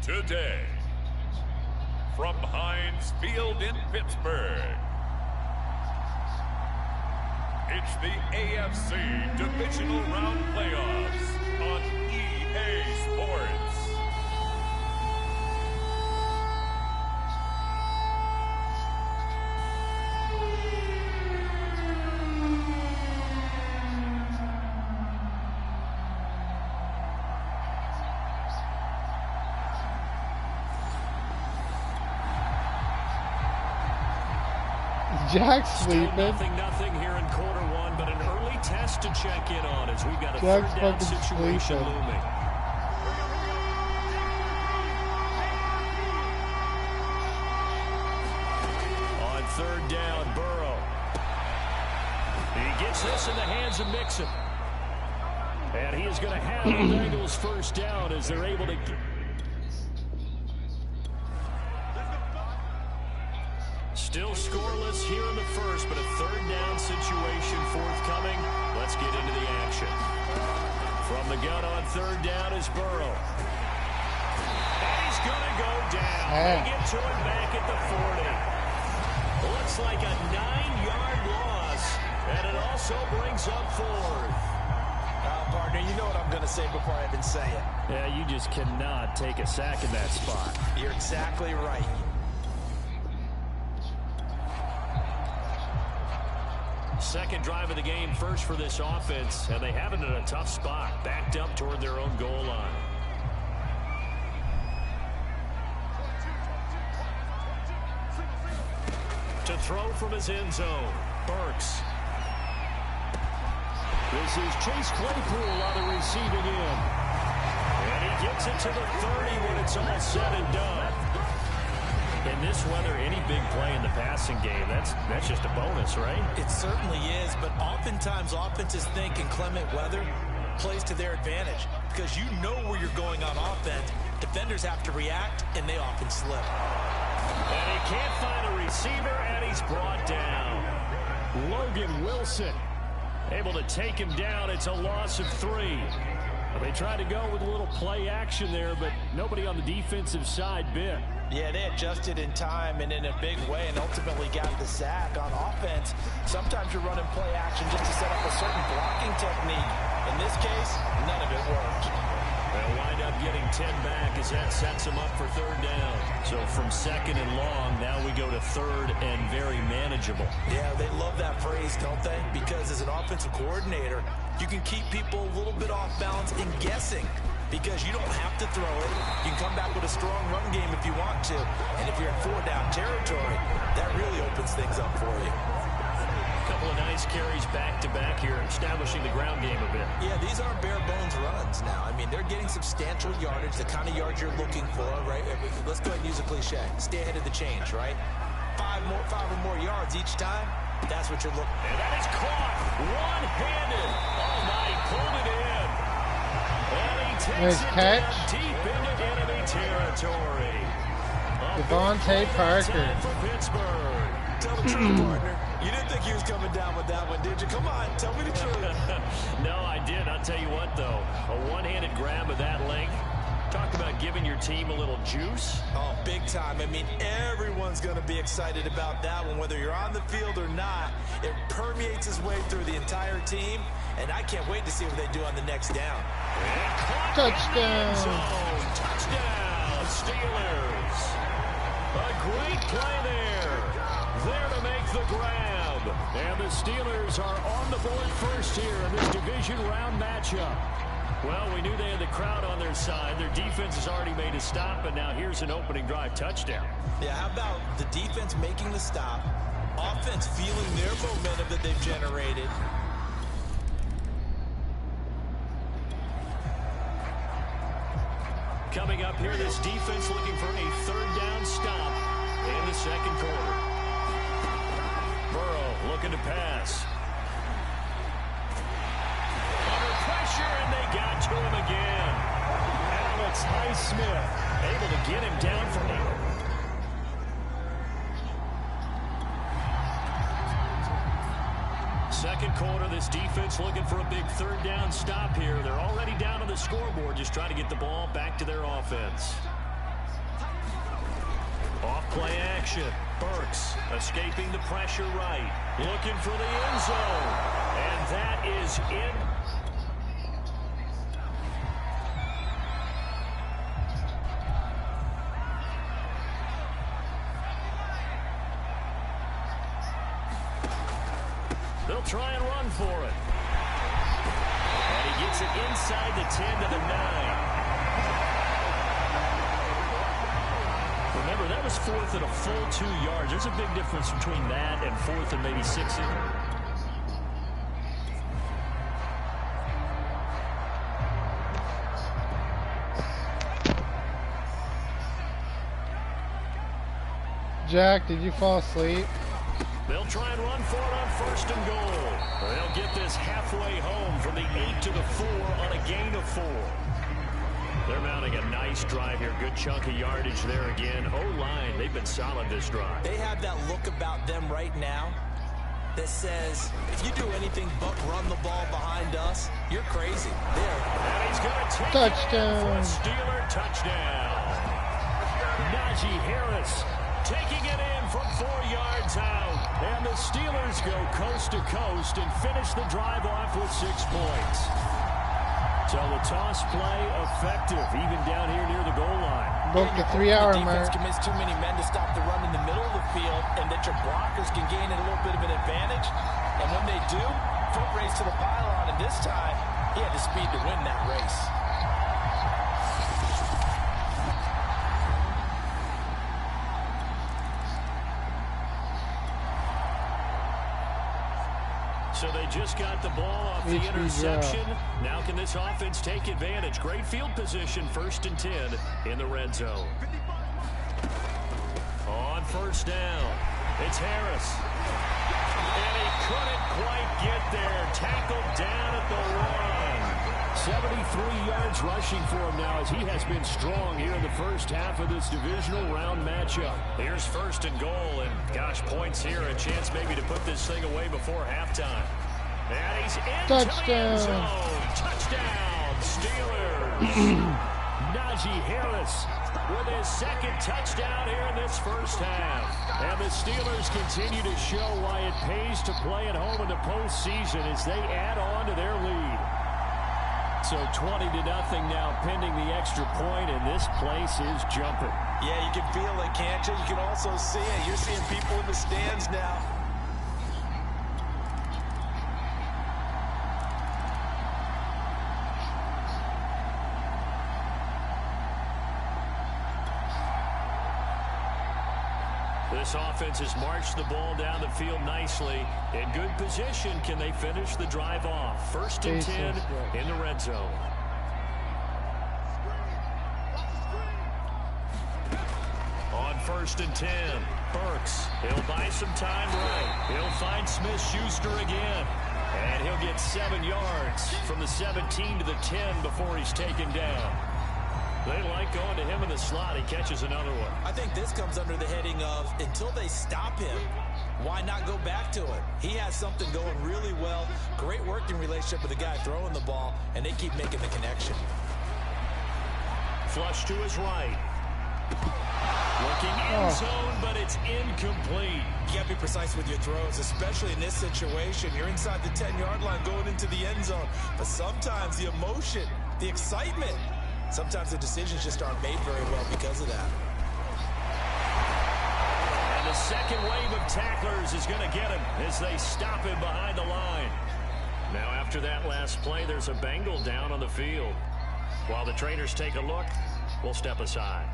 today, from Heinz Field in Pittsburgh, it's the AFC Divisional Round Playoffs on EA Sports. Jack's sleeping. Nothing here in quarter one, but an early test to check in on as we've got a Jack's third down fucking situation sleeping. looming. On third down, Burrow. He gets this in the hands of Mixon. And he is going to have the Bengals first down as they're able to... Still scoreless here in the first, but a third down situation forthcoming. Let's get into the action. From the gun on third down is Burrow. And he's going to go down. They get to him back at the 40. Looks like a 9-yard loss, and it also brings up fourth. Partner, you know what I'm going to say before I even say it. Yeah, you just cannot take a sack in that spot. You're exactly right. Second drive of the game, first for this offense, and they have it in a tough spot, backed up toward their own goal line. To throw from his end zone, Burks. This is Chase Claypool on the receiving end. And he gets it to the 30 when it's all said and done. In this weather, any big play in the passing game, that's just a bonus, right? It certainly is, but oftentimes offenses think inclement weather plays to their advantage because you know where you're going on offense. Defenders have to react, and they often slip. And he can't find a receiver, and he's brought down. Logan Wilson able to take him down. It's a loss of 3. They tried to go with a little play action there, but nobody on the defensive side bit. Yeah, they adjusted in time and in a big way and ultimately got the sack. On offense, sometimes you're running play action just to set up a certain blocking technique. In this case, none of it worked. They'll wind up getting 10 back as that sets them up for third down. So from second and long, now we go to third and very manageable. Yeah, they love that phrase, don't they? Because as an offensive coordinator, you can keep people a little bit off balance and guessing. Because you don't have to throw it. You can come back with a strong run game if you want to. And if you're in 4-down territory, that really opens things up for you. A couple of nice carries back-to-back here, establishing the ground game a bit. Yeah, these aren't bare-bones runs now. I mean, they're getting substantial yardage, the kind of yards you're looking for, right? Let's go ahead and use a cliche. Stay ahead of the change, right? 5 or more yards each time, that's what you're looking for. And that is caught one-handed. Oh, my, he pulled it in. And he takes it down deep into enemy territory. Devontae Parker. For Pittsburgh. Tell the truth, partner. You didn't think he was coming down with that one, did you? Come on, tell me the truth. No, I did. I'll tell you what, though. A one-handed grab of that length. Talk about giving your team a little juice. Oh, big time. I mean, everyone's going to be excited about that one, whether you're on the field or not. It permeates its way through the entire team, and I can't wait to see what they do on the next down. Touchdown. Touchdown, Steelers. A great play there. There to make the grab. And the Steelers are on the board first here in this division round matchup. Well, we knew they had the crowd on their side. Their defense has already made a stop, and now here's an opening drive touchdown. Yeah, how about the defense making the stop, offense feeling their momentum that they've generated. Coming up here, this defense looking for a third down stop in the second quarter. Burrow looking to pass. Under pressure, and they got to him again. Alex Highsmith able to get him down from him. Second quarter, this defense looking for a big third down stop here. They're already down on the scoreboard, just trying to get the ball back to their offense. Off play action. Burks escaping the pressure right. Looking for the end zone. And that is in. They'll try and run for it. And he gets it inside the 10 to the 9. Remember, that was fourth and a full 2 yards. There's a big difference between that and fourth and maybe 6. Jack, did you fall asleep? They'll try and run for it on 1st and goal. They'll get this halfway home from the 8 to the 4 on a gain of 4. They're mounting a nice drive here. Good chunk of yardage there again. O-line, they've been solid this drive. They have that look about them right now that says, if you do anything but run the ball behind us, you're crazy. There. And he's going to take touchdown. It in for a Steeler touchdown. Najee Harris taking it in from 4 yards out. And the Steelers go coast to coast and finish the drive off with 6 points. So the toss play effective, even down here near the goal line. Broke the 3-hour mark. Defense commits too many men to stop the run in the middle of the field, and that your blockers can gain a little bit of an advantage. And when they do, foot race to the pylon, and this time, he had the speed to win that race. So they just got the ball off the interception. Now can this offense take advantage? Great field position, 1st and 10 in the red zone. On 1st down, it's Harris. And he couldn't quite get there. Tackled down at the 1. 73 yards rushing for him now as he has been strong here in the first half of this divisional round matchup. Here's 1st and goal, and gosh, points here, a chance maybe to put this thing away before halftime. And he's into the end zone. Touchdown, Steelers. Najee Harris with his 2nd touchdown here in this first half. And the Steelers continue to show why it pays to play at home in the postseason as they add on to their lead. So 20-0 now pending the extra point, and this place is jumping. Yeah, you can feel it, can't you? You can also see it. You're seeing people in the stands now. This offense has marched the ball down the field nicely. In good position, can they finish the drive off? 1st and 10 in the red zone. On 1st and 10, Burks. He'll buy some time right. He'll find Smith-Schuster again. And he'll get 7 yards from the 17 to the 10 before he's taken down. They like going to him in the slot. He catches another one. I think this comes under the heading of, until they stop him, why not go back to it? He has something going really well. Great working relationship with the guy throwing the ball, and they keep making the connection. Flush to his right. Looking end zone, but it's incomplete. You got to be precise with your throws, especially in this situation. You're inside the 10-yard line going into the end zone. But sometimes the emotion, the excitement, sometimes the decisions just aren't made very well because of that. And the second wave of tacklers is going to get him as they stop him behind the line. Now after that last play, there's a Bengal down on the field. While the trainers take a look, we'll step aside.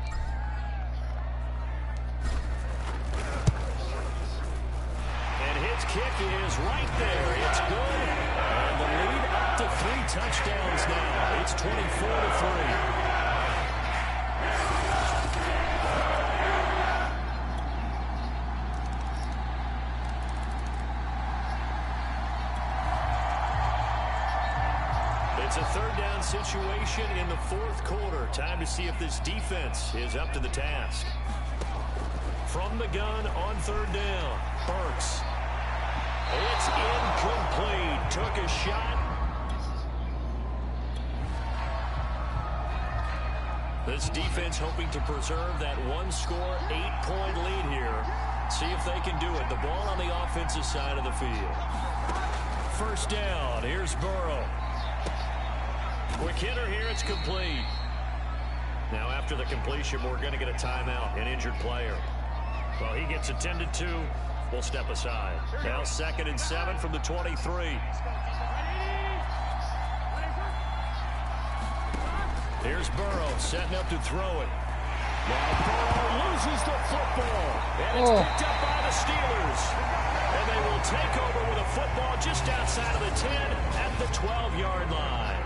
And his kick is right there. It's good. And the lead up to 3 touchdowns now. It's 24-3. It's a 3rd down situation in the 4th quarter. Time to see if this defense is up to the task. From the gun on 3rd down, Burks. It's incomplete. Took a shot. This defense hoping to preserve that one-score, 8-point lead here. See if they can do it. The ball on the offensive side of the field. First down. Here's Burrow. Quick hitter here. It's complete. Now after the completion, we're going to get a timeout. An injured player. Well, he gets attended to. We'll step aside. Now 2nd and 7 from the 23. Here's Burrow setting up to throw it. Now Burrow loses the football. And it's picked up by the Steelers. And they will take over with a football just outside of the 10 at the 12-yard line.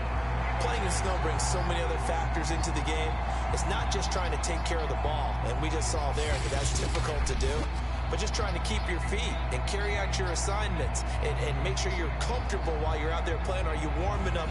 Playing in snow brings so many other factors into the game. It's not just trying to take care of the ball, and we just saw there that that's difficult to do, but just trying to keep your feet and carry out your assignments and make sure you're comfortable while you're out there playing. Are you warming up?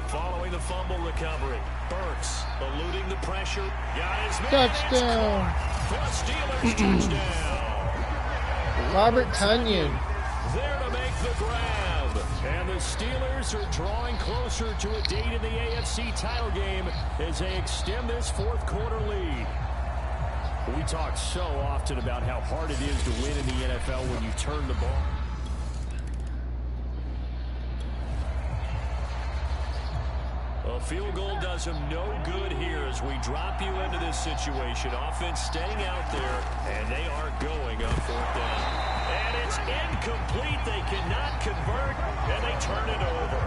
Following the fumble recovery, Burks eluding the pressure. Got his man. Touchdown. For a Steelers touchdown. Robert Tunyon. There to make the grab. And the Steelers are drawing closer to a date in the AFC title game as they extend this fourth quarter lead. We talk so often about how hard it is to win in the NFL when you turn the ball. A field goal does them no good here as we drop you into this situation. Offense staying out there, and they are going on 4th down. And it's incomplete. They cannot convert, and they turn it over.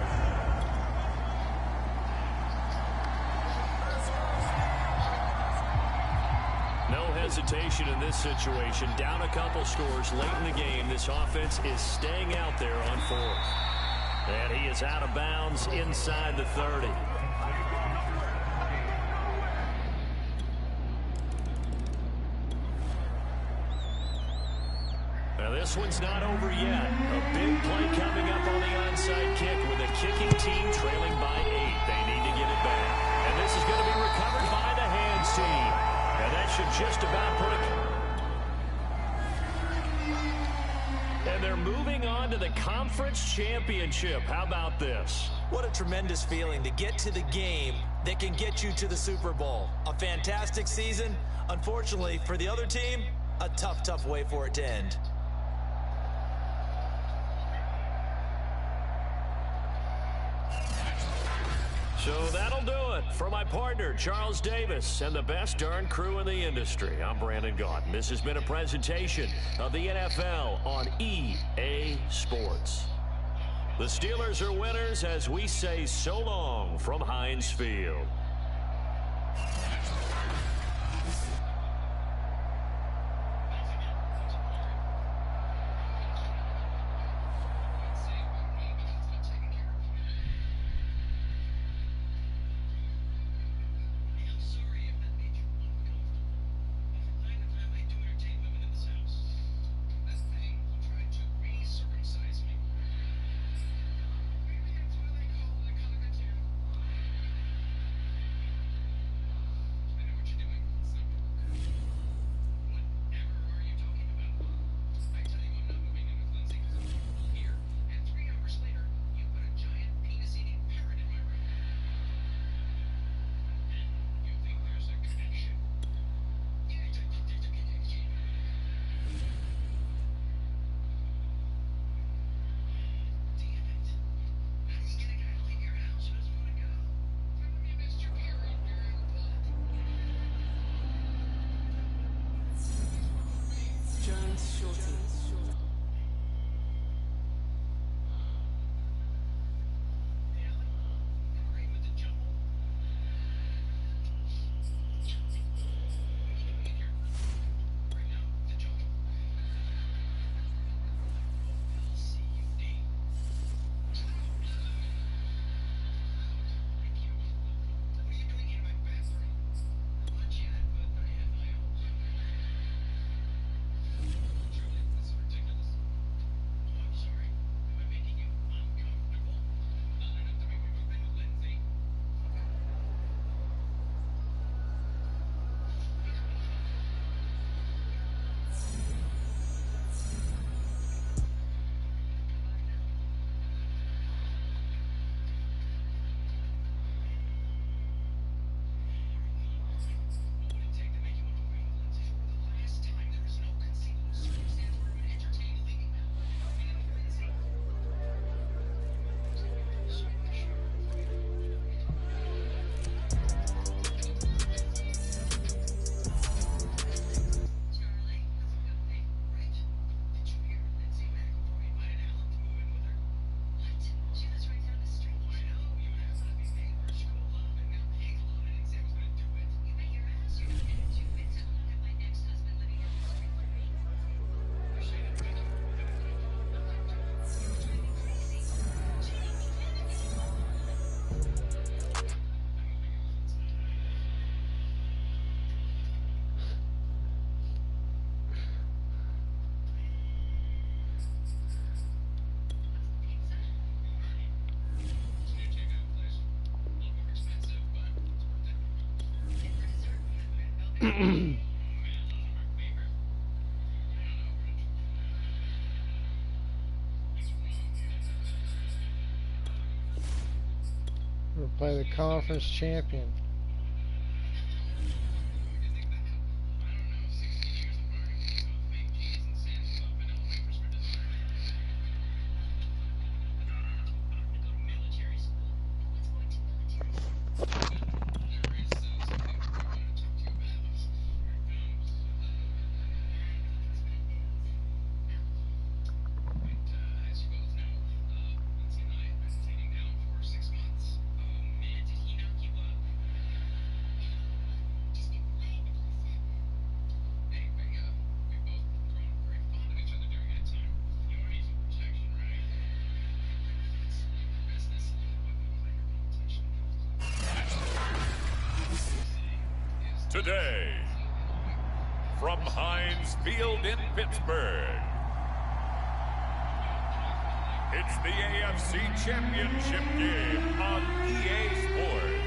No hesitation in this situation. Down a couple scores late in the game. This offense is staying out there on 4th. And he is out of bounds inside the 30. Now this one's not over yet. A big play coming up on the onside kick with a kicking team trailing by 8. They need to get it back. And this is going to be recovered by the hands team. And that should just about put it. And they're moving on to the conference championship. How about this? What a tremendous feeling to get to the game that can get you to the Super Bowl. A fantastic season. Unfortunately, for the other team, a tough, tough way for it to end. So that'll do it for my partner, Charles Davis, and the best darn crew in the industry. I'm Brandon Gaunt. This has been a presentation of the NFL on EA Sports. The Steelers are winners as we say so long from Heinz Field. We'll play the conference champion. Today, from Heinz Field in Pittsburgh, it's the AFC Championship game on EA Sports.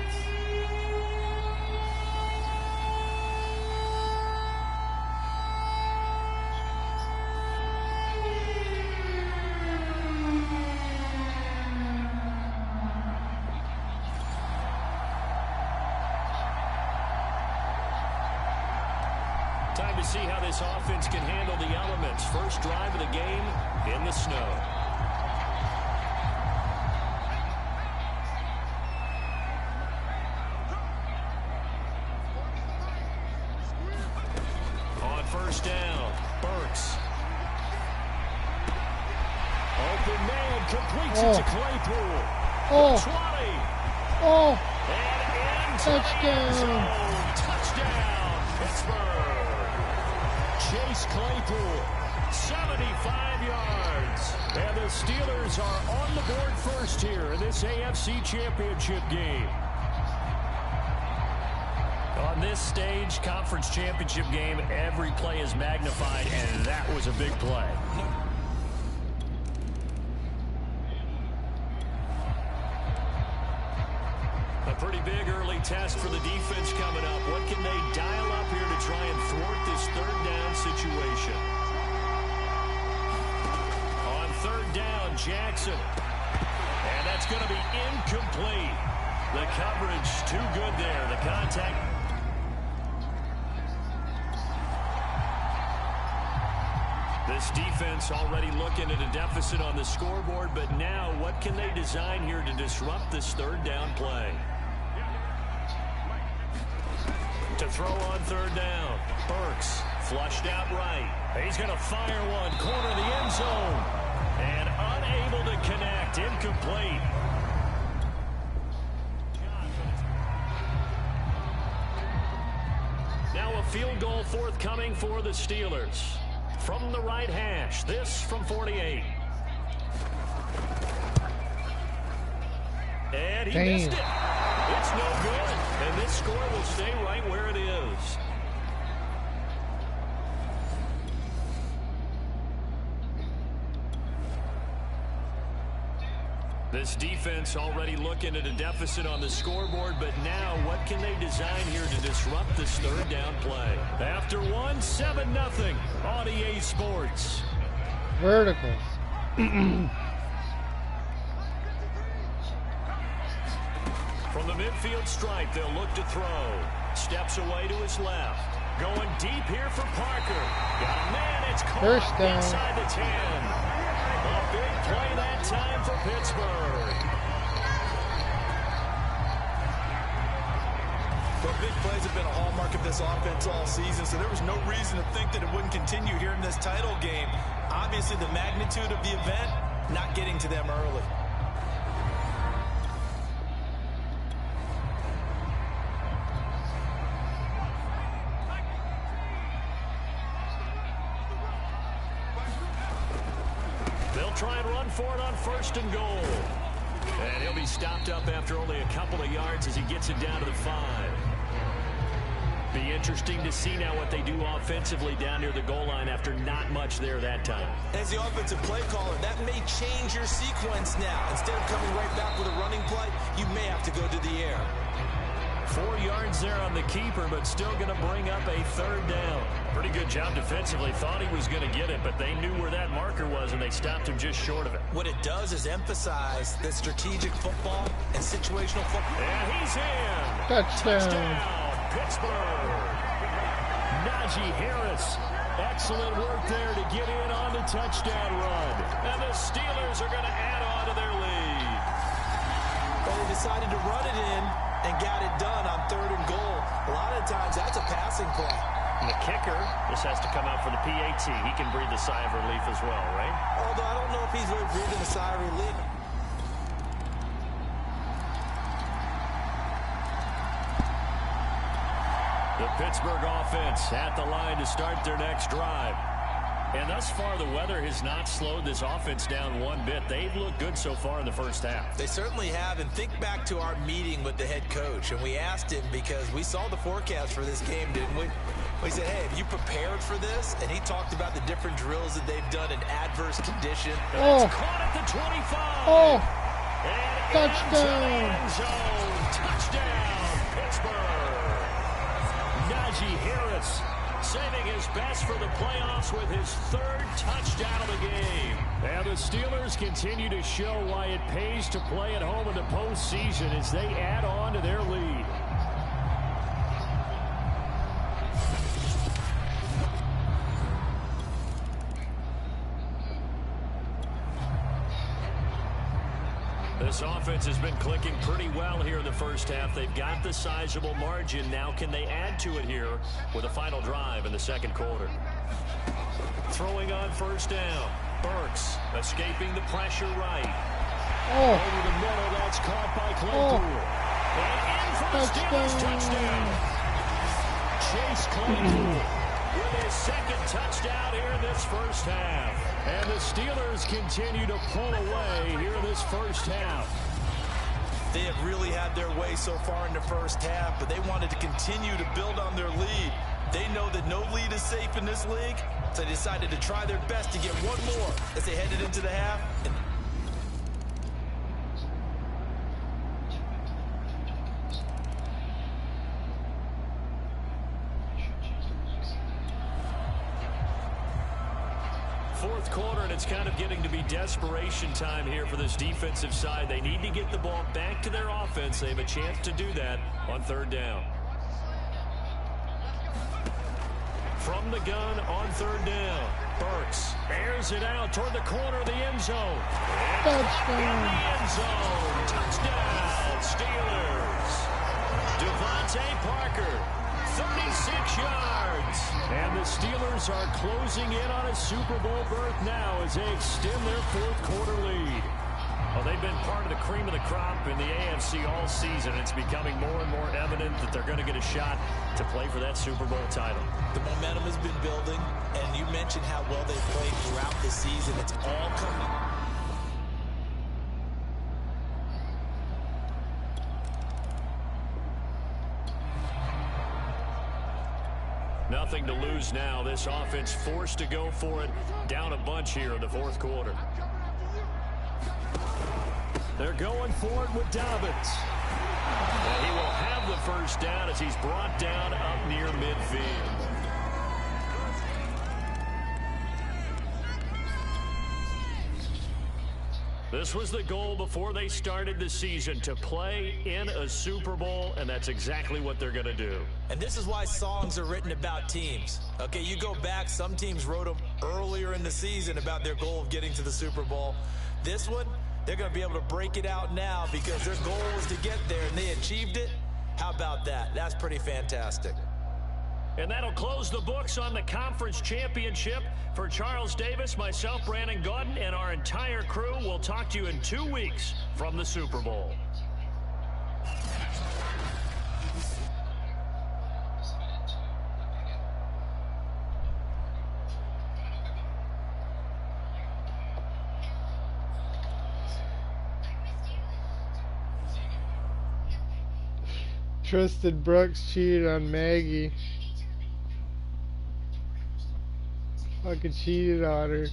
Time to see how this offense can handle the elements. First drive of the game in the snow. On first down, Burks. Open man completes it to Claypool. Oh. 20. Oh. And into Touchdown. the end zone. Touchdown, Pittsburgh. Chase Claypool, 75 yards. And the Steelers are on the board first here in this AFC Championship game. On this stage, conference championship game, every play is magnified, and that was a big play. A pretty big early test for the defense coming up. What can they dial up here to try and thwart this third down situation? On third down, Jackson. And that's going to be incomplete. The coverage too good there. The contact. This defense already looking at a deficit on the scoreboard, but now what can they design here to disrupt this third down play? To throw on third down, Burks flushed out right. He's going to fire one, corner of the end zone, and unable to connect, incomplete. Now a field goal forthcoming for the Steelers. From the right hash, this from 48. And he missed it. It's no good. And this score will stay right where it is. This defense already looking at a deficit on the scoreboard, but now what can they design here to disrupt this third down play? After one, 7-0 on EA Sports. Vertical. From the midfield stripe, they'll look to throw. Steps away to his left. Going deep here for Parker. Got a man, it's caught First down. inside the 10. A big play that time for Pittsburgh. Well, big plays have been a hallmark of this offense all season, so there was no reason to think that it wouldn't continue here in this title game. Obviously, the magnitude of the event not getting to them early. Try and run for it on first and goal. And he'll be stopped up after only a couple of yards as he gets it down to the 5. Be interesting to see now what they do offensively down near the goal line after not much there that time. As the offensive play caller, that may change your sequence now. Instead of coming right back with a running play, you may have to go to the air. 4 yards there on the keeper, but still going to bring up a third down. Pretty good job defensively. Thought he was going to get it, but they knew where that marker was, and they stopped him just short of it. What it does is emphasize that strategic football and situational football. And he's in. Touchdown. Pittsburgh. Najee Harris. Excellent work there to get in on the touchdown run. And the Steelers are going to add on to their lead. Well, they decided to run it in and got it done on 3rd and goal. A lot of times that's a passing play. And the kicker just has to come out for the PAT. He can breathe a sigh of relief as well, right? Although I don't know if he's really breathing a sigh of relief. The Pittsburgh offense at the line to start their next drive. And thus far, the weather has not slowed this offense down one bit. They've looked good so far in the first half. They certainly have. And think back to our meeting with the head coach. And we asked him, because we saw the forecast for this game, didn't we? We said, hey, have you prepared for this? And he talked about the different drills that they've done in adverse condition. Oh. It's caught at the 25. Oh. And Touchdown. End zone. Touchdown, Pittsburgh. Najee Harris saving his best for the playoffs with his 3rd touchdown of the game. And the Steelers continue to show why it pays to play at home in the postseason as they add on to their lead. This offense has been clicking pretty well here in the first half. They've got the sizable margin. Now can they add to it here with a final drive in the second quarter? Throwing on first down. Burks escaping the pressure right. Oh. Over the middle, that's caught by Claypool. And in for the Steelers touchdown. Chase Claypool with his 2nd touchdown here in this first half. And the Steelers continue to pull away here in this first half. They have really had their way so far in the first half, but they wanted to continue to build on their lead. They know that no lead is safe in this league, so they decided to try their best to get one more as they headed into the half. And fourth quarter, and it's kind of getting to be desperation time here for this defensive side. They need to get the ball back to their offense. They have a chance to do that on 3rd down. From the gun on 3rd down, Burks airs it out toward the corner of the end zone. Touchdown. In the end zone. Touchdown, Steelers. Devontae Parker, 36 yards. And the Steelers are closing in on a Super Bowl berth now as they extend their 4th quarter lead. Well, they've been part of the cream of the crop in the AFC all season. It's becoming more and more evident that they're going to get a shot to play for that Super Bowl title. the momentum has been building, and you mentioned how well they played throughout the season. It's all coming. Nothing to lose now. This offense forced to go for it. Down a bunch here in the 4th quarter. They're going for it with Dobbins. And he will have the first down as he's brought down up near midfield. This was the goal before they started the season, to play in a Super Bowl, and that's exactly what they're going to do. And this is why songs are written about teams. Okay, you go back, some teams wrote them earlier in the season about their goal of getting to the Super Bowl. This one, they're going to be able to break it out now because their goal was to get there, and they achieved it. How about that? That's pretty fantastic. And that'll close the books on the conference championship. For Charles Davis, myself, Brandon Gaudin, and our entire crew, we'll talk to you in 2 weeks from the Super Bowl. Tristan Brooks cheated on Maggie. Fucking cheated on her.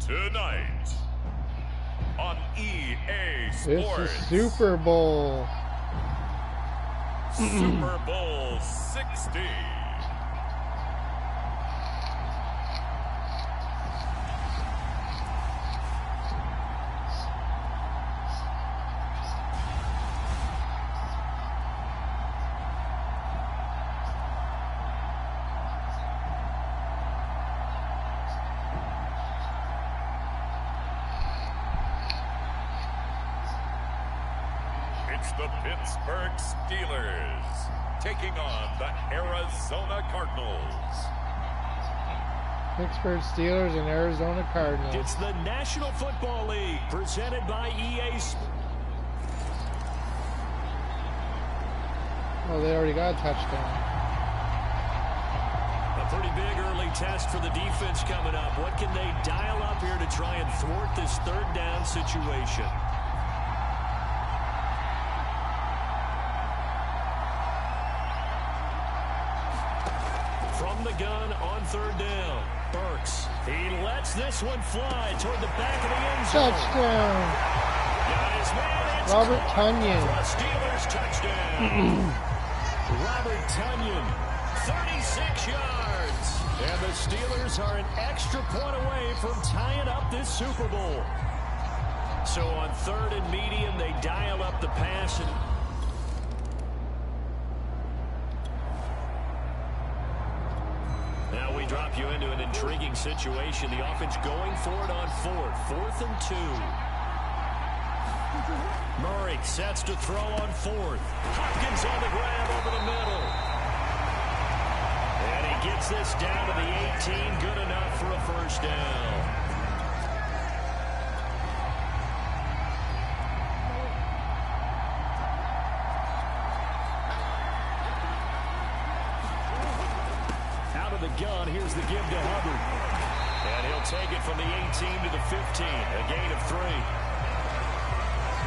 Tonight on EA Sports. It's the Super Bowl. Super Bowl 60. It's the Pittsburgh Steelers taking on the Arizona Cardinals. Pittsburgh Steelers and Arizona Cardinals. It's the National Football League presented by EA Sports. Oh, they already got a touchdown. A pretty big early test for the defense coming up. What can they dial up here to try and thwart this third down situation? From the gun on third down, Burks. He lets this one fly toward the back of the end zone. Touchdown. Got his man. It's Robert Tonyan. for a Steelers touchdown. Robert Tonyan, 36 yards. And the Steelers are an extra point away from tying up this Super Bowl. So on third and medium, they dial up the pass. And now we drop you into an intriguing situation. The offense going for it on fourth and 2. Murray sets to throw on fourth. Hopkins on the grab over the middle. And he gets this down to the 18. Good enough for a first down. gun. Here's the give to Hubbard. And he'll take it from the 18 to the 15. A gain of 3.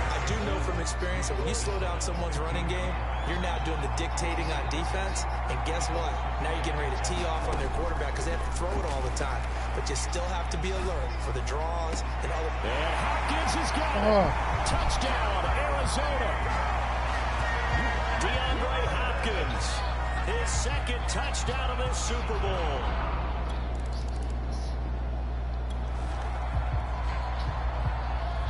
I do know from experience that when you slow down someone's running game, you're now doing the dictating on defense. And guess what? Now you're getting ready to tee off on their quarterback because they have to throw it all the time. But you still have to be alert for the draws and other. And Hopkins has got it. Touchdown, Arizona. DeAndre Hopkins, his second touchdown of this Super Bowl.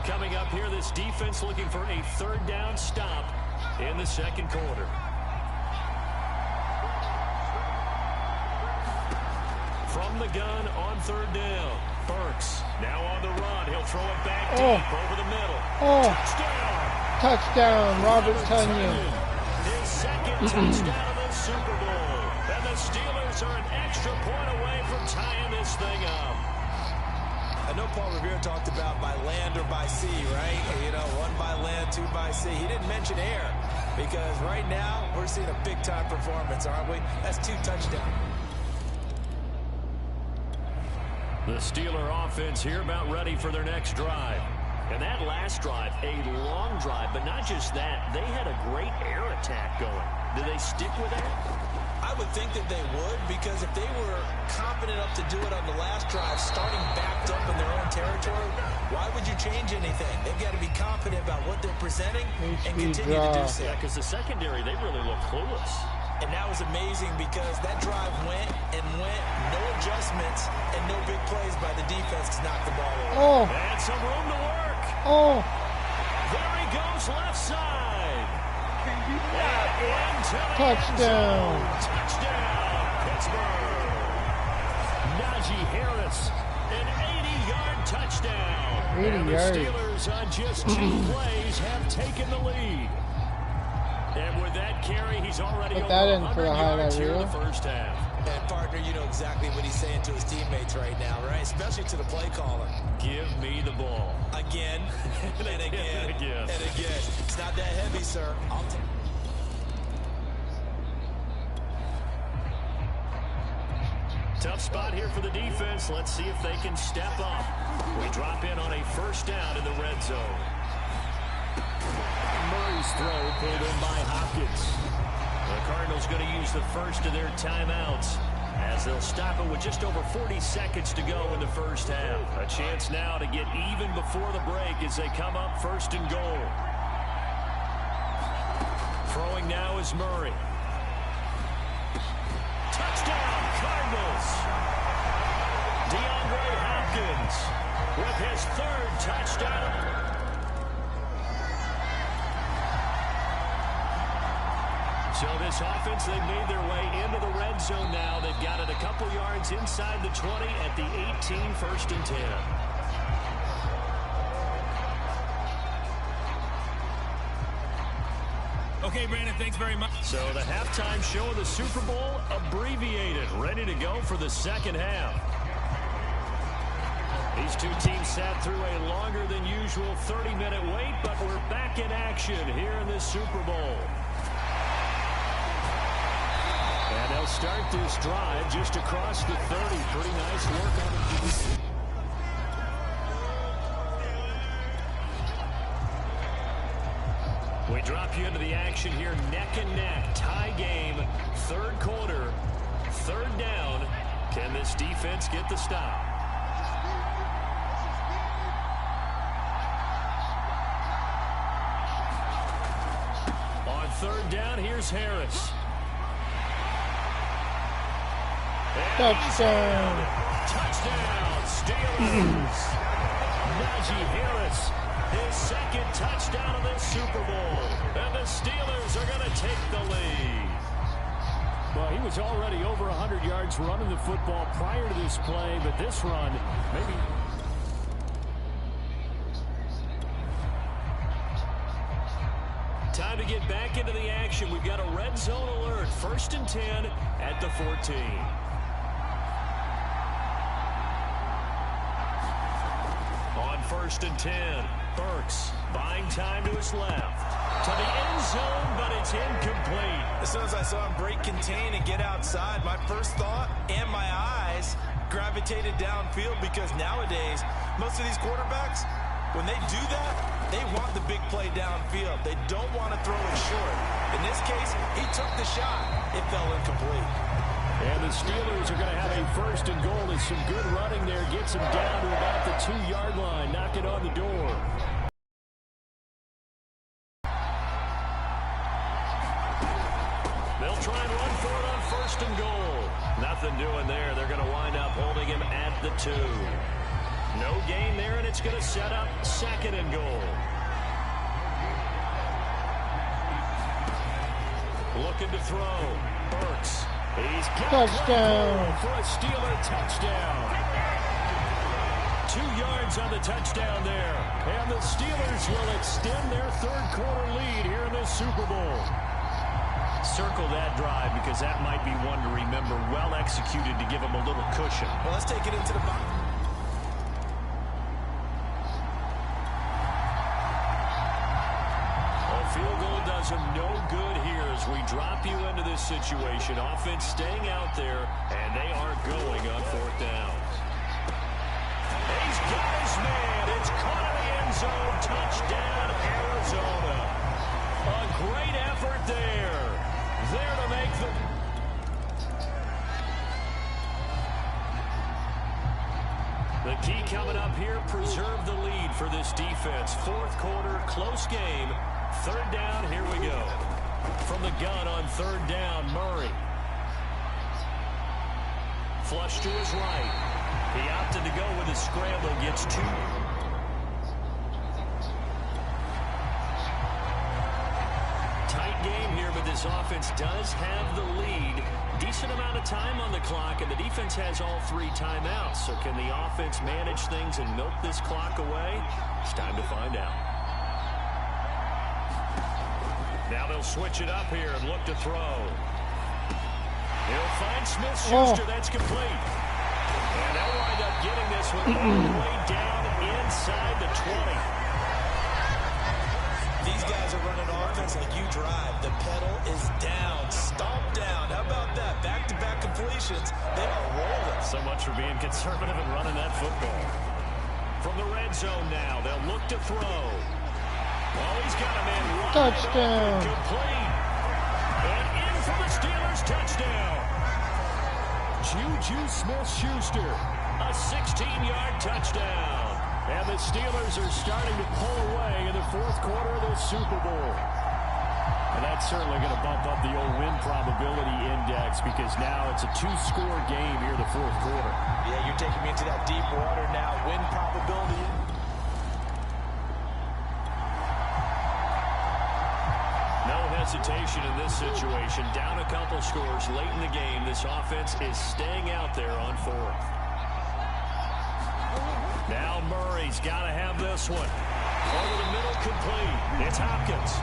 Coming up here, this defense looking for a third down stop in the second quarter. From the gun on third down. Burks now on the run. He'll throw it back deep over the middle. Touchdown. Touchdown, Robert Tonyan. His second touchdown of the Super Bowl. And the Steelers are an extra point away from tying this thing up. I know Paul Revere talked about by land or by sea, right? You know, 1 by land, 2 by sea. He didn't mention air because right now we're seeing a big-time performance, aren't we? That's 2 touchdowns. The Steeler offense here about ready for their next drive. And that last drive, a long drive, but not just that. They had a great air attack going. Do they stick with that? I would think that they would, because if they were confident enough to do it on the last drive, starting backed up in their own territory, why would you change anything? They've got to be confident about what they're presenting and continue to do so. Yeah, because the secondary, they really look clueless. And that was amazing because that drive went and went, no adjustments and no big plays by the defense to knock the ball over. And some room to work. There he goes left side. Touchdown. Touchdown, Pittsburgh. Najee Harris, an 80-yard touchdown. 80 and the yards. Steelers on just 2 plays have taken the lead. And with that carry, he's already Put over that in 100 for the highlight yards here in reel. the first half. And partner, you know exactly what he's saying to his teammates right now, right? Especially to the play caller. Give me the ball. Again, and again, and again. It's not that heavy, sir. I'll take. Tough spot here for the defense. Let's see if they can step up. We drop in on a first down in the red zone. Murray's throw pulled in by Hopkins. The Cardinals going to use the first of their timeouts as they'll stop it with just over 40 seconds to go in the first half. A chance now to get even before the break as they come up first and goal. Throwing now is Murray. Touchdown, Cardinals. DeAndre Hopkins with his 3rd touchdown. So this offense, they've made their way into the red zone now. They've got it a couple yards inside the 20 at the 18, first and 10. Okay, Brandon, thanks very much. So the halftime show of the Super Bowl abbreviated, ready to go for the second half. These two teams sat through a longer than usual 30-minute wait, but we're back in action here in this Super Bowl. And they'll start this drive just across the 30. Pretty nice work on the We drop you into the action here, neck and neck, tie game, 3rd quarter, 3rd down. Can this defense get the stop? On 3rd down, here's Harris. Touchdown. Touchdown, Steelers. Najee Harris, his 2nd touchdown of this Super Bowl. And the Steelers are going to take the lead. Well, he was already over 100 yards running the football prior to this play, but this run, maybe... Time to get back into the action. We've got a red zone alert. 1st and 10 at the 14. On 1st and 10, Burks buying time to his left. To the end zone, but it's incomplete. As soon as I saw him break contain and get outside, my first thought and my eyes gravitated downfield, because nowadays, most of these quarterbacks, when they do that, they want the big play downfield. They don't want to throw it short. In this case, he took the shot. It fell incomplete. And the Steelers are going to have a first and goal. There's some good running there. Gets him down to about the 2-yard line. Knock it on the door. They'll try and run for it on first and goal. Nothing doing there. They're going to wind up holding him at the 2. No gain there, and it's going to set up second and goal. Looking to throw. Burks. He's got Touchdown for a Steeler touchdown. 2 yards on the touchdown there. And the Steelers will extend their third-quarter lead here in the Super Bowl. Circle that drive, because that might be one to remember. Well executed to give them a little cushion. Well, let's take it into the box. Field goal does him no good here as we drop you into this situation. Offense staying out there, and they are going on 4th down. He's got his man. It's caught in the end zone. Touchdown, Arizona. A great effort there. There to make the key coming up here, preserve the lead for this defense. 4th quarter, close game. 3rd down, here we go. From the gun on 3rd down, Murray. Flush to his right. He opted to go with his scramble, gets 2. Tight game here, but this offense does have the lead. Decent amount of time on the clock, and the defense has all 3 timeouts. So can the offense manage things and milk this clock away? It's time to find out. Now they'll switch it up here and look to throw. He'll find Smith-Schuster. That's complete. And they'll wind up getting this one all the way down inside the 20. These guys are running offense like you drive. The pedal is down, stomp down. How about that? Back-to-back completions. They are rolling. So much for being conservative and running that football. From the red zone now, they'll look to throw. Oh, he's got a man right. Touchdown. Complete. And in for the Steelers touchdown. Juju Smith-Schuster. A 16-yard touchdown. And the Steelers are starting to pull away in the 4th quarter of the Super Bowl. And that's certainly going to bump up the old win probability index, because now it's a 2-score game here in the 4th quarter. Yeah, you're taking me into that deep water now. Win probability. Hesitation in this situation. Down a couple scores late in the game. This offense is staying out there on 4th. Now Murray's got to have this one. Over the middle, complete. It's Hopkins.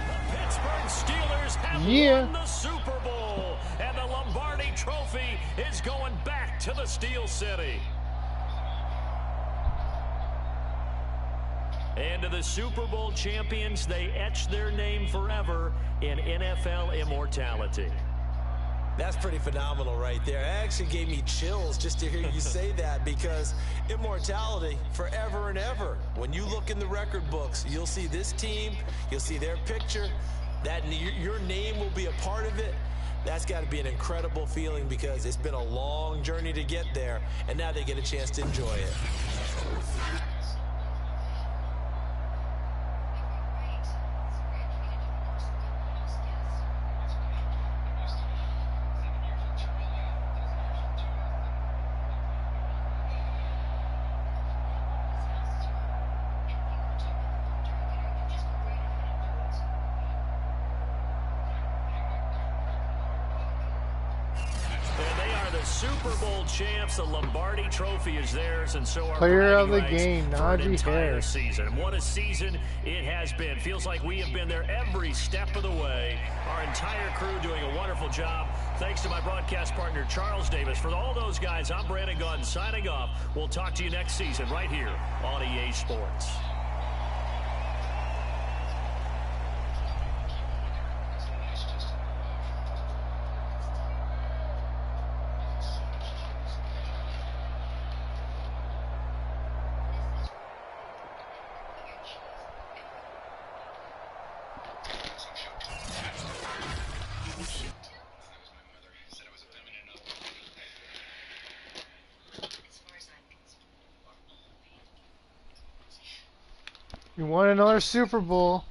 The Pittsburgh Steelers have won the Super Bowl, and the Lombardi Trophy is going back to the Steel City. And to the Super Bowl champions, they etch their name forever in NFL immortality. That's pretty phenomenal right there. It actually gave me chills just to hear you say that, because immortality forever and ever. When you look in the record books, you'll see this team, you'll see their picture, that your name will be a part of it. That's got to be an incredible feeling, because it's been a long journey to get there, and now they get a chance to enjoy it. the Super Bowl champs. The Lombardi Trophy is theirs, and so are Player of the bragging rights game, for an Najee entire Harris. season. And what a season it has been. Feels like we have been there every step of the way. Our entire crew doing a wonderful job. Thanks to my broadcast partner, Charles Davis. For all those guys, I'm Brandon Gunn signing off. We'll talk to you next season right here on EA Sports. You won another Super Bowl.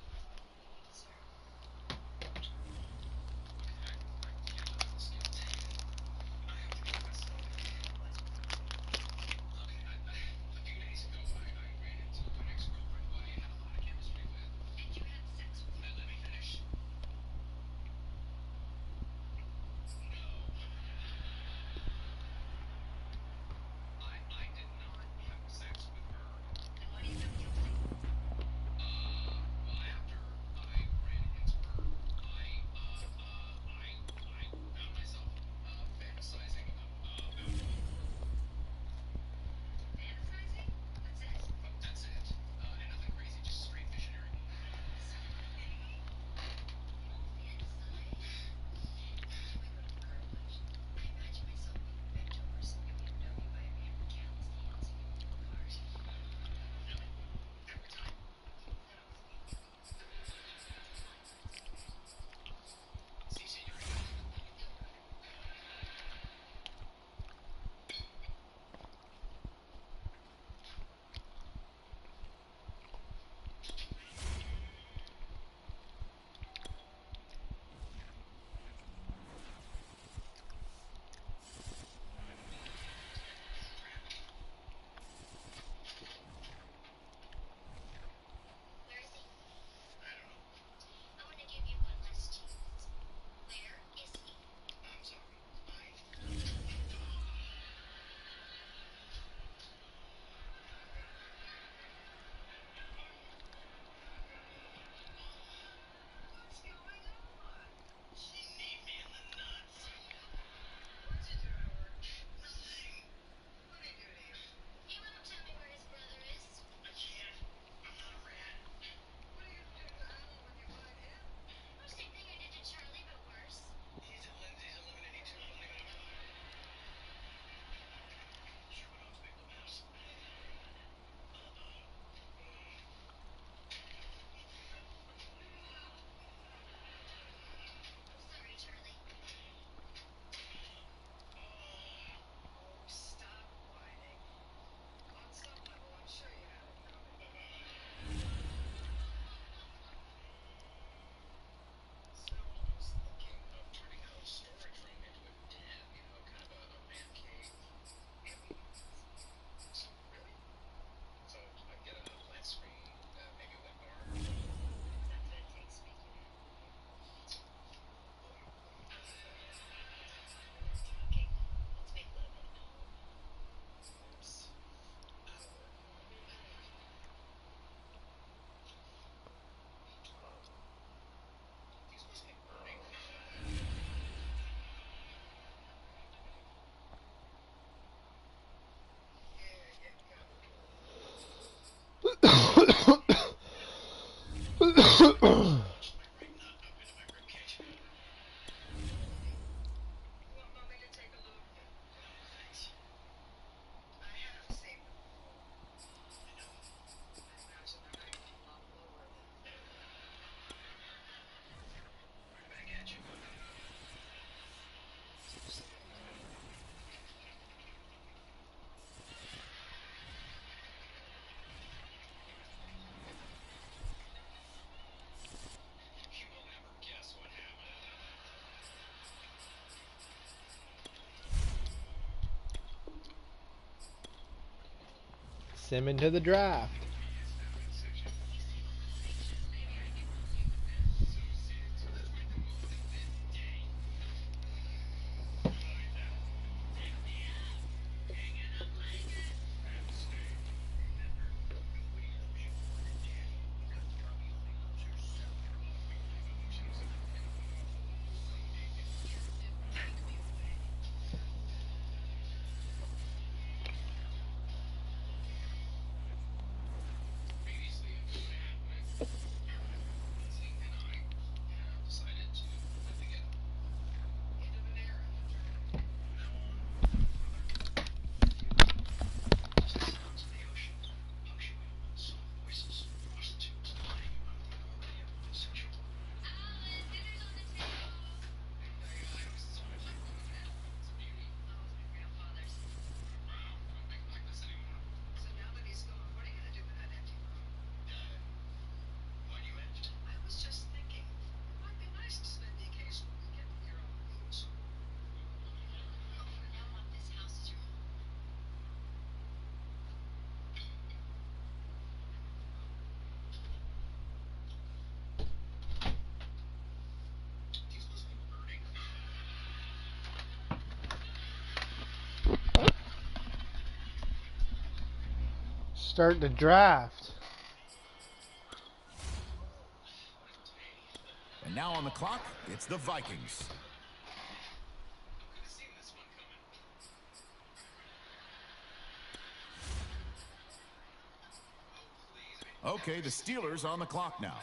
Send him into the draft. Start the draft. And now on the clock, it's the Vikings. Okay, the Steelers on the clock now.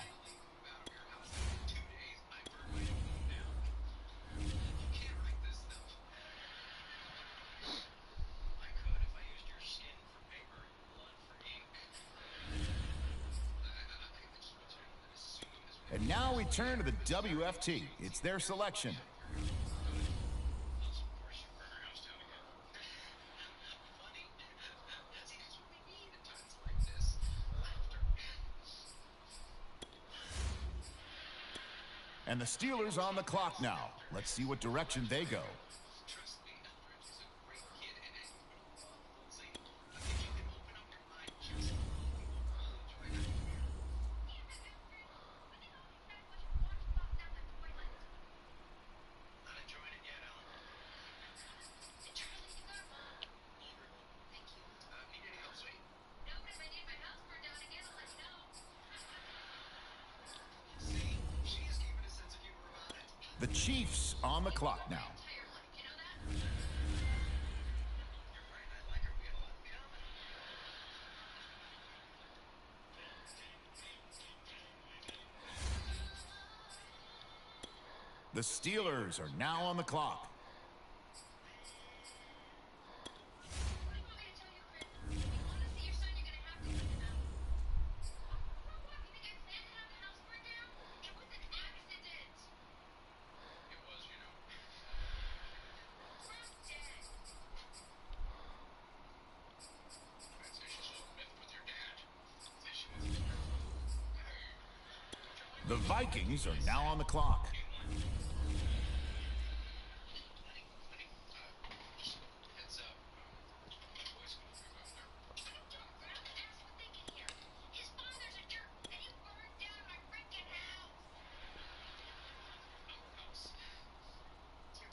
And now we turn to the WFT. It's their selection. And the Steelers on the clock now. Let's see what direction they go. The Chiefs on the clock now. The Steelers are now on the clock. The Vikings are now on the clock.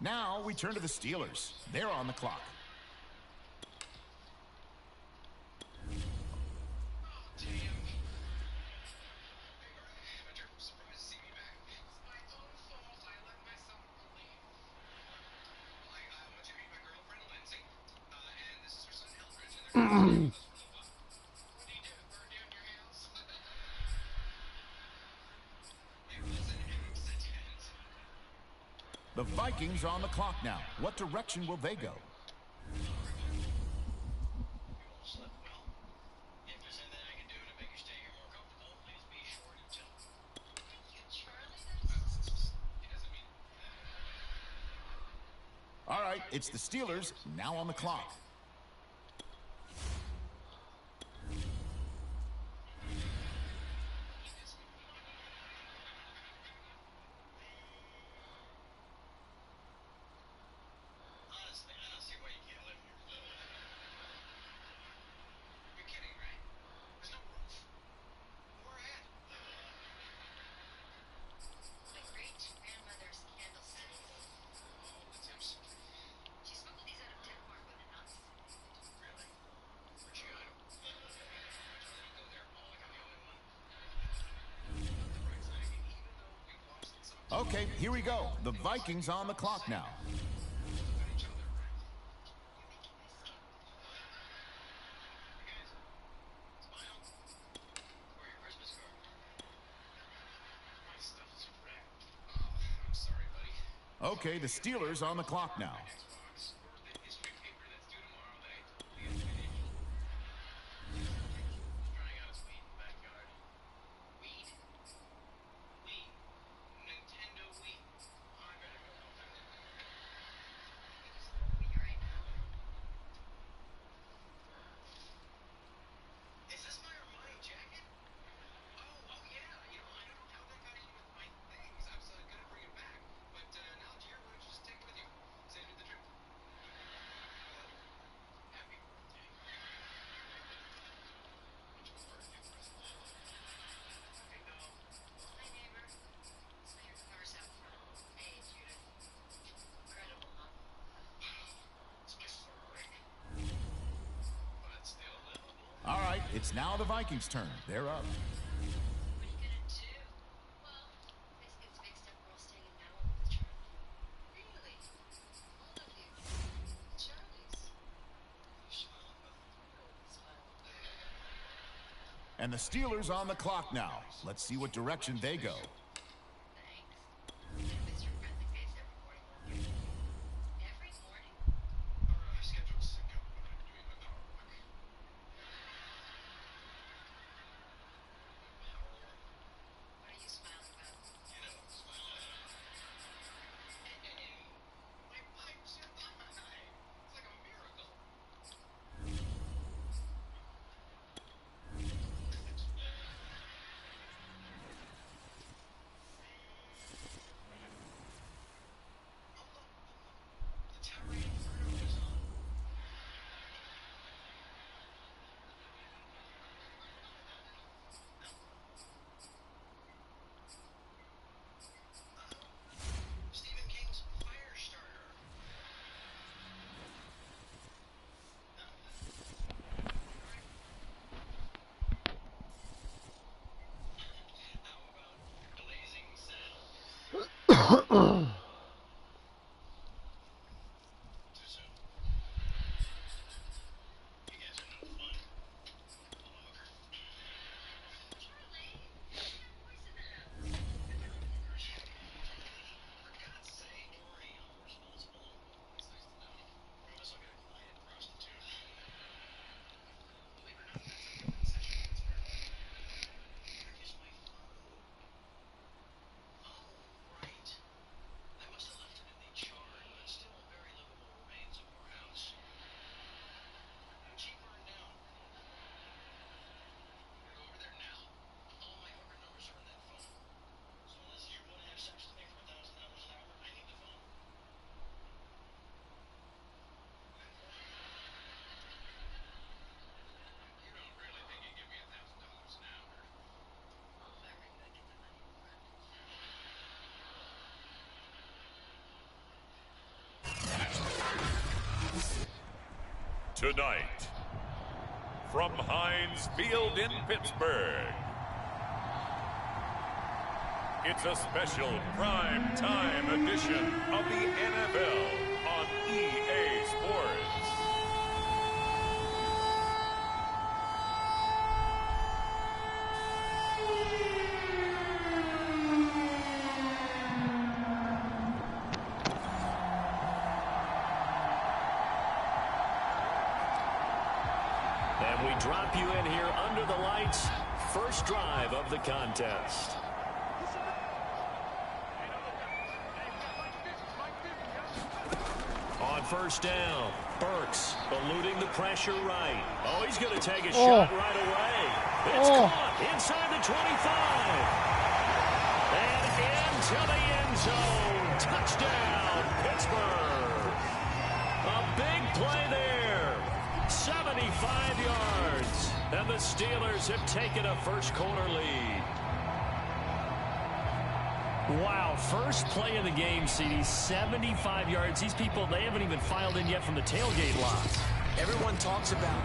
Now we turn to the Steelers. They're on the clock. The Vikings on the clock now. What direction will they go? All right, it's the Steelers now on the clock. Okay, here we go. The Vikings on the clock now. Okay, the Steelers on the clock now. It's now the Vikings' turn. They're up. And the Steelers on the clock now. Let's see what direction they go. Tonight, from Heinz Field in Pittsburgh, it's a special prime time edition of the NFL on EA Sports. And we drop you in here under the lights. First drive of the contest. On first down, Burks eluding the pressure right. Oh, he's going to take a shot right away. It's caught inside the 25. And into the end zone. Touchdown, Pittsburgh. A big play there. 75 yards. And the Steelers have taken a first quarter lead. Wow, first play of the game, CD, 75 yards. These people, they haven't even filed in yet from the tailgate lot. Everyone talks about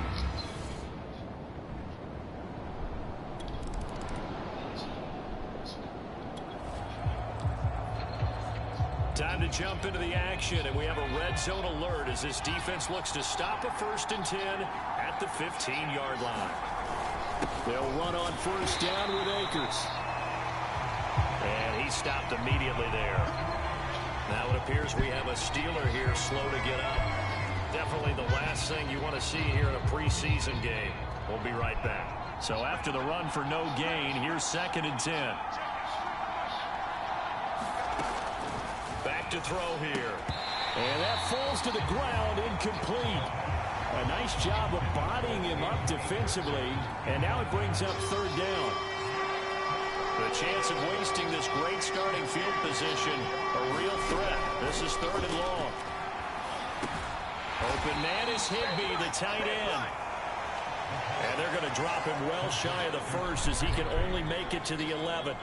Time to jump into the action, and we have a red zone alert as this defense looks to stop a 1st and 10 at the 15-yard line. They'll run on first down with Akers. And he stopped immediately there. Now it appears we have a Steeler here slow to get up. Definitely the last thing you want to see here in a preseason game. We'll be right back. So after the run for no gain, here's 2nd and 10. Back to throw here. And that falls to the ground, incomplete. A nice job of bodying him up defensively. And now it brings up 3rd down. The chance of wasting this great starting field position, a real threat. This is 3rd and long. Open man is Higbee, the tight end. And they're going to drop him well shy of the 1st as he can only make it to the 11.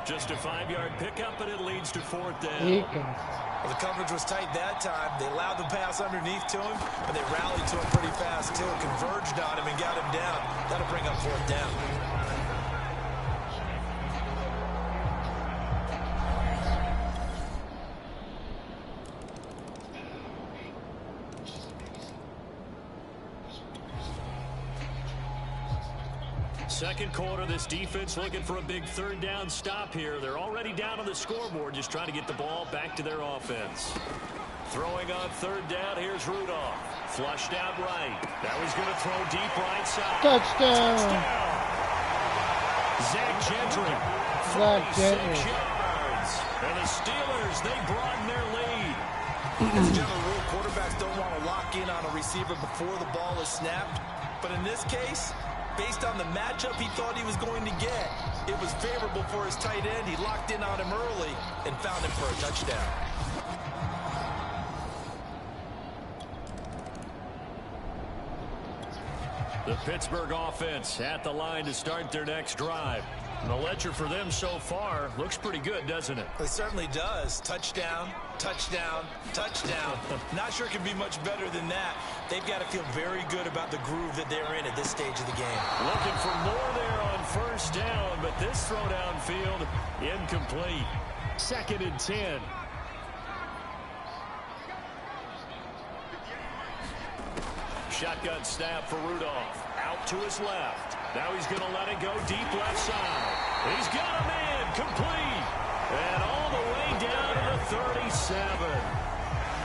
Just a 5-yard pickup, and it leads to 4th down. Well, the coverage was tight that time. They allowed the pass underneath to him, but they rallied to him pretty fast, too. Converged on him and got him down. That'll bring up 4th down. Second quarter, this defense looking for a big 3rd down stop here. They're already down on the scoreboard, just trying to get the ball back to their offense. Throwing on 3rd down, here's Rudolph. Flushed out right. Now he's going to throw deep right side. Touchdown. Zach Gentry. 46 yards. And the Steelers, they broaden their lead. As a general rule, quarterbacks don't want to lock in on a receiver before the ball is snapped. But in this case, based on the matchup he thought he was going to get, it was favorable for his tight end. He locked in on him early and found him for a touchdown. The Pittsburgh offense at the line to start their next drive. And the ledger for them so far looks pretty good, doesn't it? It certainly does. Touchdown, touchdown, touchdown. Not sure it can be much better than that. They've got to feel very good about the groove that they're in at this stage of the game. Looking for more there on 1st down, but this throw downfield incomplete. 2nd and 10. Shotgun snap for Rudolph. Out to his left. Now he's going to let it go deep left side. He's got a man complete. And all the way down to the 37.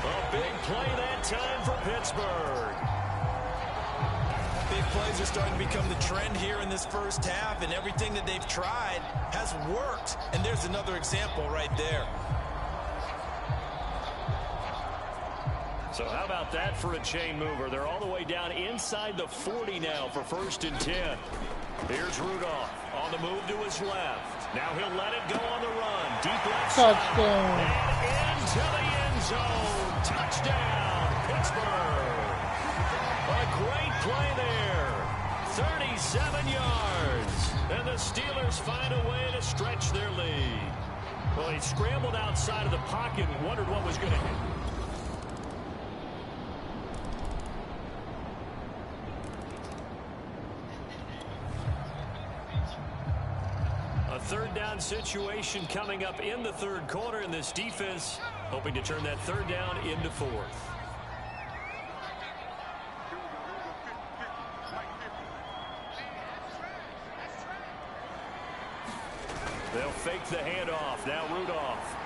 A big play that time for Pittsburgh. Big plays are starting to become the trend here in this first half, and everything that they've tried has worked. And there's another example right there. So how about that for a chain mover? They're all the way down inside the 40 now for 1st and 10. Here's Rudolph on the move to his left. Now he'll let it go on the run. Deep left side. And into the end zone. Touchdown, Pittsburgh. A great play there. 37 yards. And the Steelers find a way to stretch their lead. Well, he scrambled outside of the pocket and wondered what was going to happen. A 3rd down situation coming up in the 3rd quarter, and this defense hoping to turn that 3rd down into 4th. They'll fake the handoff. Now Rudolph.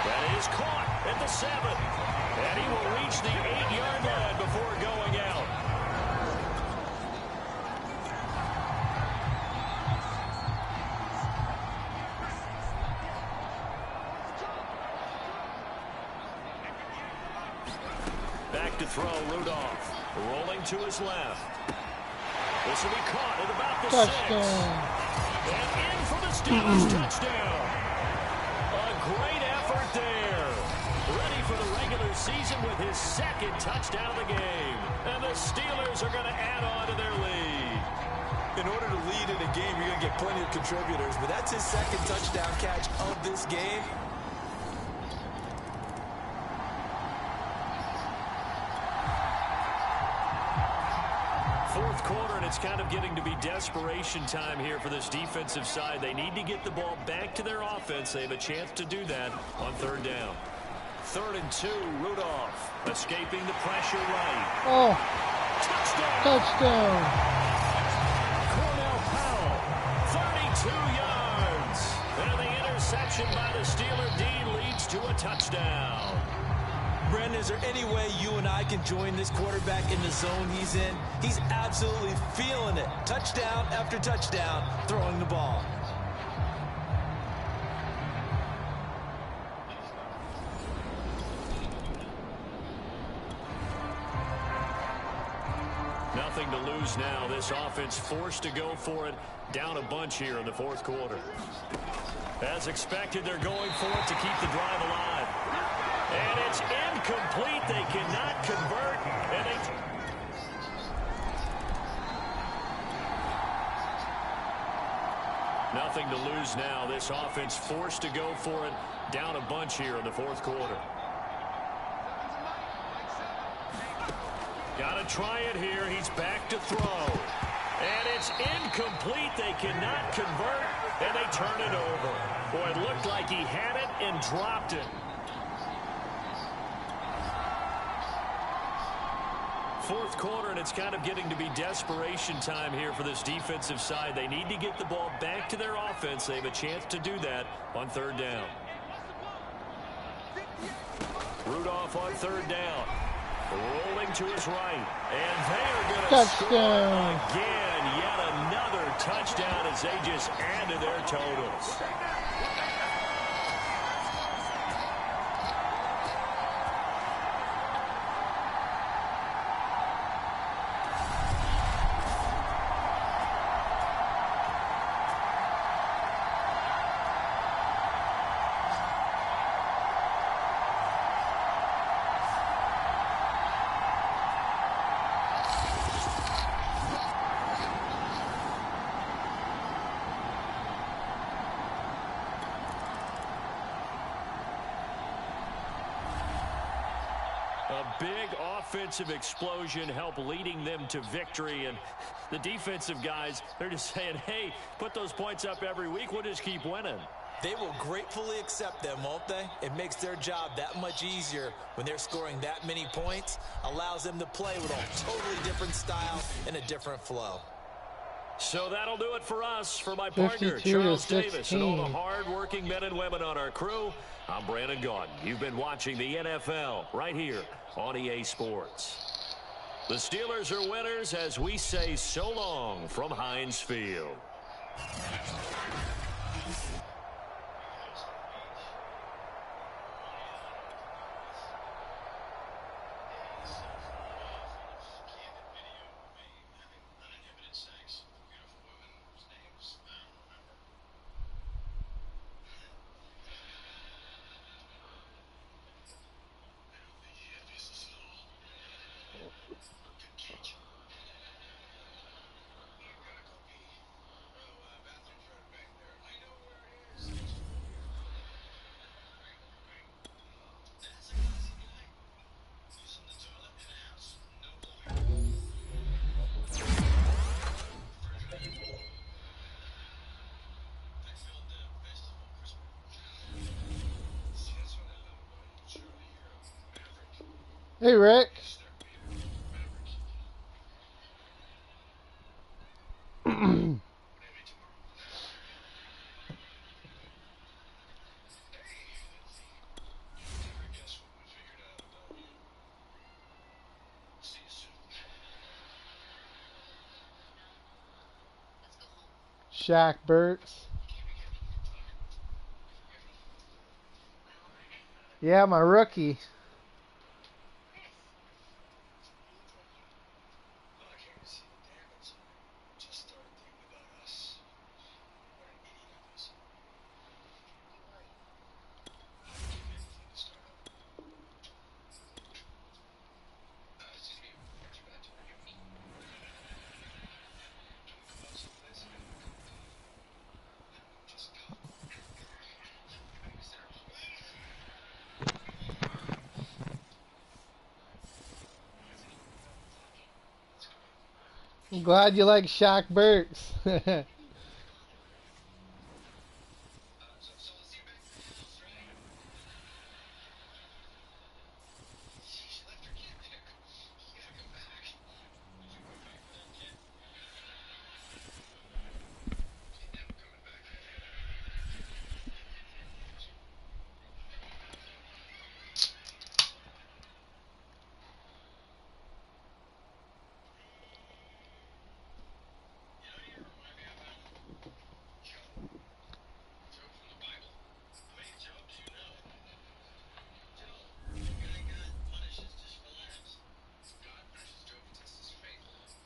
That is caught at the 7. And he will reach the 8-yard line before going out. Back to throw, Rudolph. Rolling to his left. This will be caught at about the 6. And in for the Steelers touchdown. A great effort there. Ready for the regular season with his 2nd touchdown of the game. And the Steelers are going to add on to their lead. In order to lead in a game, you're going to get plenty of contributors, but that's his 2nd touchdown catch of this game. Fourth quarter, and it's kind of getting to be desperation time here for this defensive side. They need to get the ball back to their offense. They have a chance to do that on 3rd down. 3rd and 2, Rudolph escaping the pressure right. Oh, touchdown! Cornell Powell, 32 yards. And the interception by the Steeler D leads to a touchdown. Brandon, is there any way you and I can join this quarterback in the zone he's in? He's absolutely feeling it. Touchdown after touchdown, throwing the ball. Nothing to lose now. This offense forced to go for it. Down a bunch here in the 4th quarter. As expected, they're going for it to keep the drive alive. And it's incomplete. They cannot convert. And Nothing to lose now. This offense forced to go for it. Down a bunch here in the fourth quarter. Got to try it here. He's back to throw. And it's incomplete. They cannot convert, and they turn it over. Boy, it looked like he had it and dropped it. Fourth quarter, and it's kind of getting to be desperation time here for this defensive side. They need to get the ball back to their offense. They have a chance to do that on third down. Rudolph on third down. Rolling to his right. And they are going to score again. Yet another touchdown as they just add to their totals. A big offensive explosion helped leading them to victory, and the defensive guys, they're just saying, hey, put those points up every week, we'll just keep winning. They will gratefully accept them, won't they? It makes their job that much easier when they're scoring that many points, allows them to play with a totally different style and a different flow. So that'll do it for us. For my partner, Charles Davis, and all the hard-working men and women on our crew, I'm Brandon Gaudin. You've been watching the NFL right here on EA Sports. The Steelers are winners as we say so long from Heinz Field. Hey, Rick. Shaq Burks. Yeah, my rookie. I'm glad you like Shaq Burks.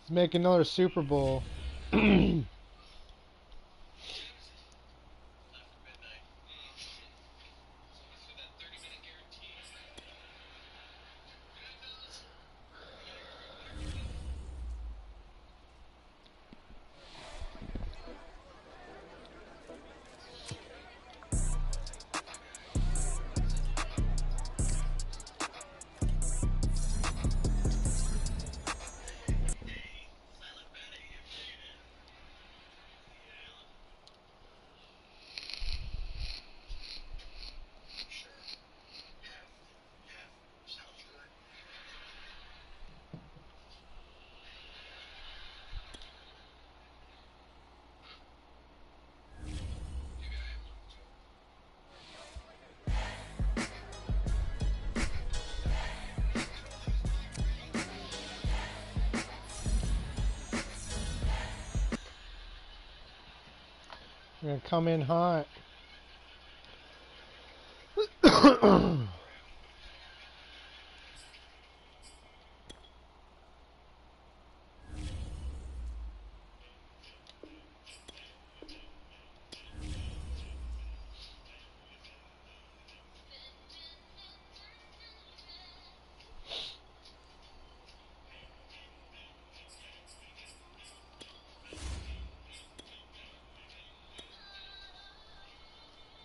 Make another Super Bowl. Gonna come in hot.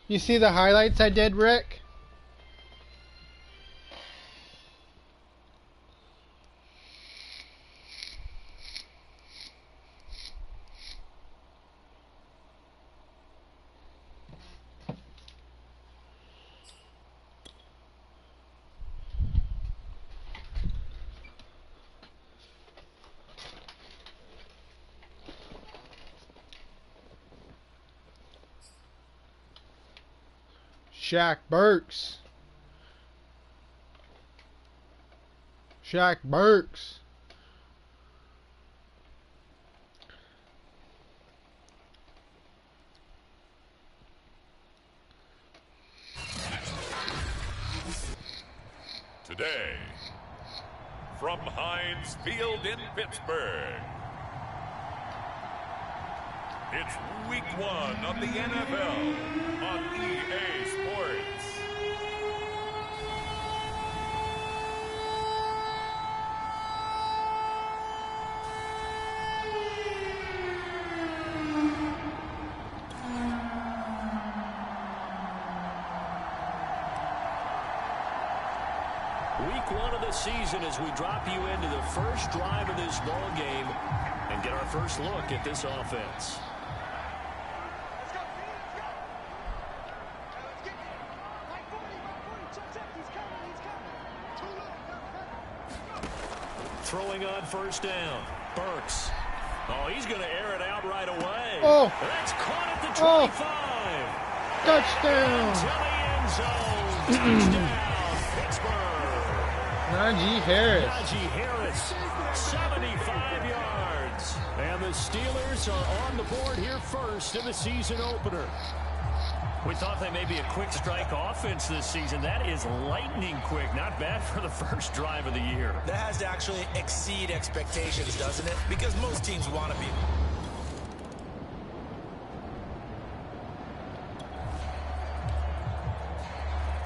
You see the highlights I did, Rick? Shaq Burks. Shaq Burks. Today, from Heinz Field in Pittsburgh, it's week 1 of the NFL on EA Sports. Week 1 of the season as we drop you into the first drive of this ball game and get our first look at this offense. Throwing on first down. Burks. Oh, he's going to air it out right away. Oh. That's caught at the 25. Touchdown. Until the end zone. Touchdown, Pittsburgh. Najee Harris. Najee Harris, 75 yards. And the Steelers are on the board here first in the season opener. We thought they may be a quick strike offense this season. That is lightning quick. Not bad for the first drive of the year. That has to actually exceed expectations, doesn't it? Because most teams want to be.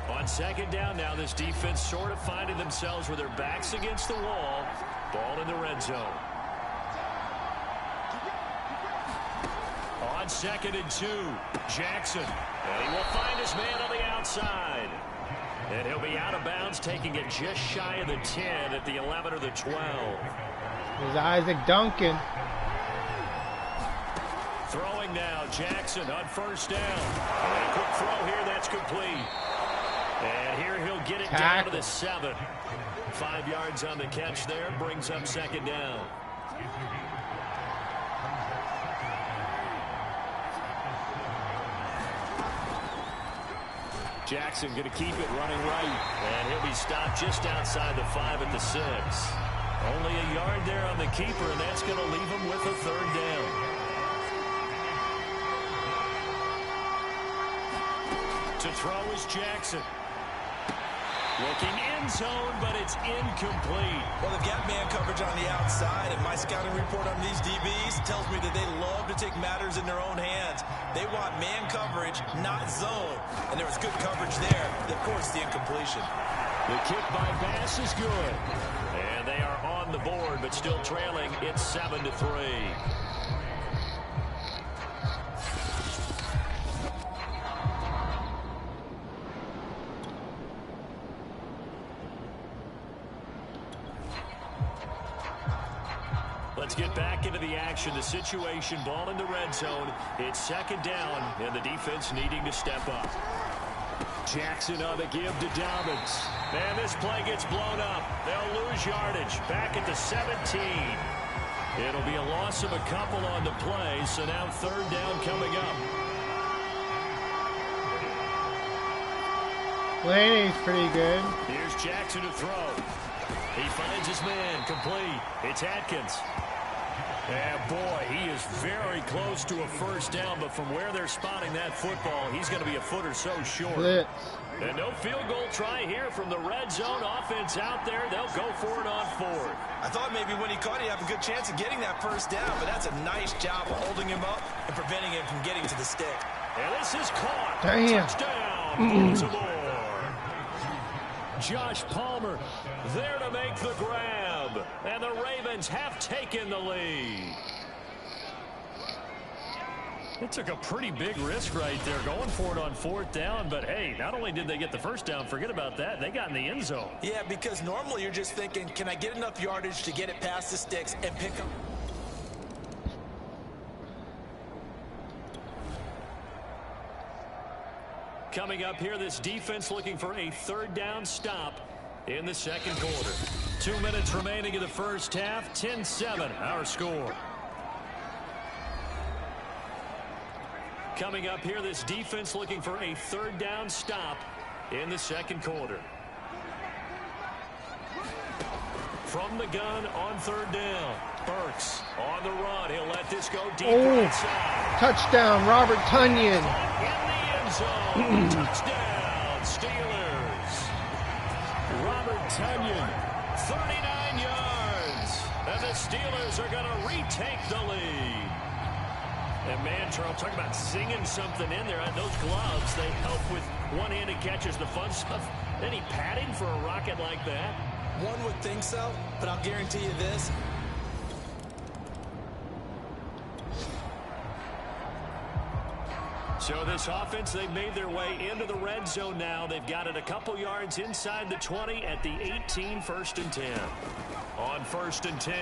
On second down now, this defense sort of finding themselves with their backs against the wall. Ball in the red zone. On 2nd and 2, Jackson. And he will find his man on the outside. And he'll be out of bounds, taking it just shy of the 10 at the 11 or the 12. There's Isaac Duncan. Throwing now, Jackson on first down. And a quick throw here, that's complete. And here he'll get it down to the 7. 5 yards on the catch there, brings up second down. Jackson going to keep it running right. And he'll be stopped just outside the 5 at the 6. Only a yard there on the keeper, and that's going to leave him with a third down. To throw is Jackson. Looking end zone, but it's incomplete. Well, they've got man coverage on the outside, and my scouting report on these DBs tells me that they love to take matters in their own hands. They want man coverage, not zone. And there was good coverage there. Of course, the incompletion. The kick by Bass is good. And they are on the board, but still trailing. It's 7-3. Let's get back into the action. The situation, ball in the red zone. It's second down, and the defense needing to step up. Jackson on the give to Dobbins. And this play gets blown up. They'll lose yardage. Back at the 17. It'll be a loss of a couple on the play, so now third down coming up. Laney's pretty good. Here's Jackson to throw. He finds his man, complete. It's Atkins. And boy, he is very close to a first down, but from where they're spotting that football, he's going to be a foot or so short. Blitz. And no field goal try here from the red zone offense out there. They'll go for it on fourth. I thought maybe when he caught it, he'd have a good chance of getting that first down, but that's a nice job of holding him up and preventing him from getting to the stick. And this is caught. Damn. Touchdown, Baltimore. Josh Palmer there to make the grab. And the Ravens have taken the lead. It took a pretty big risk right there going for it on fourth down. But, hey, not only did they get the first down, forget about that, they got in the end zone. Yeah, because normally you're just thinking, can I get enough yardage to get it past the sticks and pick up? Coming up here, this defense looking for a third down stop in the second quarter. 2 minutes remaining in the first half. 10-7, our score. Coming up here, this defense looking for a third down stop in the second quarter. From the gun on third down. Burks on the run. He'll let this go deep inside. Touchdown, Robert Tonyan. Zone. Touchdown, Steelers. Robert Tonyan, 39 yards. And the Steelers are going to retake the lead. And man, Charles, talk about singing something in there. Those gloves, they help with one-handed catches, the fun stuff. Any padding for a rocket like that? One would think so, but I'll guarantee you this. So this offense, they've made their way into the red zone now. They've got it a couple yards inside the 20 at the 18, 1st and 10. On 1st and 10,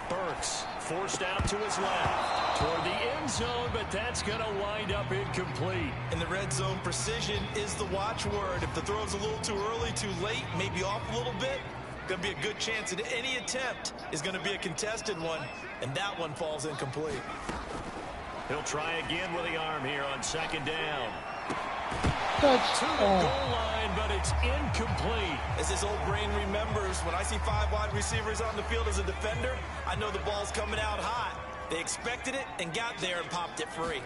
Burks forced out to his left toward the end zone, but that's going to wind up incomplete. In the red zone, precision is the watchword. If the throw's a little too early, too late, maybe off a little bit, going to be a good chance that any attempt is going to be a contested one, and that one falls incomplete. He'll try again with the arm here on second down. That's to the goal line, but it's incomplete. As his old brain remembers, when I see 5 wide receivers on the field as a defender, I know the ball's coming out hot. They expected it and got there and popped it free.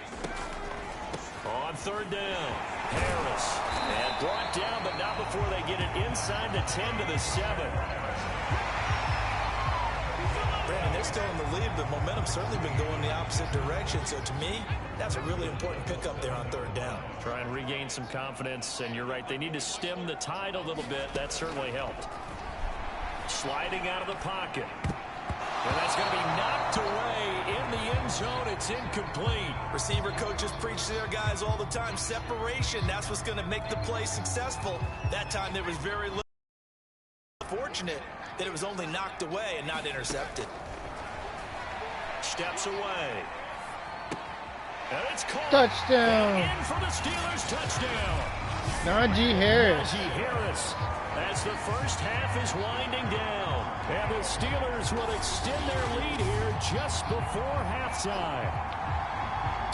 On third down, Harris. And brought down, but not before they get it inside the 10 to the 7. Brandon, they're still in the lead, but momentum's certainly been going the opposite direction. So to me, that's a really important pickup there on third down. Try and regain some confidence, and you're right, they need to stem the tide a little bit. That certainly helped. Sliding out of the pocket. And that's going to be knocked away in the end zone. It's incomplete. Receiver coaches preach to their guys all the time. Separation, that's what's going to make the play successful. That time there was very little. Fortunate that it was only knocked away and not intercepted. Steps away. And it's caught. Touchdown. In for the Steelers, touchdown. Najee Harris. Najee Harris, as the first half is winding down. And the Steelers will extend their lead here just before halftime.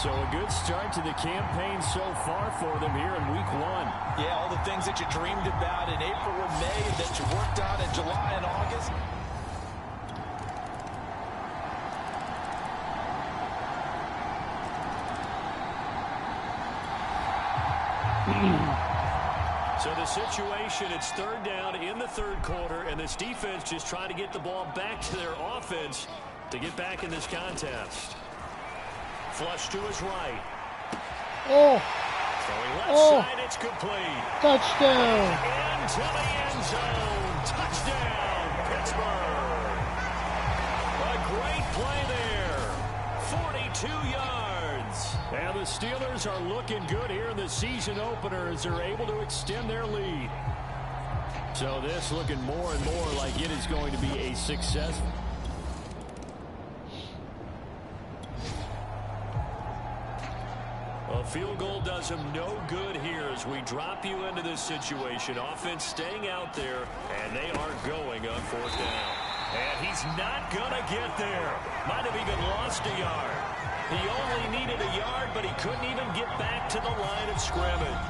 So a good start to the campaign so far for them here in week 1. Yeah, all the things that you dreamed about in April and May that you worked on in July and August. So the situation, it's third down in the third quarter, and this defense just trying to get the ball back to their offense to get back in this contest. Flush to his right. Oh. Throwing left side, it's complete. Touchdown. Into the end zone. Touchdown, Pittsburgh. A great play there. 42 yards. And the Steelers are looking good here in the season opener as they're able to extend their lead. So this looking more and more like it is going to be a success. A field goal does him no good here as we drop you into this situation. Offense staying out there, and they are going on fourth down. And he's not going to get there. Might have even lost a yard. He only needed a yard, but he couldn't even get back to the line of scrimmage.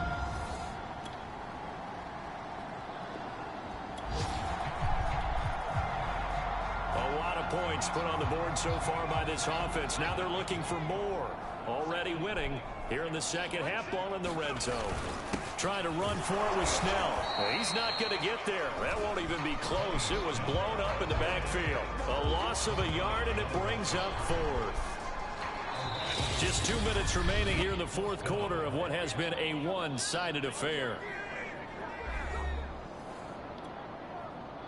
A lot of points points put on the board so far by this offense. Now they're looking for more. Already winning here in the second half. Ball in the red zone. Trying to run for it with Snell. He's not going to get there. That won't even be close. It was blown up in the backfield. A loss of a yard, and it brings up fourth. Just 2 minutes remaining here in the fourth quarter of what has been a one-sided affair.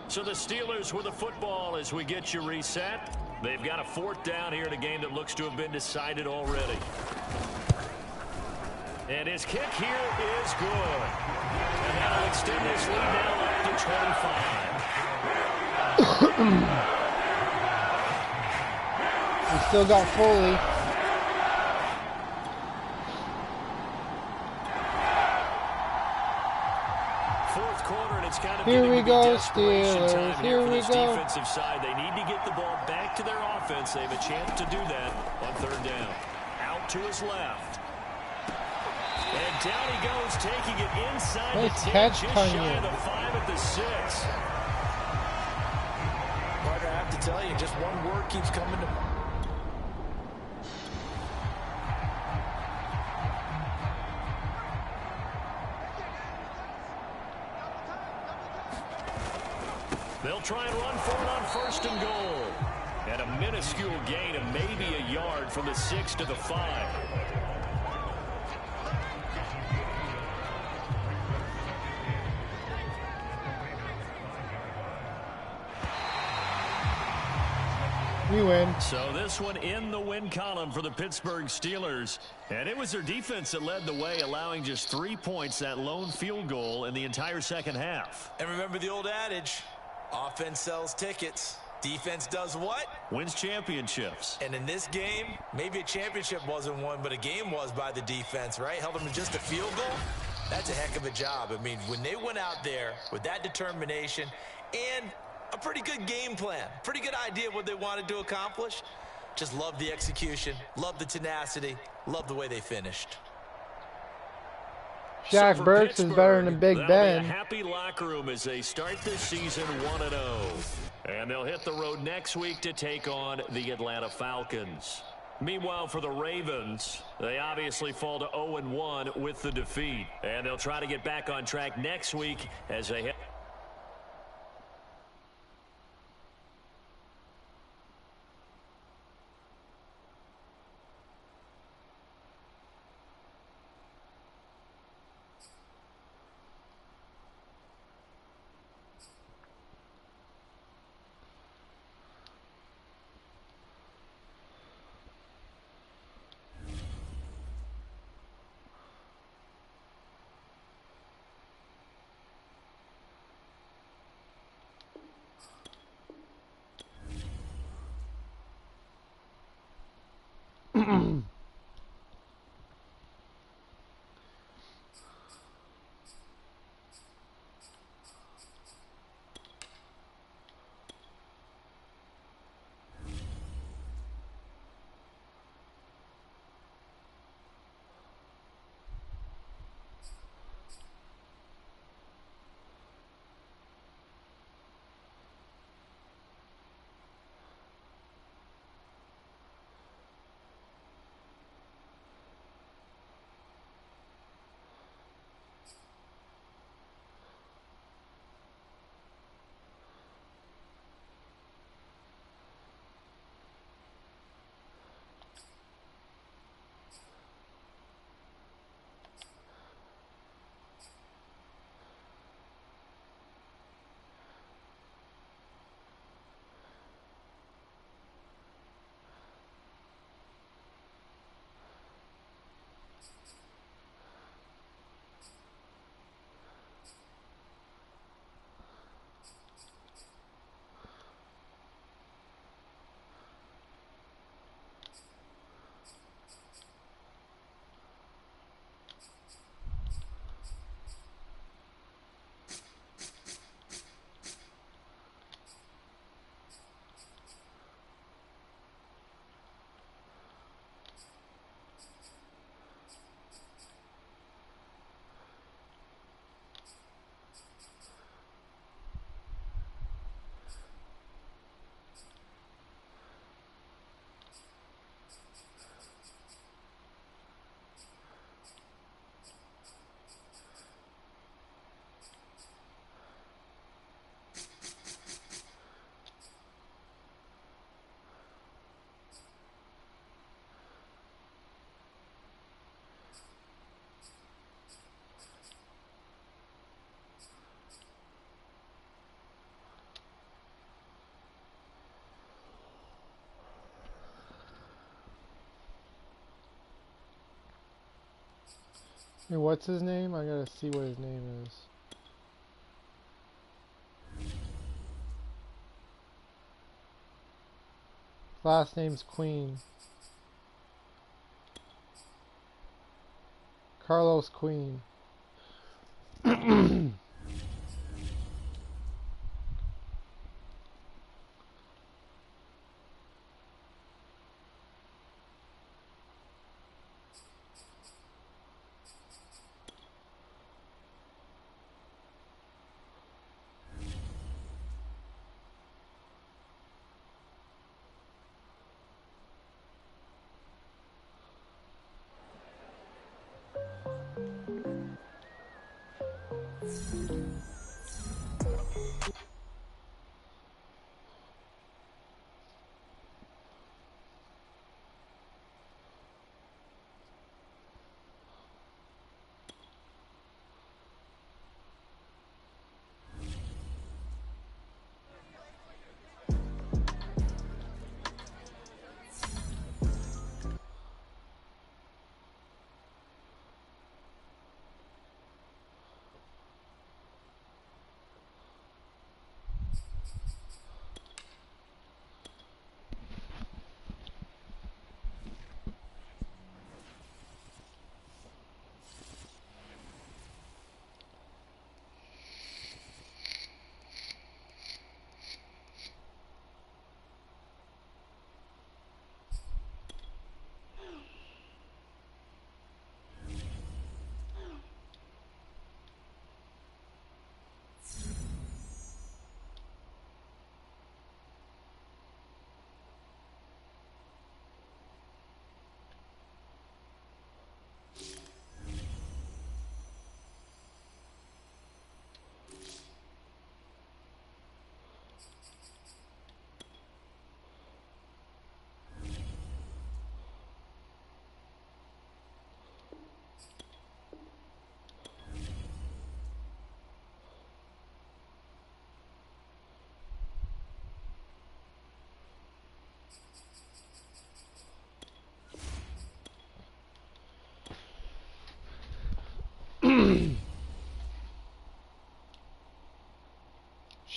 So the Steelers with the football as we get you reset. They've got a fourth down here in a game that looks to have been decided already. And his kick here is good. And that'll extend this lead now up to 25. We still got Foley. Fourth quarter, and it's kind of Here we go, desperation time Steelers. here Here for we this go. defensive side. They need to get the ball back to their offense. They have a chance to do that on third down. Out to his left. And down he goes, taking it inside Nice the 10, catch, just Kanye. shy of the 5 at the 6. Parker, I have to tell you, just one word keeps coming to mind. They'll try and run for it on first and goal. And a minuscule gain of maybe a yard from the 6 to the 5. We win. So this one in the win column for the Pittsburgh Steelers. And it was their defense that led the way, allowing just 3 points, that lone field goal in the entire second half. And remember the old adage, offense sells tickets. Defense does what? Wins championships. And in this game, maybe a championship wasn't won, but a game was by the defense, right? Held them to just a field goal. That's a heck of a job. I mean, when they went out there with that determination and a pretty good game plan, pretty good idea of what they wanted to accomplish, just love the execution, love the tenacity, love the way they finished. Jack So for Burks is better than Big that'll Ben. be a happy locker room as they start this season 1-0. And they'll hit the road next week to take on the Atlanta Falcons. Meanwhile, for the Ravens, they obviously fall to 0-1 with the defeat. And they'll try to get back on track next week as they hit. Hey, what's his name? I gotta see what his name is. Last name's Queen. Carlos Queen.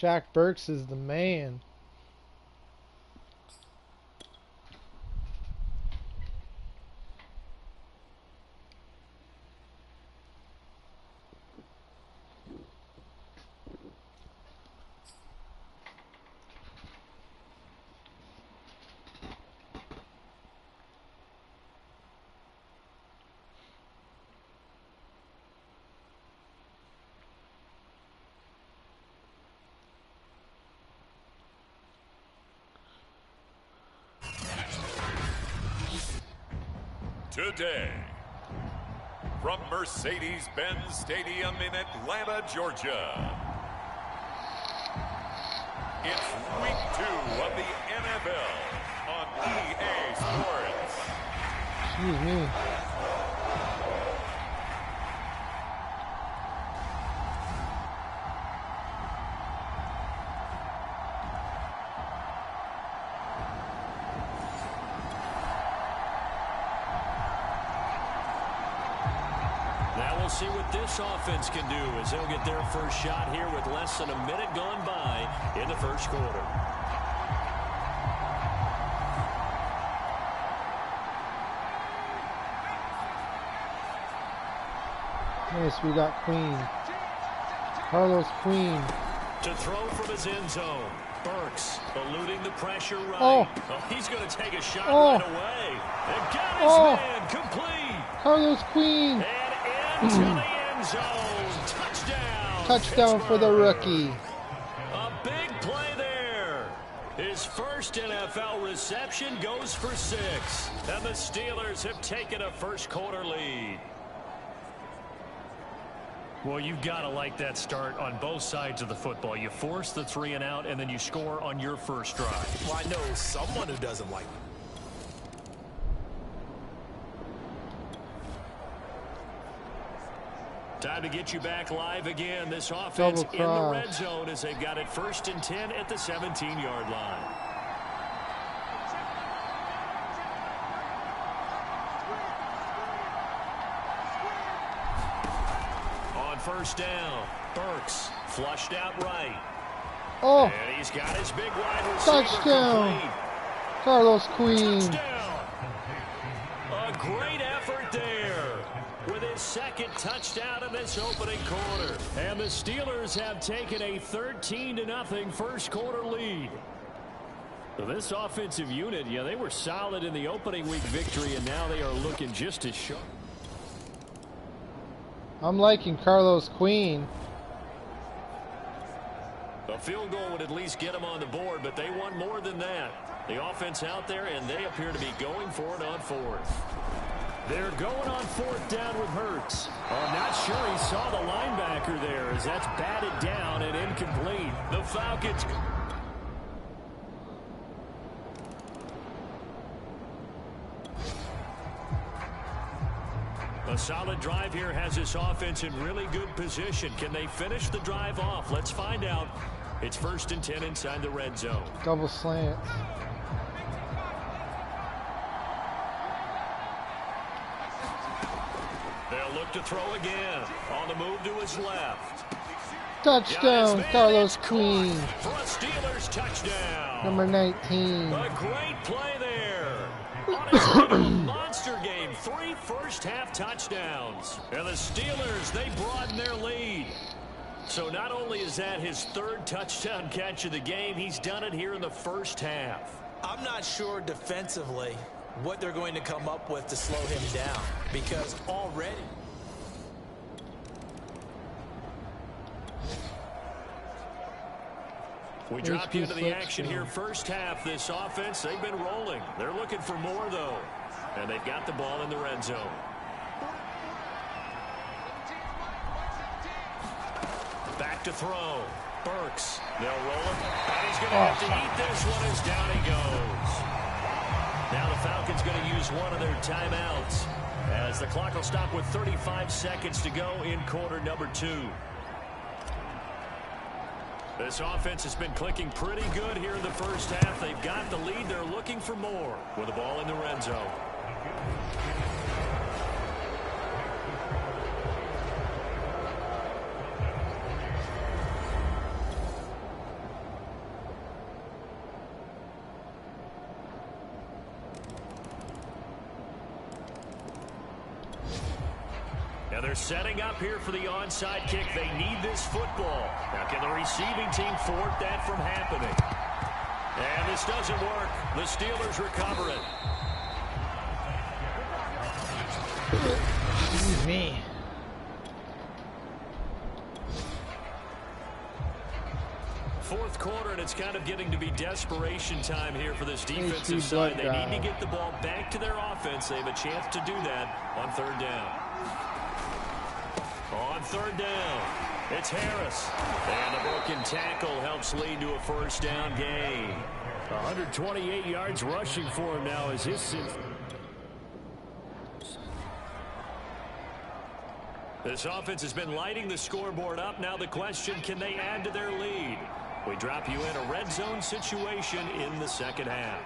Shaq Burks is the man. Today, from Mercedes-Benz Stadium in Atlanta, Georgia, it's week 2 of the NFL on EA Sports. Excuse me. We'll see what this offense can do as they'll get their first shot here with less than a minute gone by in the first quarter. Nice, we got Queen. Carlos Queen. To throw from his end zone. Burks eluding the pressure right. Oh, he's going to take a shot right away. And got his man complete. Carlos Queen. And into the end zone. Touchdown. Touchdown for the rookie. A big play there. His first NFL reception goes for 6. And the Steelers have taken a first quarter lead. Well, you've got to like that start on both sides of the football. You force the 3 and out, and then you score on your first drive. Well, I know someone who doesn't like it. Time to get you back live again. This offense in the red zone as they've got it 1st and 10 at the 17-yard line. first down. Burks flushed out right. Oh, And he's got his big wide receiver touchdown. complete. Carlos Queen. Touchdown. A great effort there with his second touchdown in this opening quarter. And the Steelers have taken a 13-0 first quarter lead. So this offensive unit, yeah, they were solid in the opening week victory, and now they are looking just as sharp. I'm liking Carlos Queen. A field goal would at least get them on the board, but they want more than that. The offense out there, and they appear to be going for it on fourth. They're going on fourth down with Hurts. I'm not sure he saw the linebacker there, as that's batted down and incomplete. The Falcons. A solid drive here has this offense in really good position. Can they finish the drive off? Let's find out. It's 1st and 10 inside the red zone. Double slant. They'll look to throw again. On the move to his left. Touchdown, Carlos Queen. For a Steelers touchdown. Number 19. A great play there. On his way to a monster game. 3 first-half touchdowns. And the Steelers, they broaden their lead. So not only is that his 3rd touchdown catch of the game, he's done it here in the first half. I'm not sure defensively what they're going to come up with to slow him down, because already we drop you into the action here. First half, this offense, they've been rolling. They're looking for more, though. And they've got the ball in the red zone. Back to throw. Burks. They'll roll him. And he's going to have to eat this one as down he goes. Now the Falcons going to use one of their timeouts, as the clock will stop with 35 seconds to go in quarter number 2. This offense has been clicking pretty good here in the first half. They've got the lead. They're looking for more with the ball in the red zone. Now they're setting up here for the onside kick. They need this football. Now can the receiving team thwart that from happening? And this doesn't work. The Steelers recover it. Excuse me. Fourth quarter, and it's kind of getting to be desperation time here for this defensive side. They need to get the ball back to their offense. They have a chance to do that on 3rd down. On 3rd down, it's Harris. And the broken tackle helps lead to a first down gain. 128 yards rushing for him now as his... This offense has been lighting the scoreboard up. Now the question, can they add to their lead? We drop you in a red zone situation in the second half.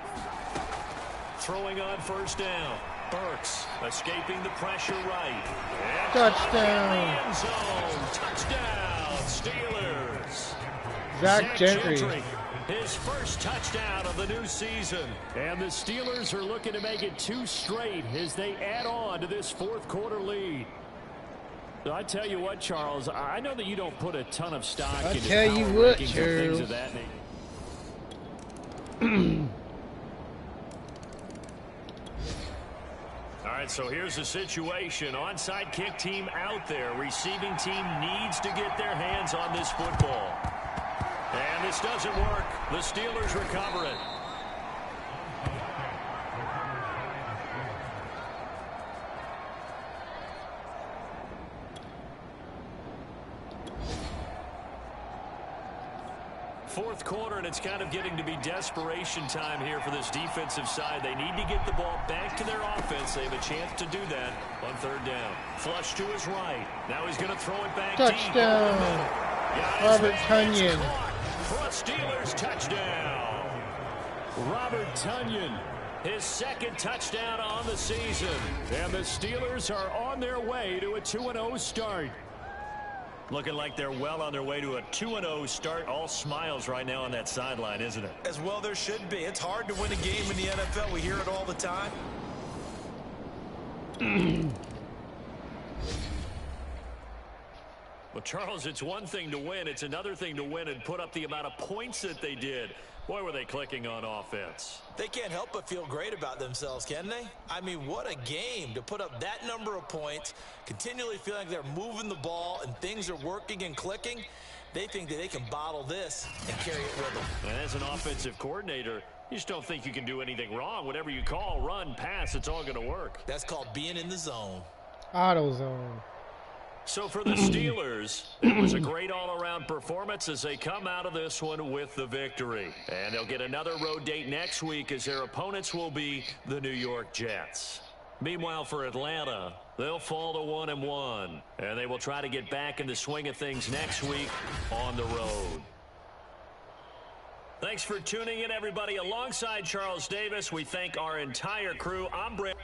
Throwing on 1st down. Burks escaping the pressure right. And Touchdown. end zone. Touchdown, Steelers. Zach Gentry. His first touchdown of the new season. And the Steelers are looking to make it 2 straight as they add on to this 4th quarter lead. So I tell you what, Charles, I know that you don't put a ton of stock into power rankings and things of that nature. All right, so here's the situation. Onside kick team out there. Receiving team needs to get their hands on this football. And this doesn't work. The Steelers recover it. Fourth quarter, and it's kind of getting to be desperation time here for this defensive side. They need to get the ball back to their offense. They have a chance to do that on 3rd down. Flush to his right. Now he's going to throw it back Touchdown. deep. Robert Tonyan. For a Steelers touchdown. Robert Tonyan. His 2nd touchdown on the season. And the Steelers are on their way to a 2-0 start. Looking like they're well on their way to a 2-0 start. All smiles right now on that sideline, isn't it? As well there should be. It's hard to win a game in the NFL. We hear it all the time. Well, Charles, it's one thing to win. It's another thing to win and put up the amount of points that they did. Boy, were they clicking on offense. They can't help but feel great about themselves, can they? I mean, what a game to put up that number of points, continually feeling like they're moving the ball and things are working and clicking. They think that they can bottle this and carry it with them. And as an offensive coordinator, you just don't think you can do anything wrong. Whatever you call, run, pass, it's all going to work. That's called being in the zone. Auto zone. So for the Steelers, it was a great all-around performance as they come out of this one with the victory. And they'll get another road date next week as their opponents will be the New York Jets. Meanwhile, for Atlanta, they'll fall to 1-1, and they will try to get back in the swing of things next week on the road. Thanks for tuning in, everybody. Alongside Charles Davis, we thank our entire crew. I'm Brent.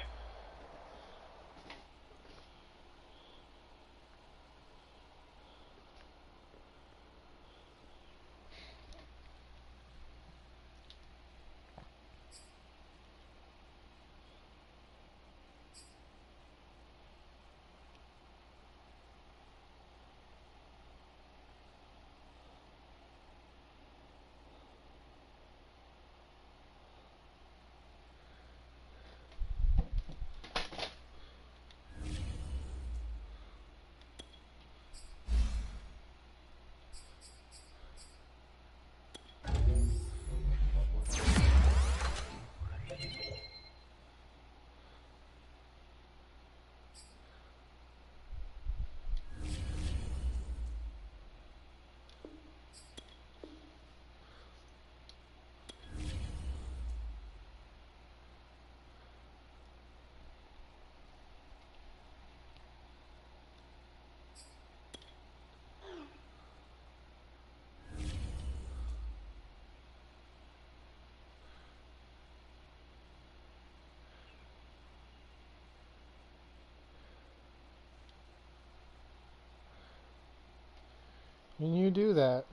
When you do that.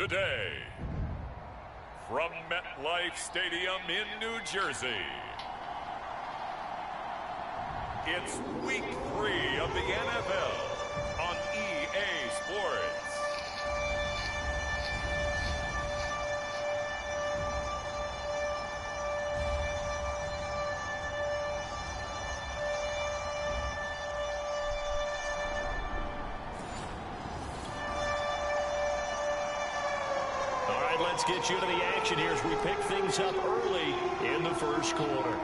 today, from MetLife Stadium in New Jersey, it's Week 3 of the NFL on EA Sports. Let's get you to the action here as we pick things up early in the first quarter.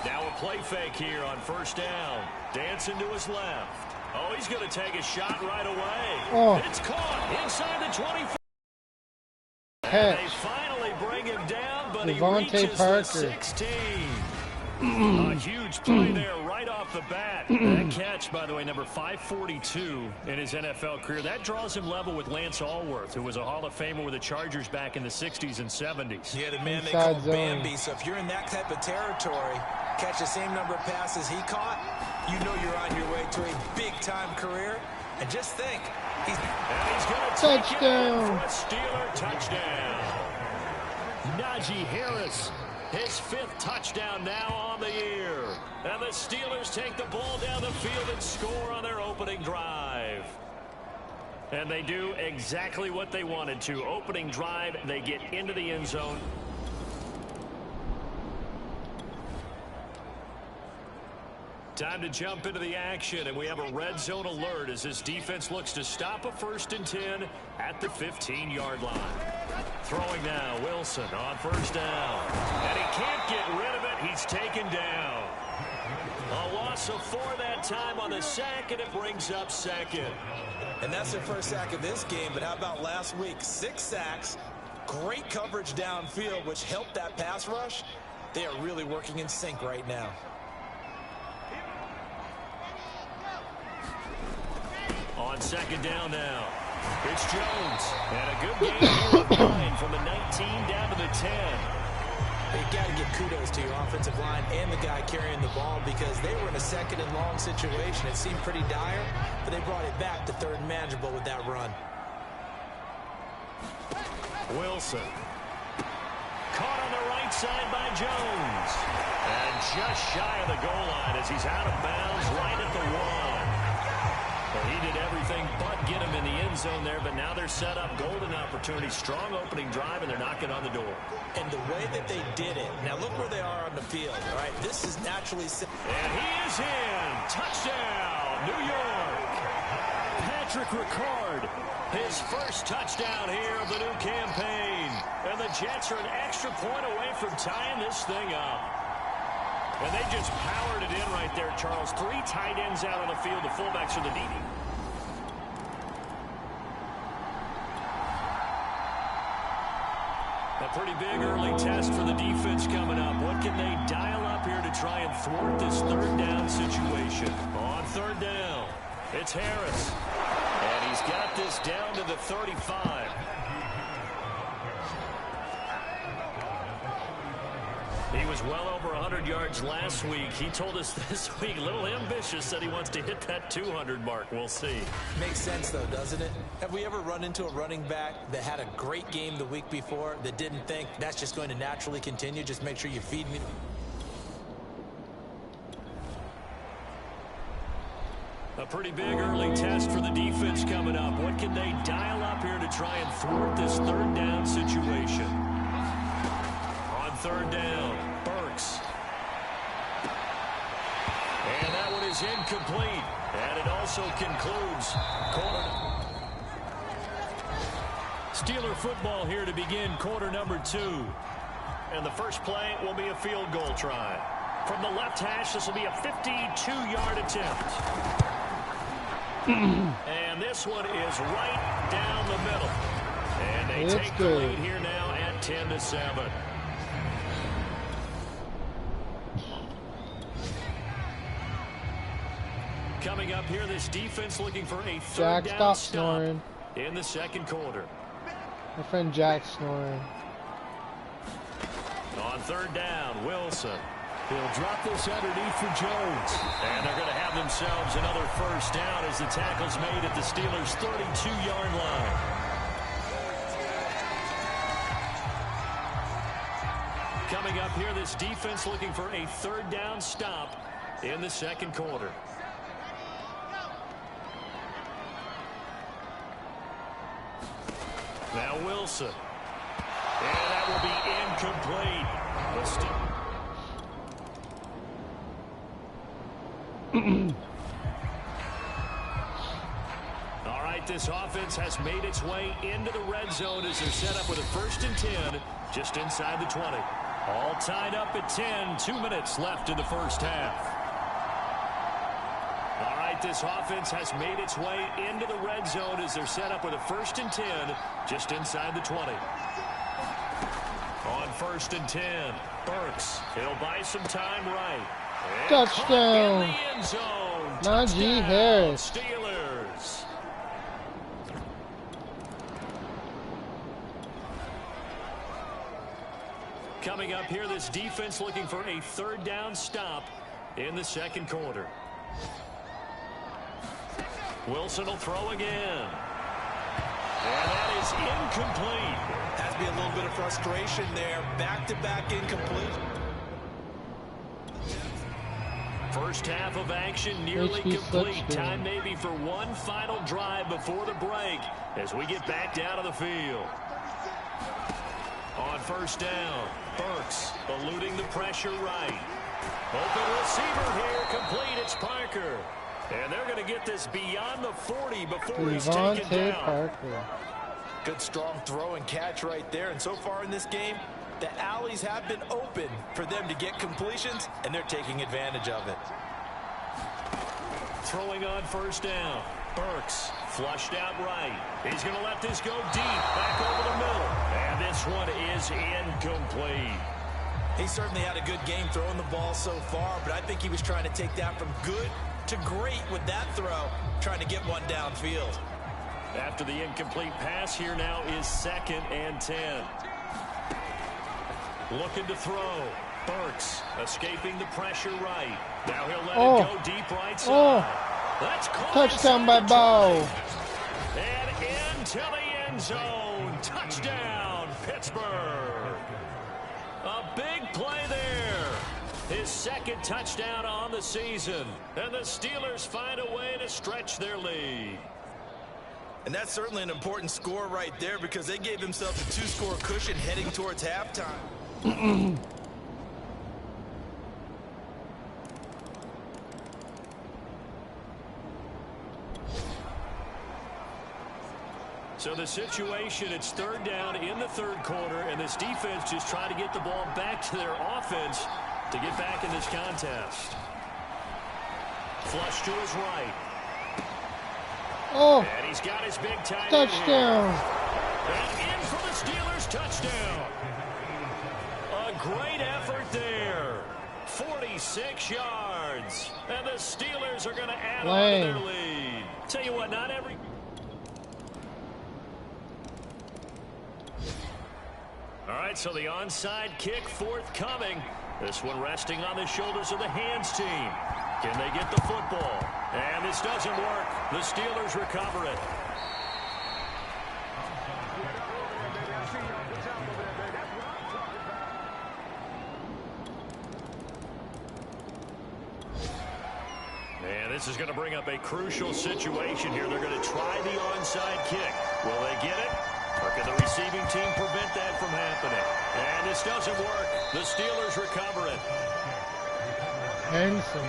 Now a play fake here on first down. Dancing to his left. Oh, he's going to take a shot right away. Oh. It's caught inside the 25. Catch. They finally bring him down, but he Devontae reaches Parker. the 16. A huge play there right off the bat. That catch, by the way, number 542 in his NFL career. That draws him level with Lance Allworth, who was a Hall of Famer with the Chargers back in the 60s and 70s. Yeah, the man they Inside call zone. Bambi. So if you're in that type of territory, catch the same number of passes he caught, you know you're on your way to a big-time career. And just think, he's going to touchdown for a Steeler touchdown. Najee Harris, his 5th touchdown now on the year. And the Steelers take the ball down the field and score on their opening drive. And they do exactly what they wanted to. Opening drive, they get into the end zone. Time to jump into the action, and we have a red zone alert as this defense looks to stop a 1st and 10 at the 15-yard line. Throwing now, Wilson on first down. And he can't get rid of it. He's taken down. A loss of 4 that time on the sack, and it brings up 2nd. And that's their first sack of this game, but how about last week? 6 sacks, great coverage downfield, which helped that pass rush. They are really working in sync right now. On 2nd down now, it's Jones. And a good game here of 9 from the 19 down to the 10. You got to give kudos to your offensive line and the guy carrying the ball because they were in a 2nd and long situation. It seemed pretty dire, but they brought it back to 3rd and manageable with that run. Wilson. Caught on the right side by Jones. And just shy of the goal line as he's out of bounds right at the 1. Well, he did everything but get him in the end zone there, but now they're set up golden opportunity, strong opening drive, and they're knocking on the door. And the way that they did it, now look where they are on the field, all right? This is naturally... And he is in. Touchdown, New York. Patrick Ricard, his first touchdown here of the new campaign. And the Jets are an extra point away from tying this thing up. And they just powered it in right there, Charles. 3 tight ends out on the field. The fullbacks are the DB. A pretty big early test for the defense coming up. What can they dial up here to try and thwart this 3rd down situation? On 3rd down, it's Harris. And he's got this down to the 35. He was well over 100 yards last week. He told us this week, a little ambitious, that he wants to hit that 200 mark. We'll see. Makes sense, though, doesn't it? Have we ever run into a running back that had a great game the week before that didn't think that's just going to naturally continue? Just make sure you feed me. A pretty big early test for the defense coming up. What can they dial up here to try and thwart this 3rd down situation? On 3rd down, Burks. And that one is incomplete. And it also concludes quarter. Steeler football here to begin quarter number 2. And the first play will be a field goal try. From the left hash, this will be a 52-yard attempt. And this one is right down the middle. And they take the lead here now at 10-7. Coming up here, this defense looking for a 3rd down stop in the 2nd quarter. My friend Jack snoring. On third down, Wilson. He'll drop this underneath for Jones. And they're going to have themselves another first down as the tackle's made at the Steelers' 32-yard line. Coming up here, this defense looking for a third down stop in the second quarter. Now Wilson. And that will be incomplete. All right, this offense has made its way into the red zone as they're set up with a 1st and 10 just inside the 20. All tied up at 10. 2 minutes left in the first half. All right, this offense has made its way into the red zone as they're set up with a 1st and 10 just inside the 20. On 1st and 10, Burks. He'll buy some time right. And touchdown. in the end zone. Najee Harris. Steelers. Coming up here, this defense looking for a third down stop in the second quarter. Wilson will throw again. And that is incomplete. Has to be a little bit of frustration there. Back-to-back incomplete. First half of action nearly complete. Time maybe for one final drive before the break as we get back down to the field. On first down, Burks eluding the pressure right. Open receiver here, complete. It's Parker. And they're going to get this beyond the 40 before he's taken down. Parker. Good strong throw and catch right there. And so far in this game, the alleys have been open for them to get completions, and they're taking advantage of it. Throwing on first down. Burks flushed out right. He's going to let this go deep, back over the middle. And this one is incomplete. He certainly had a good game throwing the ball so far, but I think he was trying to take that from good to great with that throw, trying to get one downfield. After the incomplete pass, here now is 2nd and 10. Looking to throw. Burks escaping the pressure right. Now he'll let it go deep right side. That's touchdown by Bow. And into the end zone. Touchdown, Pittsburgh. A big play there. His 2nd touchdown on the season. And the Steelers find a way to stretch their lead. And that's certainly an important score right there because they gave themselves a 2-score cushion heading towards halftime. So the situation, it's 3rd down in the 3rd quarter, and this defense just trying to get the ball back to their offense to get back in this contest. Flush to his right. And he's got his big tight end touchdown. here. And in for the Steelers, touchdown. A great effort there. 46 yards. And the Steelers are going to add on to their lead. Tell you what, not every... All right, so the onside kick forthcoming. This one resting on the shoulders of the hands team. Can they get the football? And this doesn't work. The Steelers recover it. And this is going to bring up a crucial situation here. They're going to try the onside kick. Will they get it? Or can the receiving team prevent that from happening? And this doesn't work. The Steelers recover it. Handsome.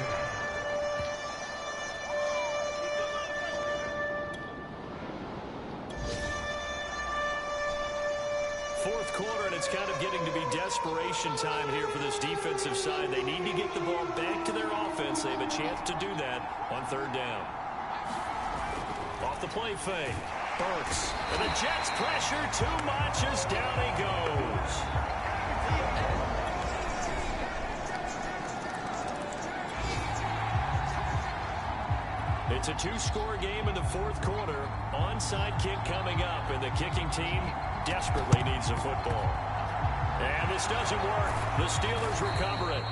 Fourth quarter, and it's kind of getting to be desperation time here for this defensive side. They need to get the ball back to their offense. They have a chance to do that on 3rd down. Off the play fake. Burks. And the Jets pressure too much as down he goes. It's a 2-score game in the 4th quarter. Onside kick coming up, and the kicking team desperately needs a football. And this doesn't work. The Steelers recover it.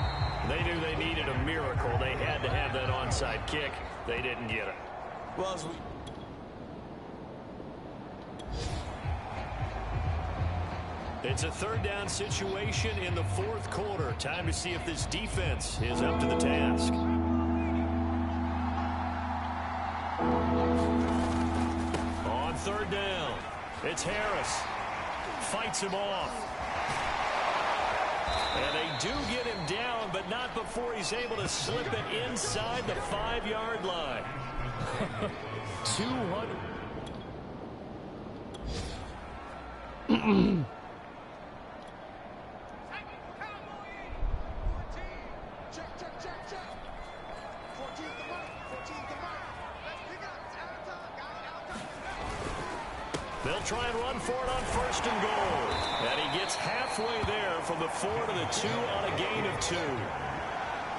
They knew they needed a miracle. They had to have that onside kick. They didn't get it. Well, as we... It's a third down situation in the fourth quarter. Time to see if this defense is up to the task. On third down, it's Harris. Fights him off. And they do get him down, but not before he's able to slip it inside the 5-yard line. 200. They'll try and run for it on first and goal. And he gets halfway there from the 4 to the 2 on a gain of 2.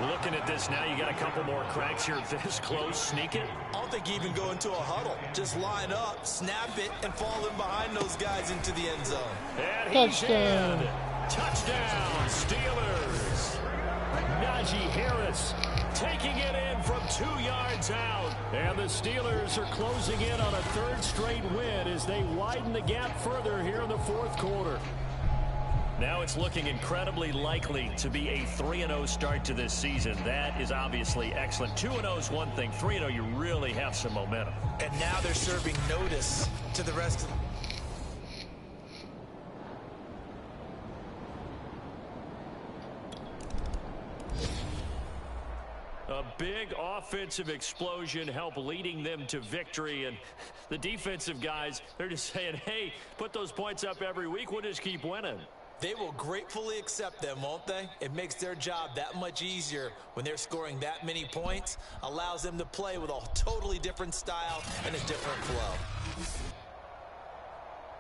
Looking at this now, you got a couple more cracks here this close. Sneak it. I don't think you even go into a huddle. Just line up, snap it, and fall in behind those guys into the end zone. And he's Touchdown. in. Touchdown, Steelers. Najee Harris taking it in from 2 yards out. And the Steelers are closing in on a third straight win as they widen the gap further here in the fourth quarter. Now it's looking incredibly likely to be a 3-0 start to this season. That is obviously excellent. 2-0 is one thing. 3-0, you really have some momentum. And now they're serving notice to the rest of the... A big offensive explosion helped leading them to victory. And the defensive guys, they're just saying, hey, put those points up every week. We'll just keep winning. They will gratefully accept them, won't they? It makes their job that much easier when they're scoring that many points. Allows them to play with a totally different style and a different flow.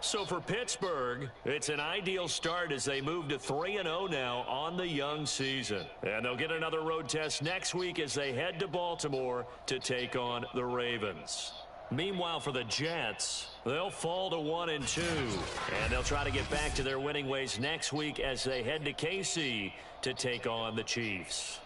So for Pittsburgh, it's an ideal start as they move to 3-0 now on the young season. And they'll get another road test next week as they head to Baltimore to take on the Ravens. Meanwhile, for the Jets, they'll fall to 1-2. And they'll try to get back to their winning ways next week as they head to KC to take on the Chiefs.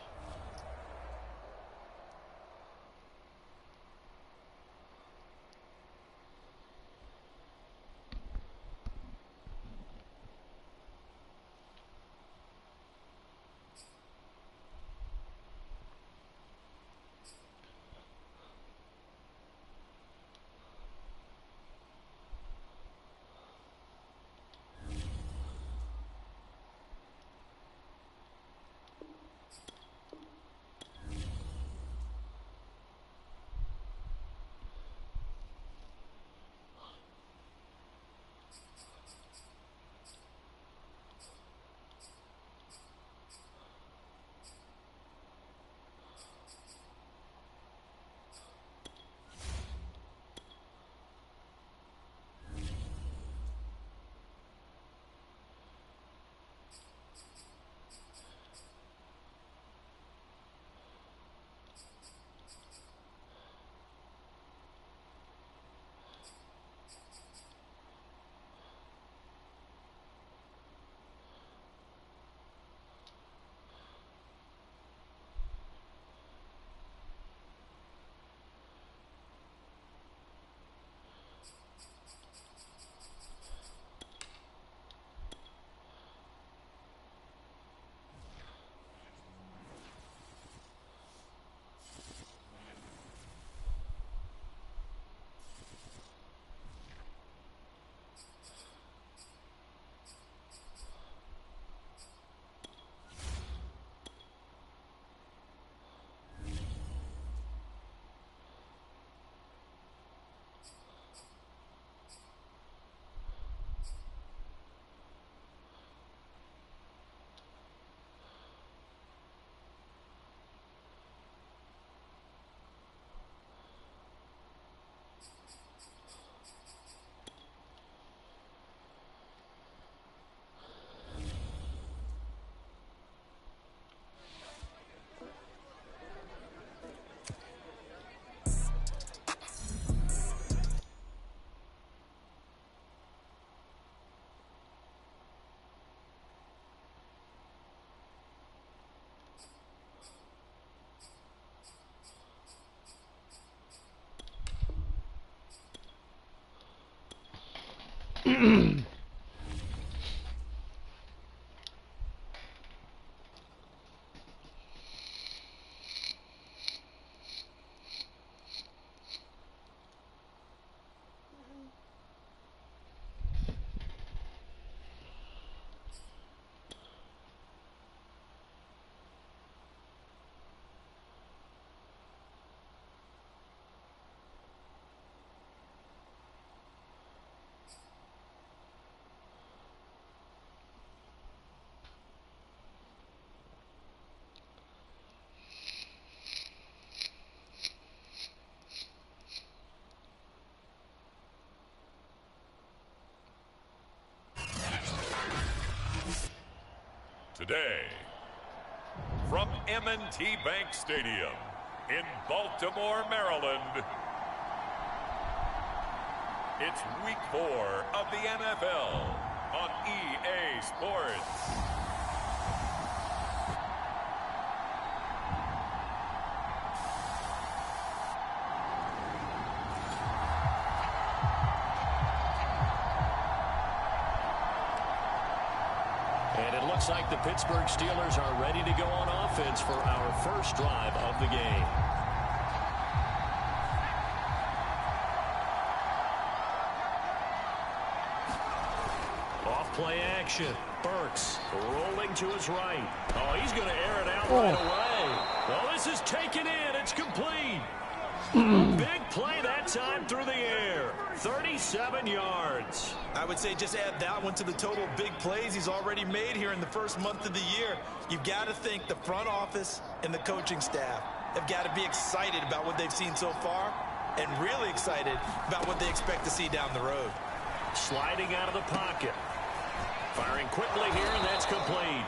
Today, from M&T Bank Stadium in Baltimore, Maryland, it's Week 4 of the NFL on EA Sports. And it looks like the Pittsburgh Steelers are ready to go on offense for our first drive of the game. Off play action. Burks rolling to his right. Oh, he's going to air it out right away. Well, this is taken in. It's complete. Big play that time through the air. 37 yards. I would say just add that one to the total big plays he's already made here in the first month of the year. You've got to think the front office and the coaching staff have got to be excited about what they've seen so far and really excited about what they expect to see down the road. Sliding out of the pocket. Firing quickly here, and that's complete.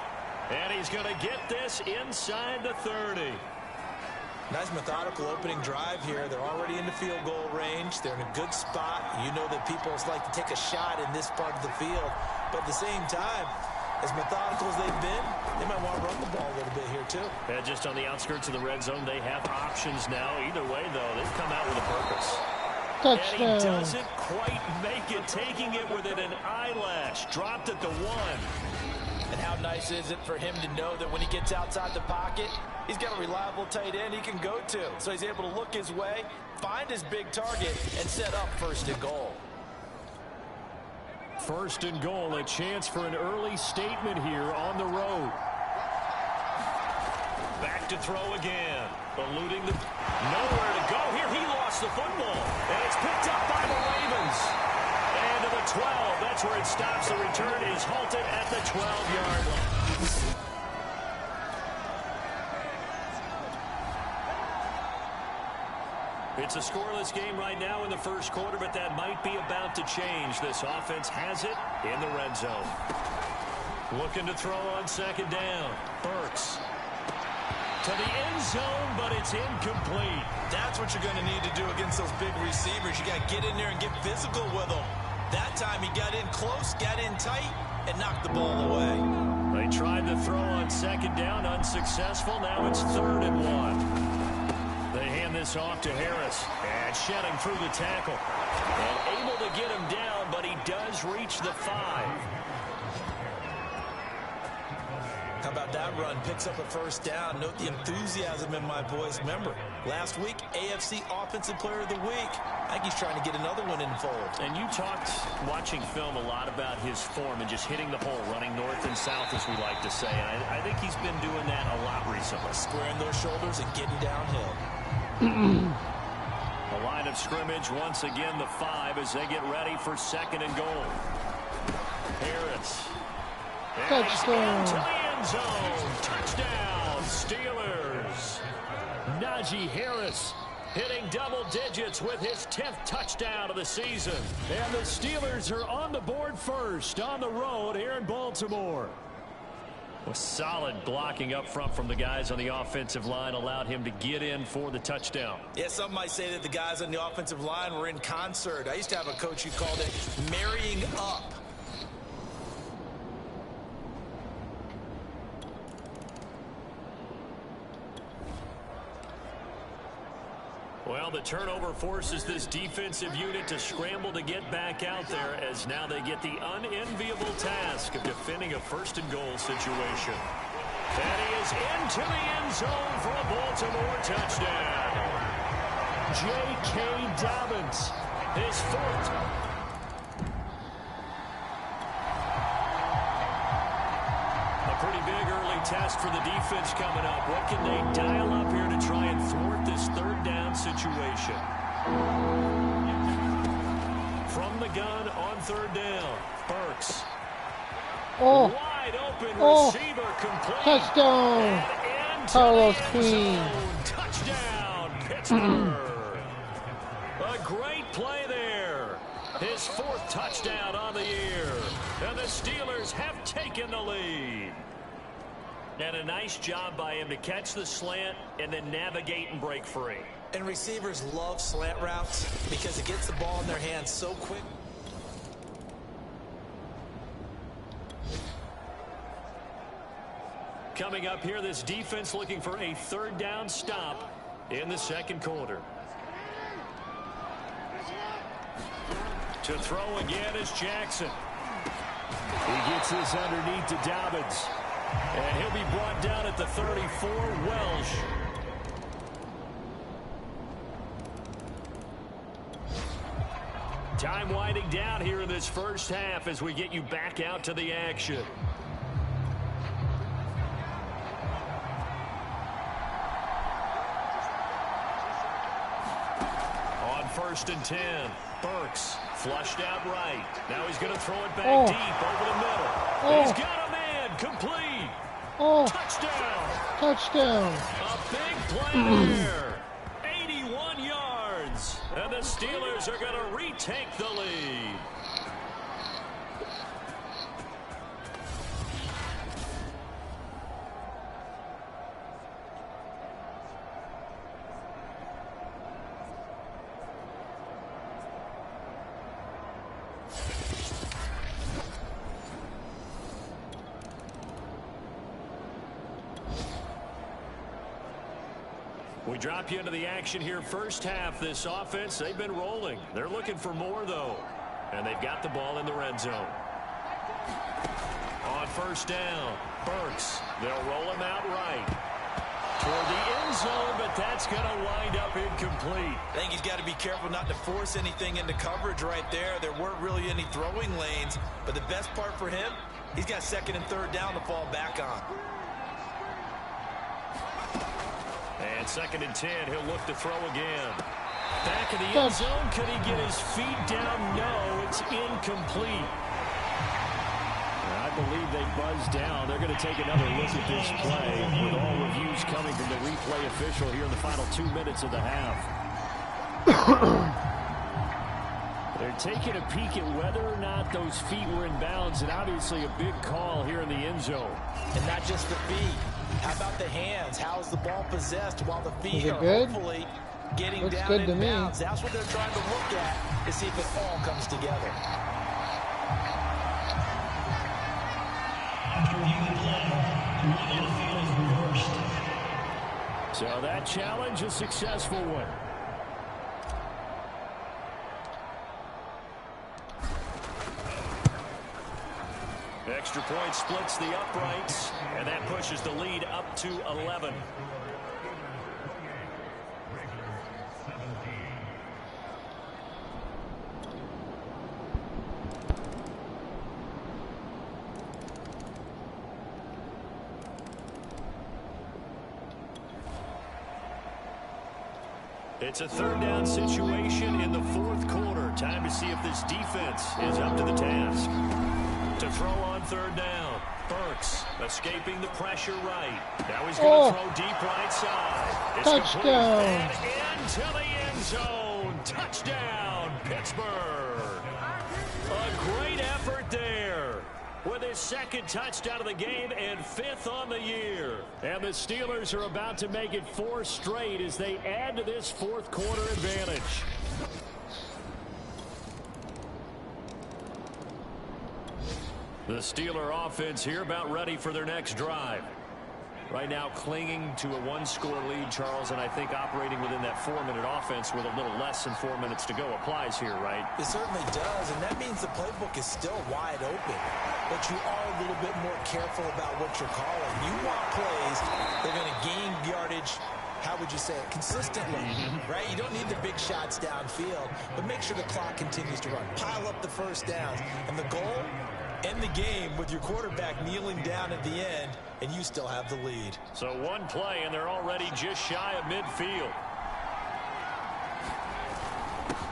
And he's going to get this inside the 30. Nice methodical opening drive here. They're already in the field goal range. They're in a good spot. You know that people like to take a shot in this part of the field. But at the same time, as methodical as they've been, they might want to run the ball a little bit here too. Yeah, just on the outskirts of the red zone, they have options now. Either way, though, they've come out with a purpose. Touchdown. And he doesn't quite make it, taking it within an eyelash. Dropped at the 1. And how nice is it for him to know that when he gets outside the pocket, he's got a reliable tight end he can go to. So he's able to look his way, find his big target, and set up first and goal. First and goal, a chance for an early statement here on the road. Back to throw again. Eluding the... Nowhere to go here. He lost the football. And it's picked up by the Ravens. And to the 12. That's where it stops. The return is halted at the 12-yard line. It's a scoreless game right now in the first quarter, but that might be about to change. This offense has it in the red zone. Looking to throw on second down. Burks to the end zone, but it's incomplete. That's what you're going to need to do against those big receivers. You got to get in there and get physical with them. That time he got in close, got in tight, and knocked the ball away. They tried to throw on second down, unsuccessful. Now it's 3rd and 1. They hand this off to Harris, and shedding through the tackle. And able to get him down, but he does reach the 5. How about that run? Picks up a first down. Note the enthusiasm in my voice. Remember, last week, AFC Offensive Player of the Week. I think he's trying to get another one in the fold. And you talked, watching film, a lot about his form and just hitting the hole, running north and south, as we like to say. And I think he's been doing that a lot recently. Squaring those shoulders and getting downhill. The line of scrimmage, once again, the 5 as they get ready for second and goal. Harris. Touchdown. Into the end zone. Touchdown, Steelers. Najee Harris hitting double digits with his 10th touchdown of the season. And the Steelers are on the board first on the road here in Baltimore. A solid blocking up front from the guys on the offensive line allowed him to get in for the touchdown. Yeah, some might say that the guys on the offensive line were in concert. I used to have a coach who called it marrying up. Well, the turnover forces this defensive unit to scramble to get back out there, as now they get the unenviable task of defending a first-and-goal situation. And he is into the end zone for a Baltimore touchdown. J.K. Dobbins, his fourth. A pretty big early test for the defense coming up. What can they dial up here to try and thwart this third down situation? From the gun on third down, Burks. Oh. Wide open receiver, complete. Touchdown. Carlos Queen. Touchdown, Pittsburgh. A great play there. His fourth touchdown on the year. And the Steelers have taken the lead. And a nice job by him to catch the slant and then navigate and break free. And receivers love slant routes because it gets the ball in their hands so quick. Coming up here, this defense looking for a third down stop in the second quarter. To throw again is Jackson. He gets this underneath to Dobbins. And he'll be brought down at the 34, Welsh. Time winding down here in this first half as we get you back out to the action. On 1st and 10, Burks flushed out right. Now he's going to throw it back deep over the middle. He's got a man, complete. Touchdown. Touchdown. A big play there. 81 yards. And the Steelers are going to retake the lead. We drop you into the action here first half. This offense, they've been rolling. They're looking for more, though. And they've got the ball in the red zone. On 1st down, Burks. They'll roll him out right. Toward the end zone, but that's going to wind up incomplete. I think he's got to be careful not to force anything into coverage right there. There weren't really any throwing lanes. But the best part for him, he's got 2nd and 3rd down to fall back on. And 2nd and 10, he'll look to throw again. Back in the end zone, could he get his feet down? No, it's incomplete. I believe they buzzed down. They're going to take another look at this play with all reviews coming from the replay official here in the final 2 minutes of the half. They're taking a peek at whether or not those feet were in bounds, and obviously a big call here in the end zone. And not just the feet. How about the hands? How is the ball possessed while the feet are good? hopefully getting Looks down good in to bounds? me. That's what they're trying to look at to see if it all comes together. So that challenge, a successful one. Extra point splits the uprights, and that pushes the lead up to 11. It's a 3rd down situation in the 4th quarter. Time to see if this defense is up to the task. To throw on 3rd down, Burks escaping the pressure right. Now he's going to throw deep right side. It's Touchdown. And into the end zone. Touchdown, Pittsburgh. A great effort there with his 2nd touchdown of the game and 5th on the year. And the Steelers are about to make it 4 straight as they add to this 4th quarter advantage. The Steeler offense here about ready for their next drive. Right now clinging to a one-score lead, Charles, and I think operating within that 4-minute offense with a little less than 4 minutes to go applies here, right? It certainly does, and that means the playbook is still wide open. But you are a little bit more careful about what you're calling. You want plays that are going to gain yardage, how would you say it, consistently, right? You don't need the big shots downfield, but make sure the clock continues to run. Pile up the first downs. And the goal, end the game with your quarterback kneeling down at the end, and you still have the lead. So one play, and they're already just shy of midfield.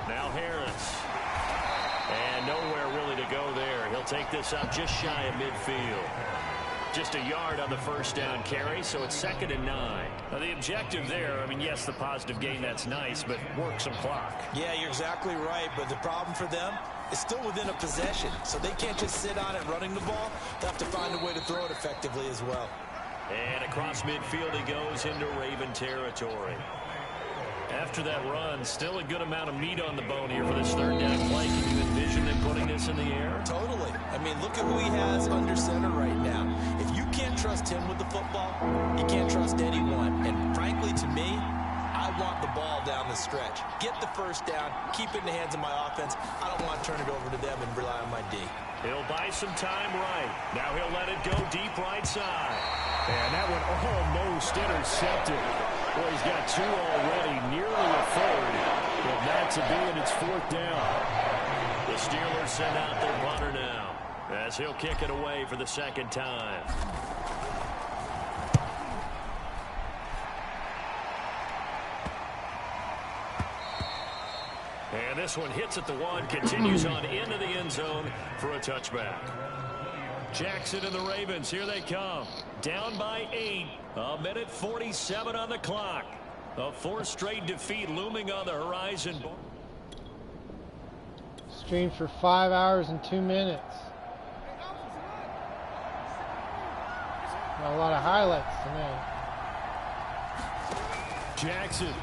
Now Harris. And nowhere really to go there. He'll take this up just shy of midfield. Just a yard on the first down carry, so it's 2nd and 9. Now the objective there, I mean, yes, the positive gain, that's nice, but work some clock. Yeah, you're exactly right, but the problem for them is still within a possession, so they can't just sit on it running the ball. They have to find a way to throw it effectively as well. And across midfield he goes into Raven territory. After that run, still a good amount of meat on the bone here for this 3rd down play. Can you envision them putting this in the air? Totally. I mean, look at who he has under center right now. If you can't trust him with the football, you can't trust anyone. And frankly, to me, I want the ball down the stretch. Get the first down, keep it in the hands of my offense. I don't want to turn it over to them and rely on my D. He'll buy some time right. Now he'll let it go deep right side. And that one almost intercepted. Well, he's got 2 already, nearly a 3rd. But not to be, and it's 4th down. The Steelers send out their punter now, as he'll kick it away for the 2nd time. And this one hits at the 1, continues on into the end zone for a touchback. Jackson and the Ravens, here they come. Down by 8. 1:47 on the clock. A 4th straight defeat looming on the horizon. Streamed for 5 hours and 2 minutes. Got a lot of highlights tonight. Jackson.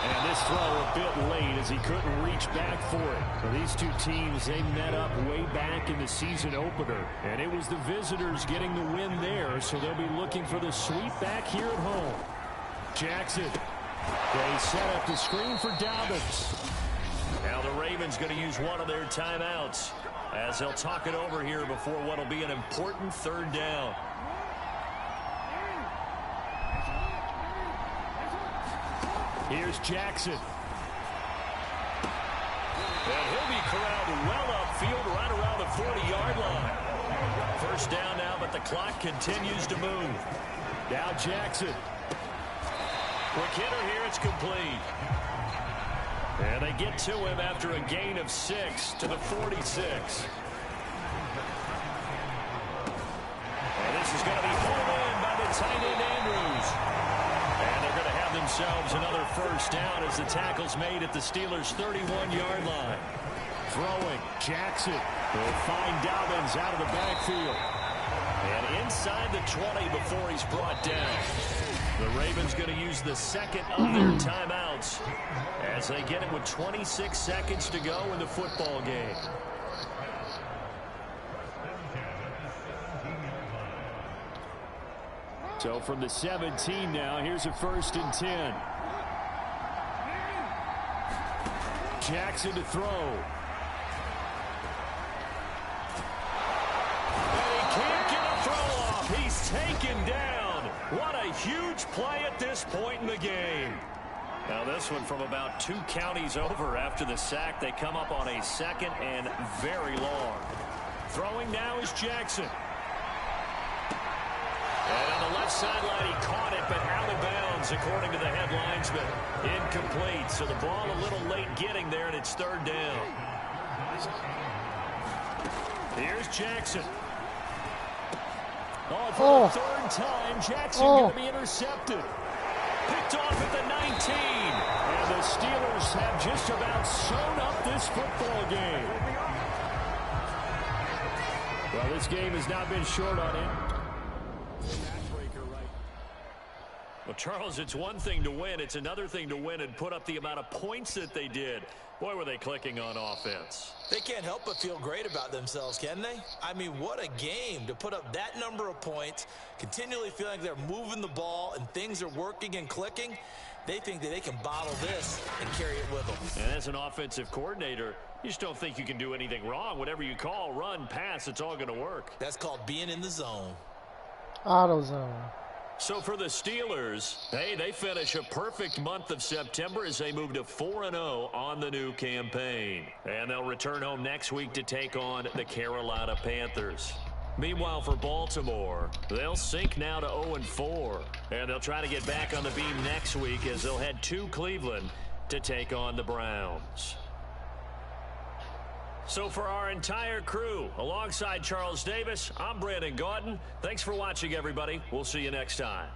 And this throw a bit late as he couldn't reach back for it. Well, these two teams, they met up way back in the season opener. And it was the visitors getting the win there, so they'll be looking for the sweep back here at home. Jackson. They set up the screen for Dobbins. Now the Ravens going to use one of their timeouts as they'll talk it over here before what will be an important 3rd down. Here's Jackson. And he'll be corralled well upfield right around the 40-yard line. 1st down now, but the clock continues to move. Now Jackson. Quick hitter here, it's complete. And they get to him after a gain of 6 to the 46. And this is going to be pulled in by the tight end Andrews. And they're going to have themselves another 1st down as the tackle's made at the Steelers' 31-yard line. Throwing, Jackson will find Dobbins out of the backfield. And inside the 20 before he's brought down. The Ravens going to use the 2nd of their timeouts as they get it with 26 seconds to go in the football game. So from the 17 now, here's a 1st and 10. Jackson to throw. And he can't get a throw off. He's taken down. What a huge play at this point in the game. Now this one from about 2 counties over after the sack. They come up on a 2nd and very long. Throwing now is Jackson. And on the left sideline, he caught it, but out of bounds, according to the headlines, but incomplete. So the ball a little late getting there, and it's 3rd down. Here's Jackson. Oh, for the 3rd time, Jackson going to be intercepted. Picked off at the 19. And the Steelers have just about sewn up this football game. Well, this game has not been short on him. Well, Charles, it's one thing to win. It's another thing to win and put up the amount of points that they did. Boy, were they clicking on offense. They can't help but feel great about themselves, can they? I mean, what a game to put up that number of points, continually feeling like they're moving the ball and things are working and clicking. They think that they can bottle this and carry it with them. And as an offensive coordinator, you just don't think you can do anything wrong. Whatever you call, run, pass, it's all going to work. That's called being in the zone. Auto zone. So for the Steelers, hey, they finish a perfect month of September as they move to 4-0 on the new campaign. And they'll return home next week to take on the Carolina Panthers. Meanwhile, for Baltimore, they'll sink now to 0-4. And they'll try to get back on the beam next week as they'll head to Cleveland to take on the Browns. So for our entire crew, alongside Charles Davis, I'm Brandon Gaudin. Thanks for watching, everybody. We'll see you next time.